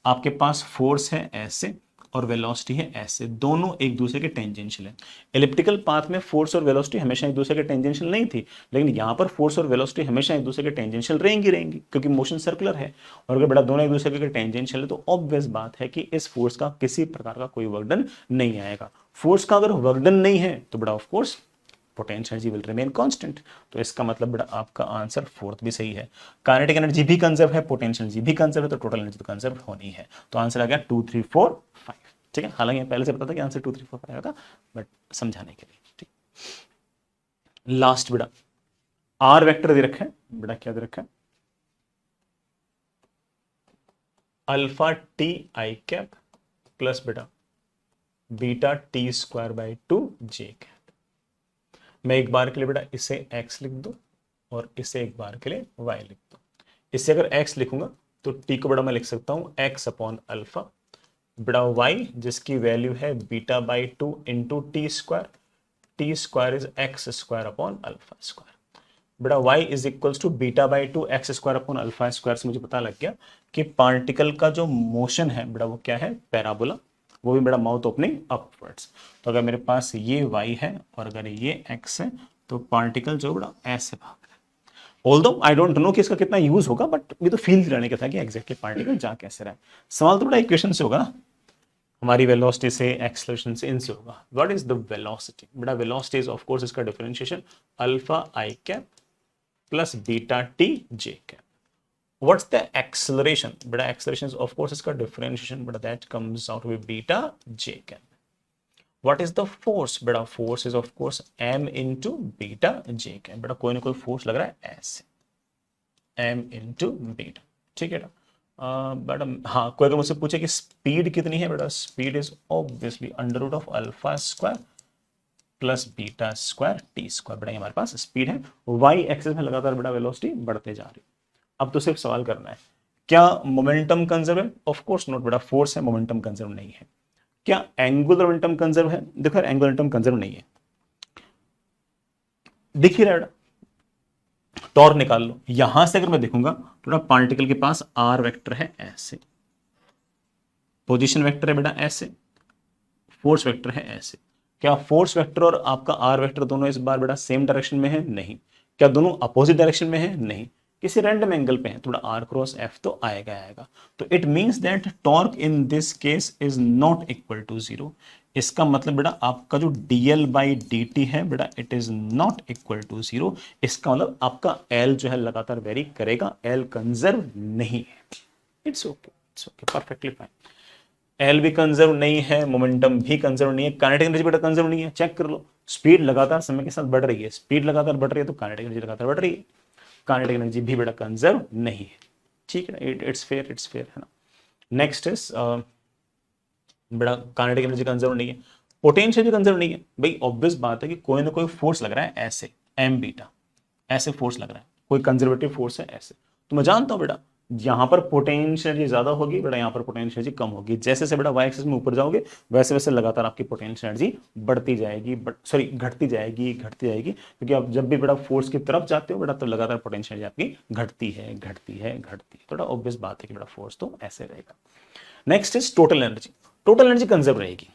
आपके पास फोर्स है ऐसे और वेलोसिटी है ऐसे, दोनों एक दूसरे के टेंजेंशियल है। एलिप्टिकल पाथ में फोर्स और वेलोसिटी हमेशा एक दूसरे के टेंजेंशियल नहीं थी, लेकिन यहाँ पर फोर्स और वेलोसिटी हमेशा एक दूसरे के टेंजेंशियल रहेंगी क्योंकि मोशन सर्कुलर है। और अगर बेटा दोनों एक दूसरे के टेंजेंशियल है तो ऑब्वियस बात है कि इस फोर्स का किसी प्रकार का कोई वर्कडन नहीं आएगा। फोर्स का अगर वर्कडन नहीं है तो बेटा of course potential energy will remain constant. तो इसका मतलब बेटा आपका आंसर फोर्थ भी सही है। काइनेटिक एनर्जी भी कंजर्व है, पोटेंशियल एनर्जी भी कंजर्व है, तो टोटल एनर्जी तो कंजर्व होनी है। तो आंसर आ गया 2 3 4 5। ठीक है, हालांकि पहले से पता था कि आंसर 2 3 4 5 होगा, बट समझाने के लिए। ठीक, लास्ट बेटा आर वेक्टर दे रखा है, बेटा क्या दे रखा है, alpha t i cap plus बेटा beta t square by 2 j cap. मैं एक बार के लिए बेटा इसे x लिख दो और इसे एक बार के लिए y लिख दो। इसे अगर x लिखूंगा तो t को बेटा मैं लिख सकता हूं x अपॉन अल्फा, बेटा y जिसकी वैल्यू है beta by 2 into T square is x square upon alpha square. बेटा y is equals to beta by two x square upon alpha square से मुझे पता लग गया कि पार्टिकल का जो मोशन है बेटा वो क्या है, पैराबोला, वो भी बेटा माउथ ओपनिंग अपवर्ड्स। तो अगर मेरे पास ये y है और अगर ये x है तो पार्टिकल जो बेटा ऐसे भाग रहा है। ऑल्दो आई डोंट नो कि इसका कितना यूज होगा, बट ये तो फील करने का था कि एग्जैक्टली पार्टिकल जा कैसे रहा है। सवाल तो बड़ा इक्वेशन से होगा ना, हमारी वेलोसिटी से, एक्सेलरेशन से, इनसे होगा। What is the velocity? बेटा वेलोसिटी इज ऑफ कोर्स इसका differentiation alpha i cap plus beta t j cap. What's the acceleration? बेटा एक्सेलरेशन ऑफ कोर्स इसका डिफरेंशिएशन बेटा that comes out with beta j cap. What is the force? बेटा force is of course m into beta j cap. बेटा कोई ना कोई फोर्स लग रहा है ऐसे, m इंटू बीटा, ठीक है बेटा। हाँ, कोई अगर मुझसे पूछे कि स्पीड कितनी है, बेटा speed is obviously under root of alpha square plus beta square t square. बेटा हमारे पास स्पीड है, वाई एक्सिस में लगातार बेटा वेलोसिटी बढ़ते जा रही है। अब तो सिर्फ सवाल करना है, क्या मोमेंटम कंजर्व है? ऑफ कोर्स नॉट बेटा, फोर्स है, मोमेंटम कंजर्व नहीं है। क्या एंगुलर मोमेंटम कंजर्व है? देखो एंगुलर मोमेंटम कंजर्व नहीं है, दिख ही रहा है। टॉर्क निकाल लो, यहां से अगर मैं देखूंगा तो पार्टिकल के पास आर वेक्टर है ऐसे, पोजीशन वेक्टर है बेटा ऐसे, फोर्स वेक्टर है ऐसे। क्या फोर्स वेक्टर और आपका आर वेक्टर दोनों इस बार बेटा सेम डायरेक्शन में है? नहीं। क्या दोनों अपोजिट डायरेक्शन में है? नहीं। किसी रैंडम एंगल पे है, थोड़ा आर क्रॉस एफ तो आएगा। तो it means that torque in this case is not equal to zero. इसका मतलब बेटा आपका जो dl बाई dt है बेटा it is not equal to zero. इसका मतलब आपका l जो है लगातार वेरी करेगा, l कंजर्व नहीं है। It's okay perfectly fine. l भी कंजर्व नहीं है, मोमेंटम भी कंजर्व नहीं है, काइनेटिक एनर्जी बेटा कंजर्व नहीं है। चेक कर लो, स्पीड लगातार समय के साथ बढ़ रही है, स्पीड लगातार बढ़ रही है तो काइनेटिक एनर्जी लगातार बढ़ रही है, काइनेटिक एनर्जी भी बेटा कंजर्व नहीं है। ठीक है, इट्स फेयर है ना। नेक्स्ट इज बड़ा काइनेटिक एनर्जी कंजर्व नहीं है, पोटेंशियल भी कंजर्व नहीं है। भाई ऑब्वियस बात है कि कोई ना कोई फोर्स लग रहा है ऐसे, एम बीटा ऐसे फोर्स लग रहा है, कोई कंजर्वेटिव फोर्स है ऐसे। तो मैं जानता हूं बेटा यहां पर पोटेंशियल एनर्जी ज्यादा होगी, बेटा यहां पर पोटेंशियल एनर्जी कम होगी। जैसे जैसे बेटा वाई एक्सिस में ऊपर जाओगे वैसे वैसे लगातार आपकी पोटेंशियल एनर्जी बढ़ती जाएगी, घटती जाएगी, क्योंकि आप जब भी बेटा फोर्स की तरफ जाते हो बेटा तो लगातार पोटेंशियल एनर्जी आपकी घटती है। थोड़ा ऑब्वियस बात है कि बेटा फोर्स तो ऐसे रहेगा। Next is total energy. Total energy conserve रहेगी,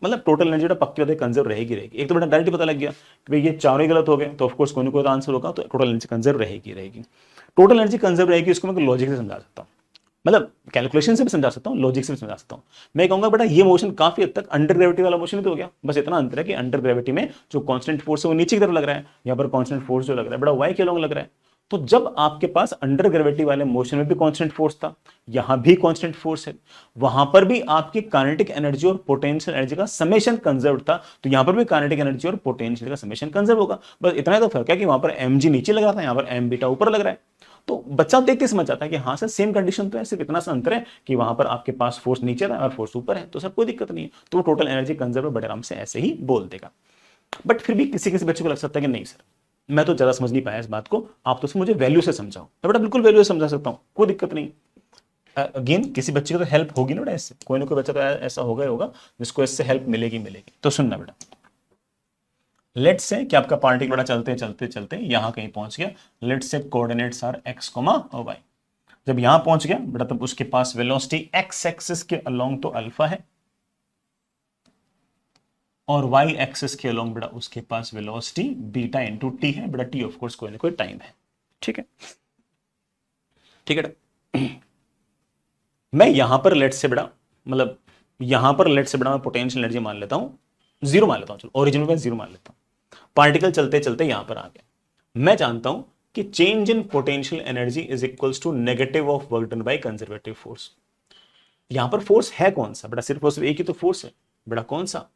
मतलब टोटल एनर्जी पक्की होती है कंजर्व रहेगी। एक तो बेटा डायरेक्ट पता लग गया कि भाई ये चारों ही गलत हो गए तो ऑफकोर्स कोई ना कोई आंसर होगा, तो टोटल एनर्जी कंजर्व रहेगी। टोटल एनर्जी कंजर्व रहेगी, इसको मैं लॉजिक से समझा सकता हूँ, मतलब कैलकुलेशन से भी समझा सकता हूँ, लॉजिक से भी समझा सकता हूँ। मैं कहूंगा बेटा ये मोशन काफी हद तक अंडर ग्रेविटी वाला मोशन ही तो हो गया, बस इतना अंतर है कि अंडर ग्रेविटी में जो कांस्टेंट फोर्स है वो नीचे की तरफ लग रहा है, यहाँ पर कांस्टेंट फोर्स जो लग रहा है बेटा वाई के लॉन्ग लग रहा है। तो जब आपके पास अंडर ग्रेविटी वाले मोशन में भी कांस्टेंट फोर्स था, यहां भी कांस्टेंट फोर्स है, वहां पर भी आपकी काइनेटिक एनर्जी और पोटेंशियल एनर्जी का समेशन कंजर्व था, तो यहां पर भी काइनेटिक एनर्जी और पोटेंशियल का समेशन कंजर्व होगा। बस इतना ही तो फर्क है कि वहां पर mg नीचे लग रहा था, यहां पर m बीटा ऊपर लग रहा है। तो बच्चा देख के समझ जाता है कि हाँ सर सेम कंडीशन तो है, सिर्फ इतना सा अंतर है कि वहां पर आपके पास फोर्स नीचे है और फोर्स ऊपर है, तो सर कोई दिक्कत नहीं है। तो वो टोटल एनर्जी कंजर्व बड़े आराम से ऐसे ही बोल देगा। बट फिर भी किसी किसी बच्चे को लग सकता है कि नहीं सर मैं तो ज्यादा समझ नहीं पाया इस बात को, आप तो मुझे वैल्यू से समझाओ। मैं बेटा बिल्कुल वैल्यू से समझा सकता हूँ, कोई दिक्कत नहीं। अगेन किसी बच्चे को तो हेल्प होगी ना बेटा, इससे कोई ना कोई बच्चा तो ऐसा होगा जिसको इससे हेल्प मिलेगी। तो सुनना बेटा, लेट्स से कि आपका पार्टिकल बेटा चलते यहां कहीं पहुंच गया। Let's say coordinates are x, y। जब यहां पहुंच गया बेटा तब उसके पास वेलोसिटी x एक्सिस के अलोंग तो अल्फा है और y एक्सिस के अलोंग बेटा उसके पास वेलोसिटी बीटा इंटू टी है। बेटा टी ऑफ कोर्स कोई ना कोई टाइम है, ठीक है मैं यहां पर लेट्स से बेटा मतलब यहां पर लेट्स से बेटा मैं पोटेंशियल एनर्जी मान लेता हूं, जीरो मान लेता हूं, चलो ओरिजिन में जीरो मान लेता हूं। पार्टिकल चलते चलते यहां पर आ गया, मैं जानता हूं कि change in potential energy is equals to negative of work done by conservative force. यहां पर फोर्स है कौन सा बेटा, सिर्फ और सिर्फ एक ही तो फोर्स है बेटा, कौन सा,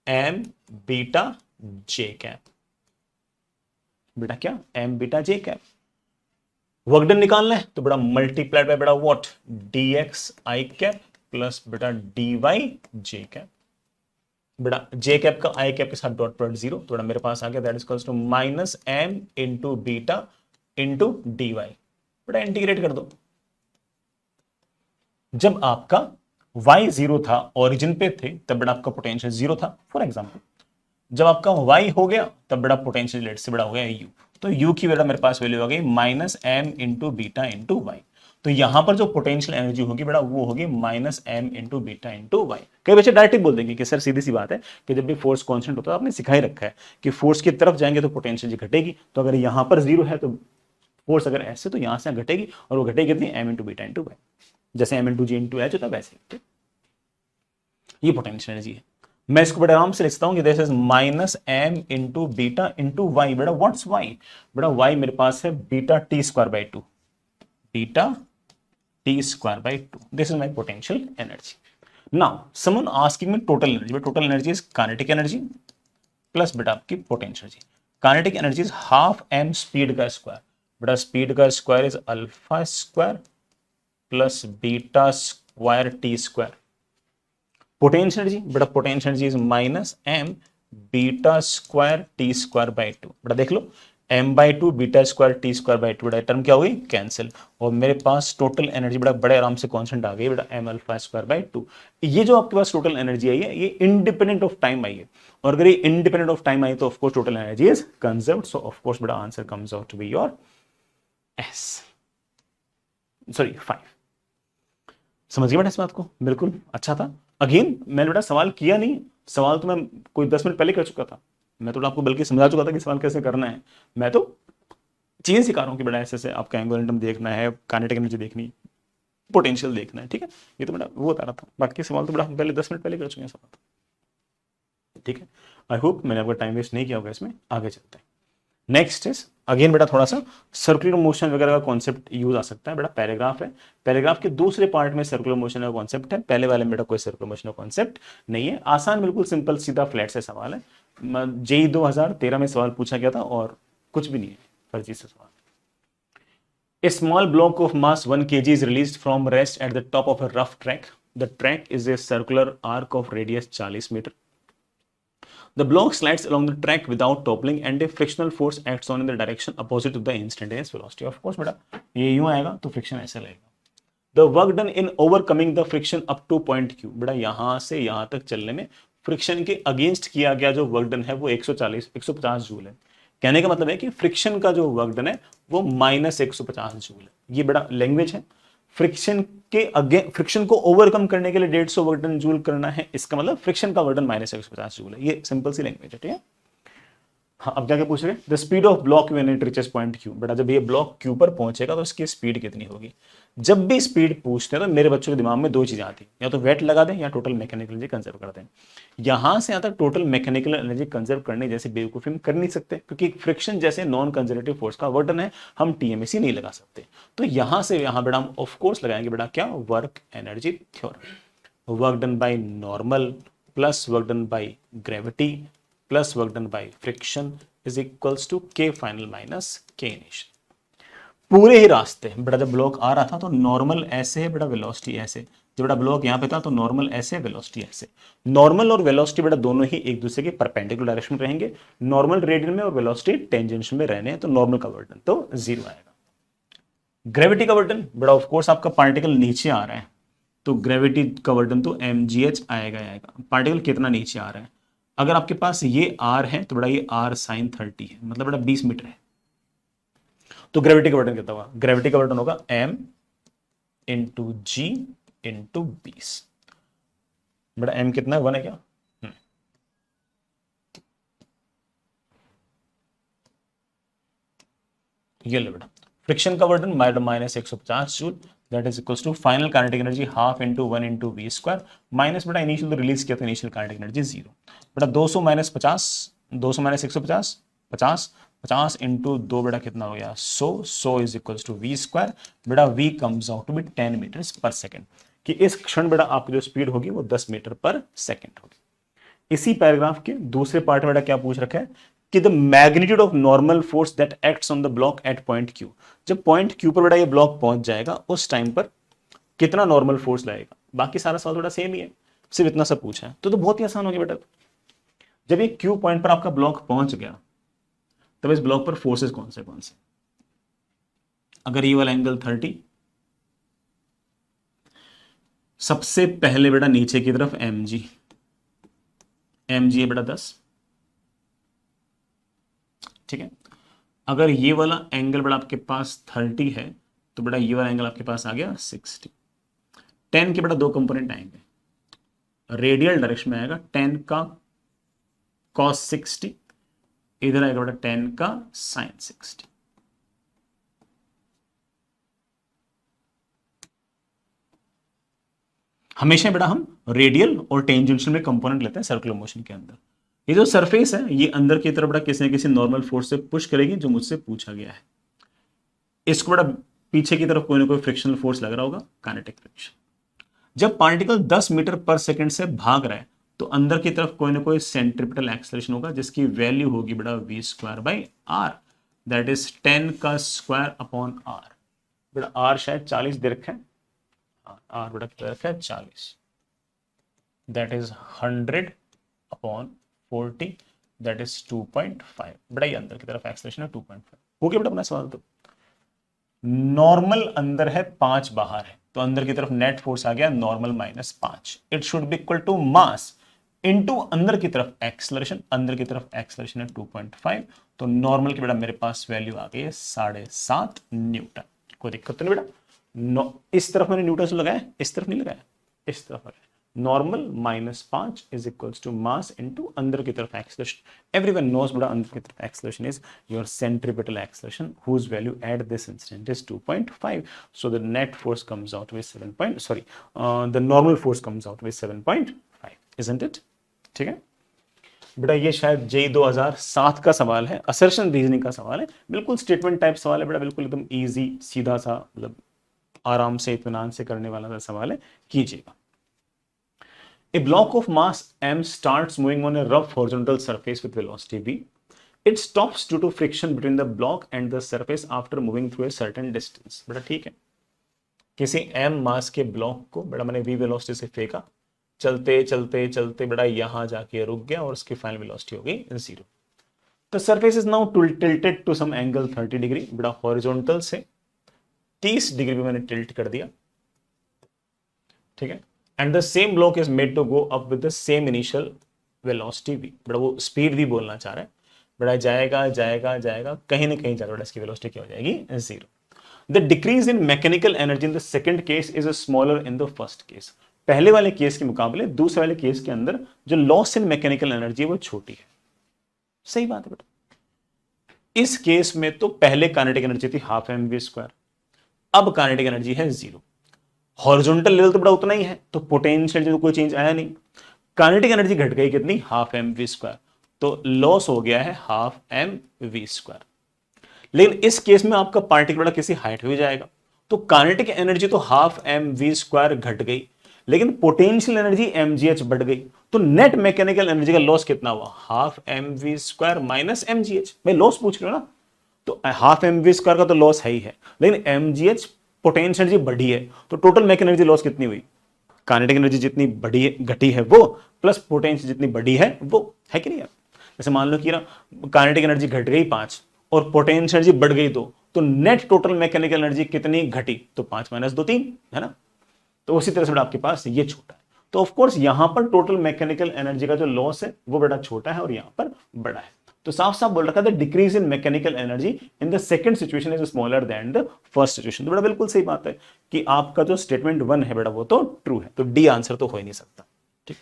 एम बीटा जे कैप। बेटा क्या, M beta j cap. Work done निकालना है तो बेटा मल्टीप्लाइड बाय बेटा what, dx I cap plus बेटा dy जे कैप। बेटा जे कैप का आई कैप के साथ डॉट प्रोडक्ट जीरो, तो बेटा मेरे पास आ गया that is equals to minus m into beta into dy। बेटा इंटीग्रेट कर दो। जब आपका y जीरो था, ओरिजिन पे थे, तब बेटा आपका पोटेंशियल जीरो था। फॉर एग्जांपल जब आपका y हो गया तब बेटा पोटेंशियल लेट से बड़ा हो गया u। तो u की बेटा मेरे पास वैल्यू आ गई minus m into beta into y. तो यहां पर जो पोटेंशियल एनर्जी होगी बेटा वो होगी minus m into beta into y. कई बच्चे डायरेक्ट ही बोल देंगे कि सर सीधी सी बात है कि जब भी फोर्स कांस्टेंट होता है, आपने सिखा ही रखा है कि फोर्स की तरफ जाएंगे तो पोटेंशियल घटेगी, तो अगर यहां पर जीरो है तो फोर्स अगर ऐसे तो यहां से घटेगी, और वो घटेगी कितनी, m into beta into y, जैसे एम इंटू जी इंटू एच होता है वैसे। ये पोटेंशियल एनर्जी है। मैं इसको बड़े आराम से लिखता हूं कि this is minus m into beta into y. बेटा व्हाट्स वाई, बेटा वाई मेरे पास है beta t square by two, beta t square by two. This is my potential energy. Now someone asking me total energy. Total energy is kinetic energy plus बेटा आपकी potential energy. Kinetic energy is half m speed का स्क्वायर। बेटा स्पीड का square is alpha square plus beta square t square. Potential energy, बेटा potential energy is minus m beta square t square by two. बेटा देख लो m by two beta square t square by two, बेटा टर्म क्या हो गई, कैंसिल, और मेरे पास टोटल एनर्जी बेटा बड़े आराम से कांस्टेंट आ गई बेटा m alpha square by to. ये जो आपके पास टोटल एनर्जी आई है ये इंडिपेंडेंट ऑफ टाइम आई है, और अगर ये इंडिपेंडेंट ऑफ टाइम आई तो of course total energy is conserved. So of course बेटा answer comes out to be your S, sorry 5। समझ गए बेटा इस बात को, बिल्कुल अच्छा था। अगेन मैंने बेटा सवाल किया नहीं, सवाल तो मैं कोई 10 मिनट पहले कर चुका था, मैं तो आपको बल्कि समझा चुका था कि सवाल कैसे करना है। मैं तो चीजें सिखा रहा हूँ कि बेटा ऐसे ऐसे आपका एंगुलर मोमेंटम देखना है, काइनेटिक एनर्जी देखनी है, पोटेंशियल देखना है, ठीक है। ये तो बेटा वो बता रहा था, बाकी सवाल तो बेटा हम पहले 10 मिनट पहले कर चुके हैं सवाल, ठीक है। आई होप मैंने आपका टाइम वेस्ट नहीं किया होगा इसमें। आगे चलते हैं। नेक्स्ट इज अगेन बेटा थोड़ा सा सर्कुलर मोशन वगैरह का कॉन्सेप्ट यूज आ सकता है। बेटा पैराग्राफ है, पैराग्राफ के दूसरे पार्ट में सर्कुलर मोशन का कॉन्सेप्ट है, पहले वाले में बेटा कोई सर्कुलर मोशन का कॉन्सेप्ट नहीं है। आसान, बिल्कुल सिंपल सीधा फ्लैट से सवाल है। जेई 2013 में सवाल पूछा गया था और कुछ भी नहीं है फर्जी से सवाल। A small block of mass 1 kg is released from rest at the top of a rough track. The track is a circular arc of radius 40 meter. The block slides along the track without toppling and a frictional force acts on in the direction opposite to the instantaneous velocity. Of course बेटा ये यूं आएगा तो फ्रिक्शन ऐसे लगेगा। The work done in overcoming the friction up to point Q. बेटा यहां से यहां तक चलने में फ्रिक्शन के अगेंस्ट किया गया जो वर्क डन है वो 150 जूल है। कहने का मतलब है कि फ्रिक्शन का जो वर्क डन है वो माइनस 150 जूल है। ये बड़ा लैंग्वेज है। फ्रिक्शन के अगेंस्ट, फ्रिक्शन को ओवरकम करने के लिए 150 वर्क डन जूल करना है, इसका मतलब फ्रिक्शन का वर्क डन माइनस 150 जूल है। ये सिंपल सी लैंग्वेज है, ठीक है। हाँ, अब क्या पूछ रहे हैं, the speed of block when it reaches point Q. बेटा जब ये ब्लॉक क्यू पर पहुंचेगा तो इसकी स्पीड कितनी होगी। जब भी स्पीड पूछते हैं तो मेरे बच्चों के दिमाग में दो चीजें आती हैं, या तो वेट लगा दें या टोटल मैकेनिकल एनर्जी कंजर्व कर दें। यहां से यहां तक टोटल मैकेनिकल एनर्जी कंजर्व करने जैसे बेवकूफी हम कर नहीं सकते, क्योंकि फ्रिक्शन जैसे नॉन कंजर्वेटिव फोर्स का वर्डन है, हम टीएमएसी नहीं लगा सकते। तो यहां से यहां बेटा हम ऑफकोर्स लगाएंगे बेटा क्या, work energy theorem. Work done by normal plus work done by gravity plus work done by friction is equals to के फाइनल माइनस के इनिशियल। पूरे ही रास्ते बेटा जब ब्लॉक आ रहा था तो नॉर्मल ऐसे है बेटा, वेलोसिटी ऐसे। जब बेटा ब्लॉक यहाँ पे था तो नॉर्मल ऐसे, वेलोसिटी ऐसे। नॉर्मल और वेलोसिटी बेटा दोनों ही एक दूसरे के परपेंडिकुलर डायरेक्शन में रहेंगे। नॉर्मल रेडियन में और वेलोसिटी टेंजेंशन में रहने हैं, तो नॉर्मल का वर्डन तो 0 आएगा। ग्रेविटी का वर्डन बेटा ऑफकोर्स आपका पार्टिकल नीचे आ रहा है तो ग्रेविटी का वर्डन तो mgh आएगा आएगा। पार्टिकल कितना नीचे आ रहा है, अगर आपके पास ये r है तो बेटा ये r sin 30 है, मतलब बेटा 20 मीटर है, तो ग्रेविटी का वर्डन कितना होगा, ग्रेविटी का वर्डन होगा m इंटू जी इंटू 20। बेटा m कितना है, 1 है क्या, ये लो बेटा। फ्रिक्शन का work done minus 150 joule, that is equals to final kinetic energy half into 1 into we square minus बेटा इनिशियल रिलीज किया था इनिशियल काइनेटिक एनर्जी 0। बेटा 200 माइनस 50, 200 माइनस 150, 50, 50 इंटू 2 बेटा कितना हो गया 100, 100 is equals to v square. बेटा v comes out to be 10 meters पर सेकेंड, कि इस क्षण बेटा आपकी जो स्पीड होगी वो 10 मीटर पर सेकेंड होगी। इसी पैराग्राफ के दूसरे पार्ट में बेटा क्या पूछ रखा है कि the magnitude of normal force that acts on the block at point Q. जब पॉइंट क्यू पर बेटा ये ब्लॉक पहुंच जाएगा उस टाइम पर कितना नॉर्मल फोर्स लगेगा। बाकी सारा सवाल थोड़ा सेम ही है, सिर्फ इतना सा पूछा है, तो बहुत ही आसान हो गया बेटा। जब ये क्यू पॉइंट पर आपका ब्लॉक पहुंच गया तब इस ब्लॉक पर फोर्सेस कौन से, अगर ये वाला एंगल 30, सबसे पहले बेटा नीचे की तरफ mg, mg है बेटा 10, ठीक है। अगर ये वाला एंगल बड़ा आपके पास 30 है तो बड़ा ये वाला एंगल आपके पास आ गया 60। 10 के बड़ा दो कंपोनेंट आएंगे, रेडियल डायरेक्शन में आएगा 10 का cos 60, इधर आएगा बड़ा 10 का sin 60। हमेशा बेटा हम रेडियल और टेंजेंशियल में कंपोनेंट लेते हैं सर्कुलर मोशन के अंदर। ये जो सरफेस है ये अंदर की तरफ बड़ा किसी न किसी नॉर्मल फोर्स से पुश करेगी, जो मुझसे पूछा गया है। इसको बड़ा पीछे की तरफ कोई ना कोई फ्रिक्शनल फोर्स लग रहा होगा, काइनेटिक फ्रिक्शन। जब पार्टिकल 10 मीटर पर सेकंड से भाग रहा है तो अंदर की तरफ कोई ना कोई सेंट्रीपिटल एक्सेलरेशन होगा, जिसकी वैल्यू होगी बड़ा v²/r, दैट इज 10 का स्क्वायर अपॉन r। बड़ा r शायद 40 दे रखा है, r बड़ा कितना रखा है 40, that is 100 upon 40, that is 2.5। बड़ा ही अंदर की तरफ एक्सेलरेशन है 2.5। हो गया बेटा अपना सवाल। तो नॉर्मल अंदर है 5 बाहर है, तो अंदर की तरफ नेट फोर्स आ गया normal -5। It should be equal to mass into अंदर की तरफ एक्सेलरेशन। अंदर की तरफ एक्सेलरेशन है 2.5, तो नॉर्मल की बेटा मेरे पास वैल्यू आ गई है 7.5 न्यूटन। कोई दिक्कत तो नहीं बेटा। इस तरफ मैंने न्यूटन से लगाया, इस तरफ नहीं लगाया, इस तरफ लगाया। Normal -5 is equals to mass into अंदर की तरफ एक्सेलरेशन। एवरीवन नोस बड़ा अंदर की तरफ acceleration is your centripetal acceleration, whose value at this instant is 2.5. So the net force comes out with the normal force comes out with 7.5, isn't it? ठीक है बेटा, ये शायद JEE 2007 का सवाल है, असर्शन रीजनिंग का सवाल है, बिल्कुल स्टेटमेंट टाइप सवाल है बेटा, बिल्कुल एकदम इजी सीधा सा, मतलब आराम से इत्मीनान से करने वाला सा सवाल है, कीजिएगा। A block of mass m starts moving on a rough horizontal surface with velocity v. It stops due to friction between the block and the surface after moving through a certain distance. बेटा ठीक है, किसी m मास के ब्लॉक को बेटा मैंने v वेलोसिटी से फेंका, चलते चलते चलते बेटा यहां जाके रुक गया और उसकी फाइनल वेलोसिटी हो गई 0। The surface is now tilted to some angle 30 degree. बेटा हॉरिजॉन्टल से 30 डिग्री पे मैंने टिल्ट कर दिया, ठीक है। And the same block is made to go up with the same initial velocity v। बड़ा वो स्पीड भी बोलना चाह रहा है, बड़ा जाएगा जाएगा जाएगा कहीं ना कहीं जाएगा, इसकी वेलोसिटी क्या हो जाएगी 0। The decrease in mechanical energy in the second case is smaller in the first case। पहले वाले केस के मुकाबले दूसरे वाले केस के अंदर जो लॉस इन मैकेनिकल एनर्जी है वो छोटी है। सही बात है बेटा। इस केस में तो पहले काइनेटिक एनर्जी थी हाफ mv², अब काइनेटिक एनर्जी है 0। हॉरिजॉन्टल लेवल तो बड़ा उतना ही है, तो पोटेंशियल जो कोई चेंज आया नहीं। काइनेटिक एनर्जी घट गई कितनी, हाफ mv², तो लॉस हो गया है हाफ mv²। लेकिन इस केस में आपका पार्टिकल बड़ा किसी हाइट पे जाएगा, तो काइनेटिक एनर्जी तो हाफ mv² घट गई, लेकिन पोटेंशियल एनर्जी mgh बढ़ गई, तो नेट मैकेनिकल एनर्जी का लॉस कितना हुआ, हाफ mv² माइनस mgh। मैं लॉस पूछ रहा हूं ना, तो हाफ mv² का तो लॉस है ही है, लेकिन mgh पोटेंशियल एनर्जी बढ़ी है, तो टोटल मैकेनिकल एनर्जी लॉस कितनी हुई, काइनेटिक एनर्जी जितनी बढ़ी है घटी है वो, प्लस पोटेंशियल जितनी बढ़ी है वो, है कि नहीं। जैसे मान लो कि ना काइनेटिक एनर्जी घट गई 5 और पोटेंशियल एनर्जी बढ़ गई 2, तो नेट टोटल मैकेनिकल एनर्जी कितनी घटी, तो 5 - 2 3, है ना। तो उसी तरह से आपके पास ये छोटा है, तो ऑफ कोर्स यहां पर टोटल मैकेनिकल एनर्जी का जो लॉस है वो बड़ा छोटा है और यहां पर बड़ा है। तो साफ साफ बोल रखा है decrease in mechanical energy in the second situation is smaller than the first situation. तो बेटा बिल्कुल सही बात है कि आपका जो स्टेटमेंट 1 है बेटा वो तो ट्रू है, तो डी आंसर तो हो ही नहीं सकता। ठीक,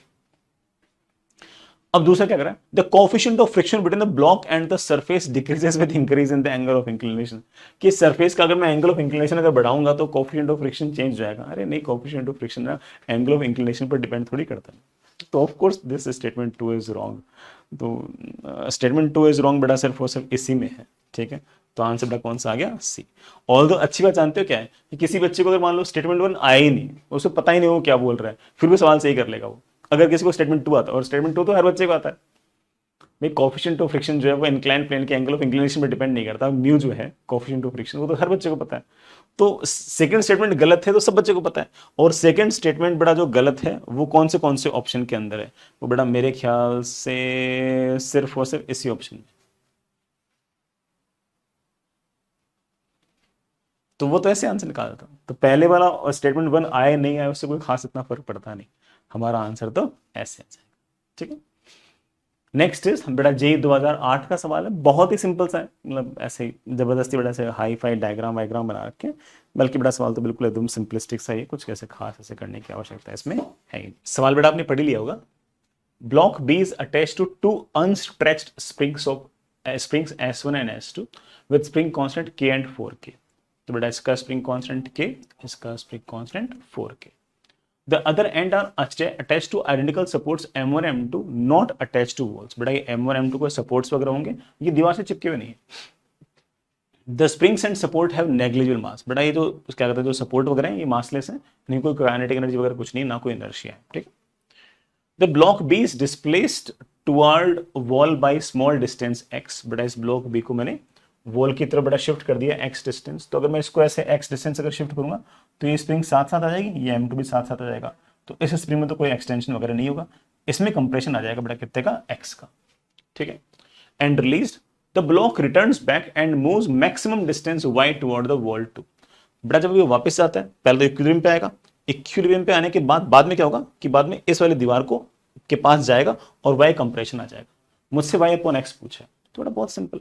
अब दूसरा क्या कर रहा है, the coefficient of friction between the block and the surface decreases with increase in the angle of inclination. कि सरफेस का अगर मैं एंगल ऑफ इंक्लिनेशन अगर बढ़ाऊंगा तो कोएफिशिएंट ऑफ फ्रिक्शन चेंज हो जाएगा। अरे नहीं, कोएफिशिएंट ऑफ फ्रिक्शन ना एंगल ऑफ इंक्लिनेशन पर डिपेंड थोड़ी करता है। तो of course this statement 2 is wrong. तो स्टेटमेंट 2 इज रॉन्ग बेटा सिर्फ और सिर्फ इसी में है, ठीक है। तो आंसर बेटा कौन सा आ गया, सी। ऑल्दो अच्छी बात जानते हो क्या है कि किसी बच्चे को अगर मान लो स्टेटमेंट 1 आया ही नहीं, उसे पता ही नहीं वो क्या बोल रहा है, फिर भी सवाल सही कर लेगा वो। अगर किसी को स्टेटमेंट 2 आता है, और स्टेटमेंट 2 तो हर बच्चे को आता है भाई, कोएफिशिएंट ऑफ फ्रिक्शन जो है वो इंक्लाइन प्लेन के एंगल ऑफ इंक्लिनेशन पर डिपेंड नहीं करता। म्यू जो है कोएफिशिएंट ऑफ फ्रिक्शन, वो तो हर बच्चे को पता है। तो सेकंड स्टेटमेंट गलत है तो सब बच्चे को पता है, और सेकंड स्टेटमेंट बड़ा जो गलत है वो कौन से ऑप्शन के अंदर है, वो बड़ा मेरे ख्याल से सिर्फ और सिर्फ इसी ऑप्शन में। तो वो तो ऐसे आंसर निकाला था। तो पहले वाला स्टेटमेंट 1 आए नहीं आए उससे कोई खास इतना फर्क पड़ता नहीं, हमारा आंसर तो ऐसे आ जाएगा। ठीक है, नेक्स्ट इज बेटा जे 2008 का सवाल है, बहुत ही सिंपल सा है, मतलब ऐसे ही जबरदस्ती बेटा से हाई फाई डायग्राम वायग्राम बना रखे हैं, बल्कि बेटा सवाल तो बिल्कुल एकदम सिंपलिस्टिक सा ही है, कुछ कैसे खास ऐसे करने की आवश्यकता है इसमें है ही। सवाल बेटा आपने पढ़ ही लिया होगा। Block B is attach to two unstretched springs of springs S1 and S2 with spring constant K and 4K। तो बेटा इसका स्प्रिंग कांस्टेंट K, इसका spring constant 4K। The other end are attached to identical supports M1 M2 not attached to walls। बेटा ये M1 M2 को सपोर्ट्स वगैरह होंगे, ये दीवार से चिपके हुए नहीं है। The springs and support have negligible mass. बेटा ये जो क्या कहते हैं जो सपोर्ट वगैरह है ये मासलेस है, नहीं कोई काइनेटिक एनर्जी वगैरह कुछ नहीं, ना कोई इनर्शिया है, ठीक है। The block B is displaced toward wall by small distance x। बेटा इस ब्लॉक बी को मैंने वॉल की तरफ बेटा शिफ्ट कर दिया x डिस्टेंस, तो अगर मैं इसको ऐसे x डिस्टेंस अगर शिफ्ट करूंगा तो ये स्प्रिंग साथ साथ आ जाएगी, ये M2 भी साथ साथ आ जाएगा, तो इस स्प्रिंग में तो कोई एक्सटेंशन वगैरह नहीं होगा, इसमें कंप्रेशन आ जाएगा बेटा कितने का, x का, ठीक है। And release the block returns back and moves maximum distance y toward the wall 2। बेटा जब ये वापस आता है पहले तो इक्विलिब्रियम पे आएगा, इक्विलिब्रियम पे आने के बाद में क्या होगा कि बाद में इस वाली दीवार को के पास जाएगा और y कंप्रेशन आ जाएगा। मुझसे y अपॉन x पूछा है, तो बेटा बहुत सिंपल,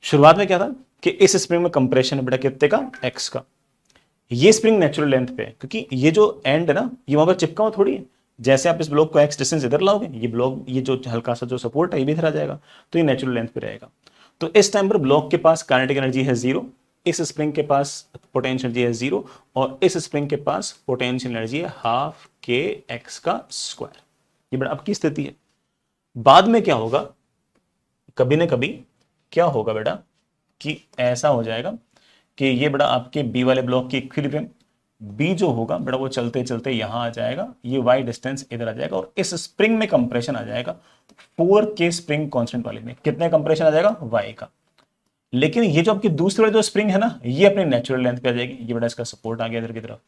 शुरुआत में क्या था कि इस स्प्रिंग में कंप्रेशन है बेटा कितने का, x का। ये स्प्रिंग नेचुरल लेंथ पे है, क्योंकि ये जो एंड है ना ये वहां पर चिपका हुआ थोड़ी है, जैसे आप इस ब्लॉक को x डिस्टेंस इधर लाओगे ये ब्लॉक ये जो हल्का सा जो सपोर्ट है ये भी इधर आ जाएगा, तो ये नेचुरल लेंथ पे रहेगा। तो इस टाइम पर ब्लॉक के पास काइनेटिक एनर्जी है 0, इस स्प्रिंग के पास पोटेंशियल एनर्जी है 0 और इस स्प्रिंग के पास पोटेंशियल एनर्जी है हाफ के एक्स का स्क्वायर। ये बेटा आपकी स्थिति है। बाद में क्या होगा, कभी ना कभी क्या होगा बेटा कि ऐसा हो जाएगा कि ये बेटा आपके बी वाले ब्लॉक की इक्विलिब्रियम बी जो होगा बेटा वो चलते चलते यहां आ जाएगा, ये y डिस्टेंस इधर आ जाएगा और इस स्प्रिंग में कंप्रेशन आ जाएगा 4K स्प्रिंग कांस्टेंट वाले में, कितने कंप्रेशन आ जाएगा, y का। लेकिन ये जो आपकी दूसरी वाली जो स्प्रिंग है ना ये अपने नेचुरल लेंथ पे आ जाएगी, ये बेटा इसका सपोर्ट आ गया इधर की तरफ,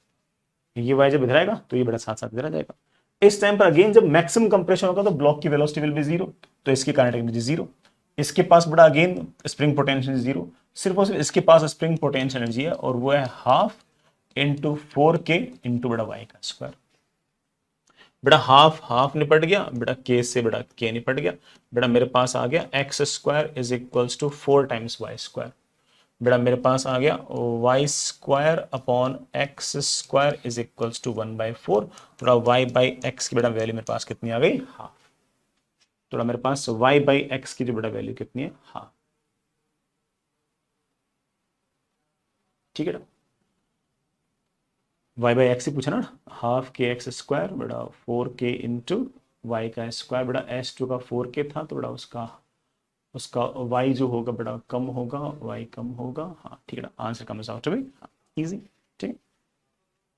ये y जब इधर आएगा तो ये बेटा साथ साथ इधर आ जाएगा। इस टाइम पर अगेन जब मैक्सिमम कंप्रेशन होगा तो ब्लॉक की वेलोसिटी विल बी 0, तो इसकी काइनेटिक एनर्जी 0, इसके पास बड़ा अगेन स्प्रिंग पोटेंशियल 0, सिर्फ और सिर्फ इसके पास स्प्रिंग पोटेंशियल एनर्जी है और वो है हाफ इंटू 4K इंटू बेटा y का स्क्वायर। बेटा हाफ हाफ निपट गया बेटा, k से बेटा k निपट गया बेटा, मेरे पास आ गया x square is equals to 4 times y square. बेटा मेरे पास आ गया y square upon x square is equals to 1/4। थोड़ा वाई बाई एक्स की बेटा वैल्यू मेरे पास कितनी आ गई, हाफ। थोड़ा मेरे पास वाई बाई एक्स की जो बेटा वैल्यू कितनी है, हाफ, ठीक है ना। वाई बाई एक्स ही पूछा ना, हाफ के एक्स स्क्वायर बेटा 4K इंटू वाई का स्क्वायर। बेटा S2 का 4K था तो बेटा उसका उसका y जो होगा बेटा कम होगा, y कम होगा, हाँ ठीक है ना, answer comes out to be easy, ठीक।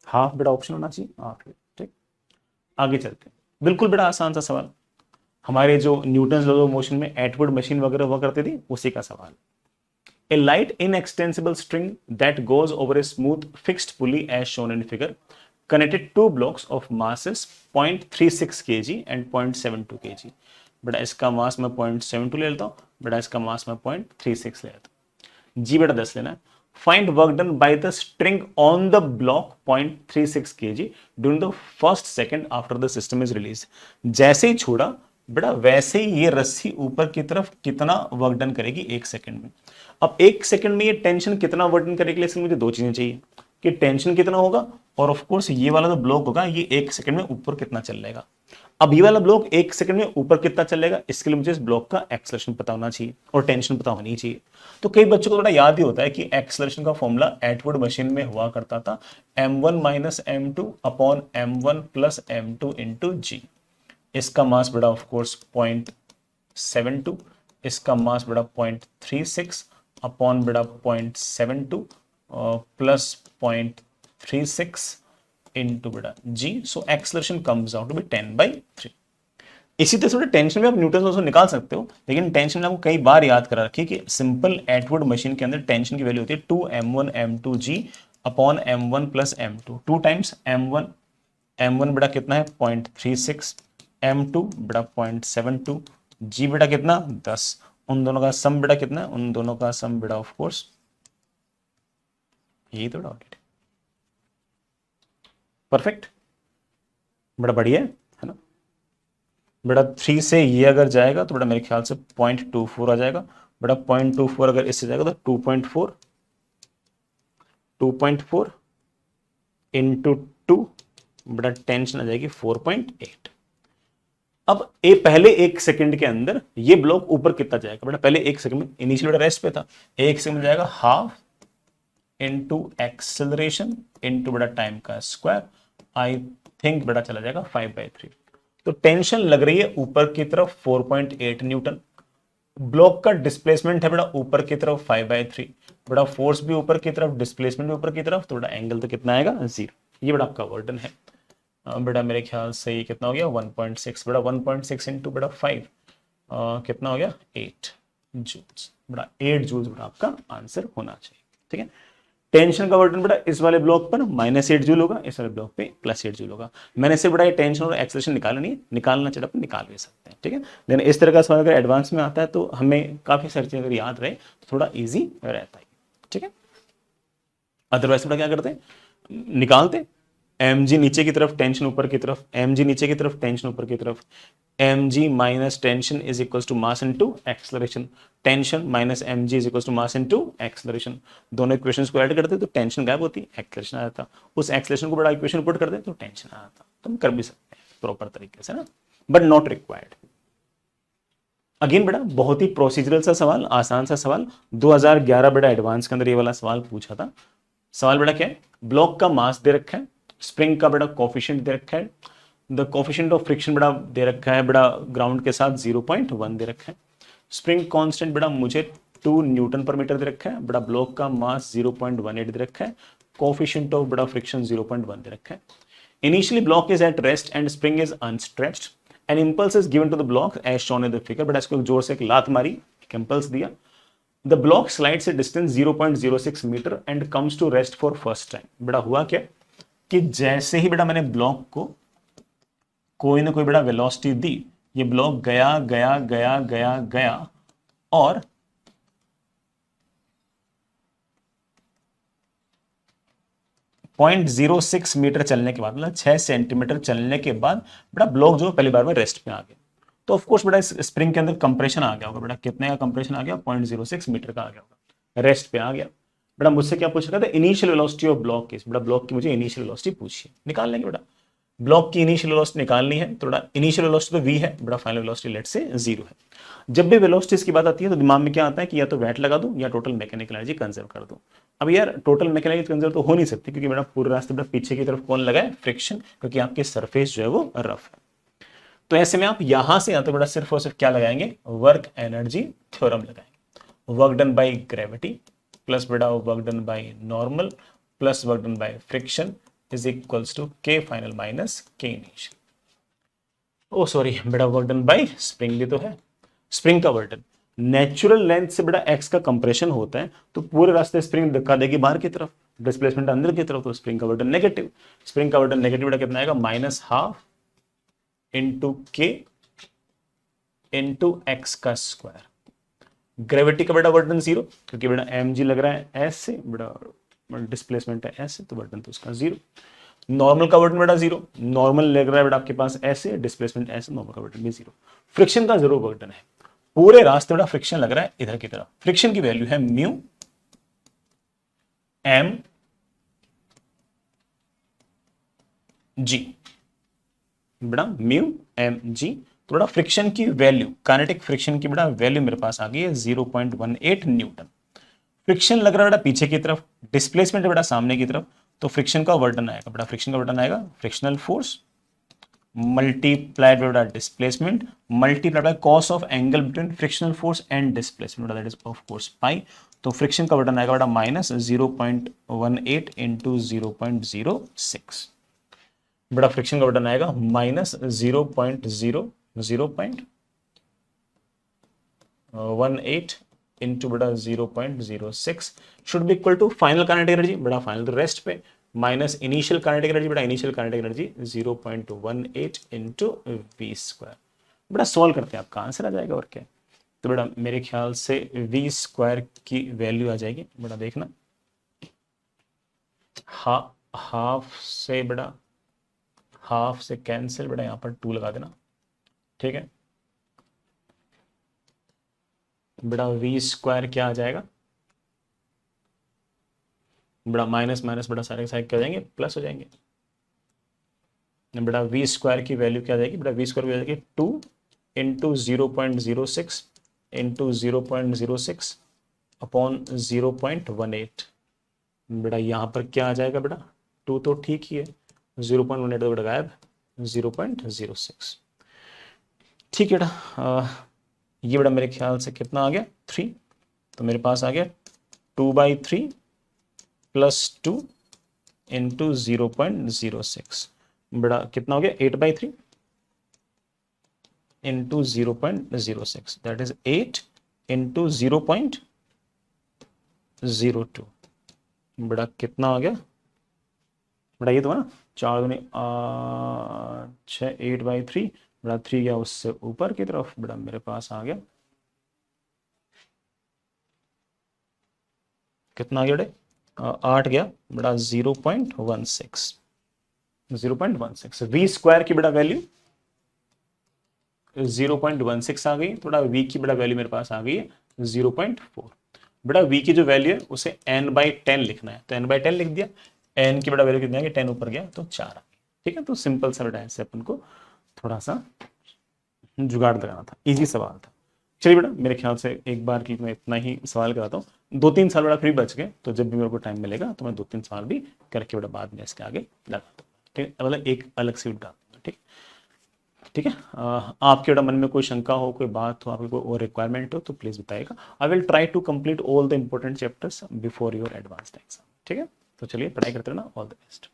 हाफ बेटा ऑप्शन होना चाहिए, हाफ, ठीक। आगे चलते हैं, बिल्कुल बेटा आसान सा सवाल, हमारे जो न्यूटन लॉ ऑफ मोशन में एटवुड मशीन वगैरह हुआ करती थी उसी का सवाल। A light inextensible string that goes over a smooth fixed pulley as shown in figure connected two blocks of masses 0.36 kg and 0.72 kg। बेटा इसका मास मैं 0.72 ले लेता हूँ, बेटा इसका मास मैं 0.36 ले लेता हूँ, जी बेटा 10 लेना है। Find work done by the string on the block 0.36 kg during the first second after the system is release. जैसे ही छोड़ा बेटा वैसे ही ये रस्सी ऊपर की तरफ कितना वर्क डन करेगी 1 सेकंड में। अब 1 सेकंड में ये टेंशन कितना वर्क डन करेगी, इसमें मुझे दो चीजें चाहिए कि टेंशन कितना होगा और ऑफ कोर्स ये वाला जो ब्लॉक होगा ये 1 सेकंड में ऊपर कितना चल लेगा। अब ये वाला ब्लॉक 1 सेकंड में ऊपर कितना चलेगा, इसके लिए मुझे इस ब्लॉक का एक्सेलरेशन पता होना चाहिए और टेंशन पता होनी चाहिए। तो कई बच्चों को थोड़ा याद ही होता है कि एक्सेलरेशन का फॉर्मूला एटवुड मशीन में हुआ करता था m1 minus m2 upon m1 plus m2 into g. इसका मास बेटा ऑफ कोर्स 0.72, इसका मास बेटा 0.36 अपॉन बेटा 0.72 प्लस 0.36 इंटू बेटा g. So acceleration comes out to be 10/3। इसी तरह से टेंशन में आप न्यूटन लॉ से निकाल सकते हो, लेकिन टेंशन में आपको कई बार याद करा रखिए कि सिंपल एटवुड मशीन के अंदर टेंशन की वैल्यू होती है 2m1 m2 g upon m1 plus m2, 2 times m1 बेटा कितना है 0.36, m2 बेटा 0.72, g बेटा कितना 10, उन दोनों का सम बेटा कितना है, उन दोनों का सम बेटा ऑफ कोर्स यही तो डाउट है। परफेक्ट, बड़ा बढ़िया है ना। बेटा 3 से ये अगर जाएगा तो बेटा मेरे ख्याल से 0.24 आ जाएगा। बेटा 0.24 अगर इससे जाएगा तो 2.4 इंटू 2, बेटा टेंशन आ जाएगी 4.8। अब ए पहले 1 सेकंड के अंदर ये ब्लॉक ऊपर कितना जाएगा बेटा, पहले 1 सेकंड में इनिशियल बेटा रेस्ट पे था, 1 सेकंड में जाएगा हाफ इंटू एक्सेलरेशन इंटू बेटा टाइम का स्क्वायर, आई थिंक बेटा चला जाएगा 5/3। तो टेंशन लग रही है ऊपर की तरफ 4.8 न्यूटन, ब्लॉक का डिस्प्लेसमेंट है बेटा ऊपर की तरफ 5/3, बेटा फोर्स भी ऊपर की तरफ, डिस्प्लेसमेंट भी ऊपर की तरफ, तो बेटा एंगल तो कितना आएगा 0। ये बेटा आपका वर्डन है। बेटा मेरे ख्याल से ये कितना हो गया 1.6, बेटा 1.6 इंटू बेटा 5 कितना हो गया 8 जूल्स, बेटा 8 जूल्स बेटा आपका आंसर होना चाहिए। ठीक है, टेंशन का वर्डन बेटा इस वाले ब्लॉक पर -8 जूल होगा, इस वाले ब्लॉक पे +8 जूल होगा। मैंने सिर्फ बेटा ये टेंशन और एक्सेलरेशन निकाला नहीं है, निकालना चाहिए अपन निकाल भी सकते हैं। ठीक है, लेकिन इस तरह का सवाल अगर एडवांस में आता है तो हमें काफी सारी चीजें अगर याद रहे तो थोड़ा ईजी रहता है। ठीक है, अदरवाइज बेटा क्या करते हैं, निकालते एम जी नीचे की तरफ टेंशन ऊपर की तरफ, एम जी नीचे की तरफ टेंशन ऊपर की तरफ, M G minus tension is equal to mass into acceleration, tension minus M G is equal to mass into acceleration. दोनों इक्वेशंस को ऐड करते तो टेंशन गायब होती, एक्सेलरेशन आ जाता, उस एक्सेलरेशन को बड़ा इक्वेशन पुट करते तो टेंशन आ जाता। तो हम कर भी सकते हैं प्रॉपर तरीके से ना, बट नॉट रिक्वायर्ड। अगेन बेटा बहुत ही प्रोसीजरल सा सवाल, आसान सा सवाल, 2011 बेटा एडवांस के अंदर ये वाला सवाल पूछा था। सवाल बेटा क्या है, ब्लॉक का मास दे रखा है, स्प्रिंग का बेटा कोफिशिएंट दे रखा है, द कोफिशिएंट ऑफ फ्रिक्शन बेटा दे रखा है बेटा ग्राउंड के साथ 0.1 दे रखा है, स्प्रिंग कांस्टेंट बेटा मुझे 2 न्यूटन पर मीटर दे रखा है, बेटा ब्लॉक का मास 0.18 दे रखा है, कोफिशिएंट ऑफ बेटा फ्रिक्शन 0.1 दे रखा है। Initially block is at rest and spring is unstretched, an impulse is given to the block as shown in the figure, बेटा इसको जोर से एक लात मारी, एक इंपल्स दिया, the block slides a distance 0.06 metre and comes to rest for first time. बेटा हुआ क्या कि जैसे ही बेटा मैंने ब्लॉक को कोई ना कोई बेटा वेलोसिटी दी, ये ब्लॉक गया गया गया गया गया और 0.06 मीटर चलने के बाद, मतलब 6 सेंटीमीटर चलने के बाद बेटा ब्लॉक जो पहली बार में रेस्ट पे आ गया। तो ऑफकोर्स बेटा इस स्प्रिंग के अंदर कंप्रेशन आ गया होगा, बेटा कितने का कंप्रेशन आ गया 0.06 मीटर का आ गया होगा, रेस्ट पे आ गया। बेटा मुझसे क्या पूछ रहा था, initial velocity of block is, बेटा ब्लॉक की मुझे इनिशियल वेलोसिटी पूछिए, निकाल लेंगे बेटा। ब्लॉक की इनिशियल वेलोसिटी निकालनी है तो बेटा इनिशियल वेलोसिटी तो v है, बेटा फाइनल वेलोसिटी लेट से 0 है। जब भी वेलोसिटीज की बात आती है तो दिमाग में क्या आता है कि या तो वेट लगा दूं या टोटल मैकेनिकल एनर्जी कंजर्व कर दूं। अब यार टोटल मैकेनिकल कंजर्व तो हो नहीं सकती, क्योंकि बेटा पूरे रास्ते बेटा पीछे की तरफ कौन लगा है, फ्रिक्शन, क्योंकि आपकी सरफेस जो है वो रफ है। तो ऐसे में आप यहां से या तो बेटा सिर्फ और सिर्फ क्या लगाएंगे, वर्क एनर्जी थ्योरम लगाएंगे, work done by gravity plus बेटा work done by normal plus work done by friction is equals to के फाइनल माइनस के इनिशियल। ओ सॉरी बेटा वर्क डन बाई स्प्रिंग भी तो है, स्प्रिंग का वर्क डन, नेचुरल लेंथ से बेटा एक्स का कंप्रेशन होता है तो पूरे रास्ते स्प्रिंग धक्का देगी बाहर की तरफ, डिस्प्लेसमेंट अंदर की तरफ, तो स्प्रिंग का वर्क डन नेगेटिव, स्प्रिंग का वर्क डन नेगेटिव बेटा कितना आएगा -12 इंटू के इंटू एक्स का स्क्वायर। ग्रेविटी का बेटा वर्क डन 0, क्योंकि बेटा एम जी लग रहा है एस से, बेटा डिस्प्लेसमेंट है एस से, तो वर्क डन तो उसका 0। नॉर्मल का वर्क डन बेटा 0, नॉर्मल लग रहा है बेटा आपके पास ऐसे, डिस्प्लेसमेंट ऐसे, नॉर्मल का वर्क डन भी 0। फ्रिक्शन का 0 वर्क डन है, पूरे रास्ते बेटा फ्रिक्शन लग रहा है इधर की तरफ, फ्रिक्शन की वैल्यू है म्यू एम जी, बेटा म्यू एम जी। तो बेटा फ्रिक्शन की वैल्यू, काइनेटिक फ्रिक्शन की बेटा वैल्यू मेरे पास आ गई है 0.18 न्यूटन। फ्रिक्शन लग रहा है बेटा पीछे की तरफ, डिस्प्लेसमेंट है बेटा सामने की तरफ, तो फ्रिक्शन का वर्क डन आएगा, बेटा फ्रिक्शन का वर्क डन आएगा फ्रिक्शनल फोर्स मल्टीप्लाइड बेटा displacement multiplied by cos of angle between frictional force and displacement, that is of course pi. तो फ्रिक्शन का वर्क डन आएगा बेटा -0.18 इंटू 0.06, बेटा फ्रिक्शन का वर्क डन आएगा -0.18 इंटू बेटा 0.06 should be equal to final kinetic energy, बेटा फाइनल रेस्ट पे, माइनस इनिशियल काइनेटिक एनर्जी, बेटा initial kinetic energy 0.18 into we square. बेटा सॉल्व करते हैं आपका आंसर आ जाएगा और क्या। तो बेटा मेरे ख्याल से वी स्क्वायर की वैल्यू आ जाएगी, बेटा देखना हाफ से बेटा हाफ से कैंसिल, बेटा यहां पर 2 लगा देना, ठीक है बेटा, वी स्क्वायर क्या आ जाएगा बेटा, माइनस माइनस बेटा सारे साइड क्या हो जाएंगे, प्लस हो जाएंगे। बेटा वी स्क्वायर की वैल्यू क्या आ जाएगी बेटा, वी स्क्वायर की वैल्यू 2 इंटू 0.06 इंटू 0.06 अपॉन 0.18। बेटा यहाँ पर क्या आ जाएगा बेटा, 2 तो ठीक ही है, 0.18 तो बेटा गायब, 0.06। ठीक है बेटा, ये बेटा मेरे ख्याल से कितना आ गया 3, तो मेरे पास आ गया 2/3 प्लस 2 इंटू 0.06। बेटा कितना हो गया 8/3 इंटू 0.06, दैट इज 8 इंटू 0.02। बेटा कितना आ गया बेटा, ये तो है ना, 4 दूनी 6, 8/3 बेटा, 3 गया उससे ऊपर की तरफ, बेटा मेरे पास आ गया कितना आ गया बेटे, 8 गया बेटा, 0.16, 0.16। वी स्क्वायर की बेटा वैल्यू 0.16 आ गई, थोड़ा वी की बेटा वैल्यू मेरे पास आ गई है 0.4। बेटा वी की जो वैल्यू है उसे n/10 लिखना है, तो n/10 लिख दिया, n की बेटा वैल्यू कितनी आ गई, 10 ऊपर गया तो 4 आ गई। ठीक है, तो सिंपल सा बेटा ऐसे अपन को थोड़ा सा जुगाड़ लगाना था, इजी सवाल था। चलिए बेटा, मेरे ख्याल से एक बार की मैं इतना ही सवाल कराता हूँ, 2-3 साल बेटा फ्री बच गए, तो जब भी मेरे को टाइम मिलेगा तो मैं 2-3 सवाल भी करके बेटा बाद में इसके आगे लगाता हूँ। ठीक है, मतलब एक अलग से डाल दूंगा। ठीक, ठीक है। आपके बेटा मन में कोई शंका हो, कोई बात हो, आपको कोई और रिक्वायरमेंट हो तो प्लीज बताइएगा। I will try to complete all the important chapters before your advanced exam. ठीक है, तो चलिए पढ़ाई करते रहना, ऑल द बेस्ट।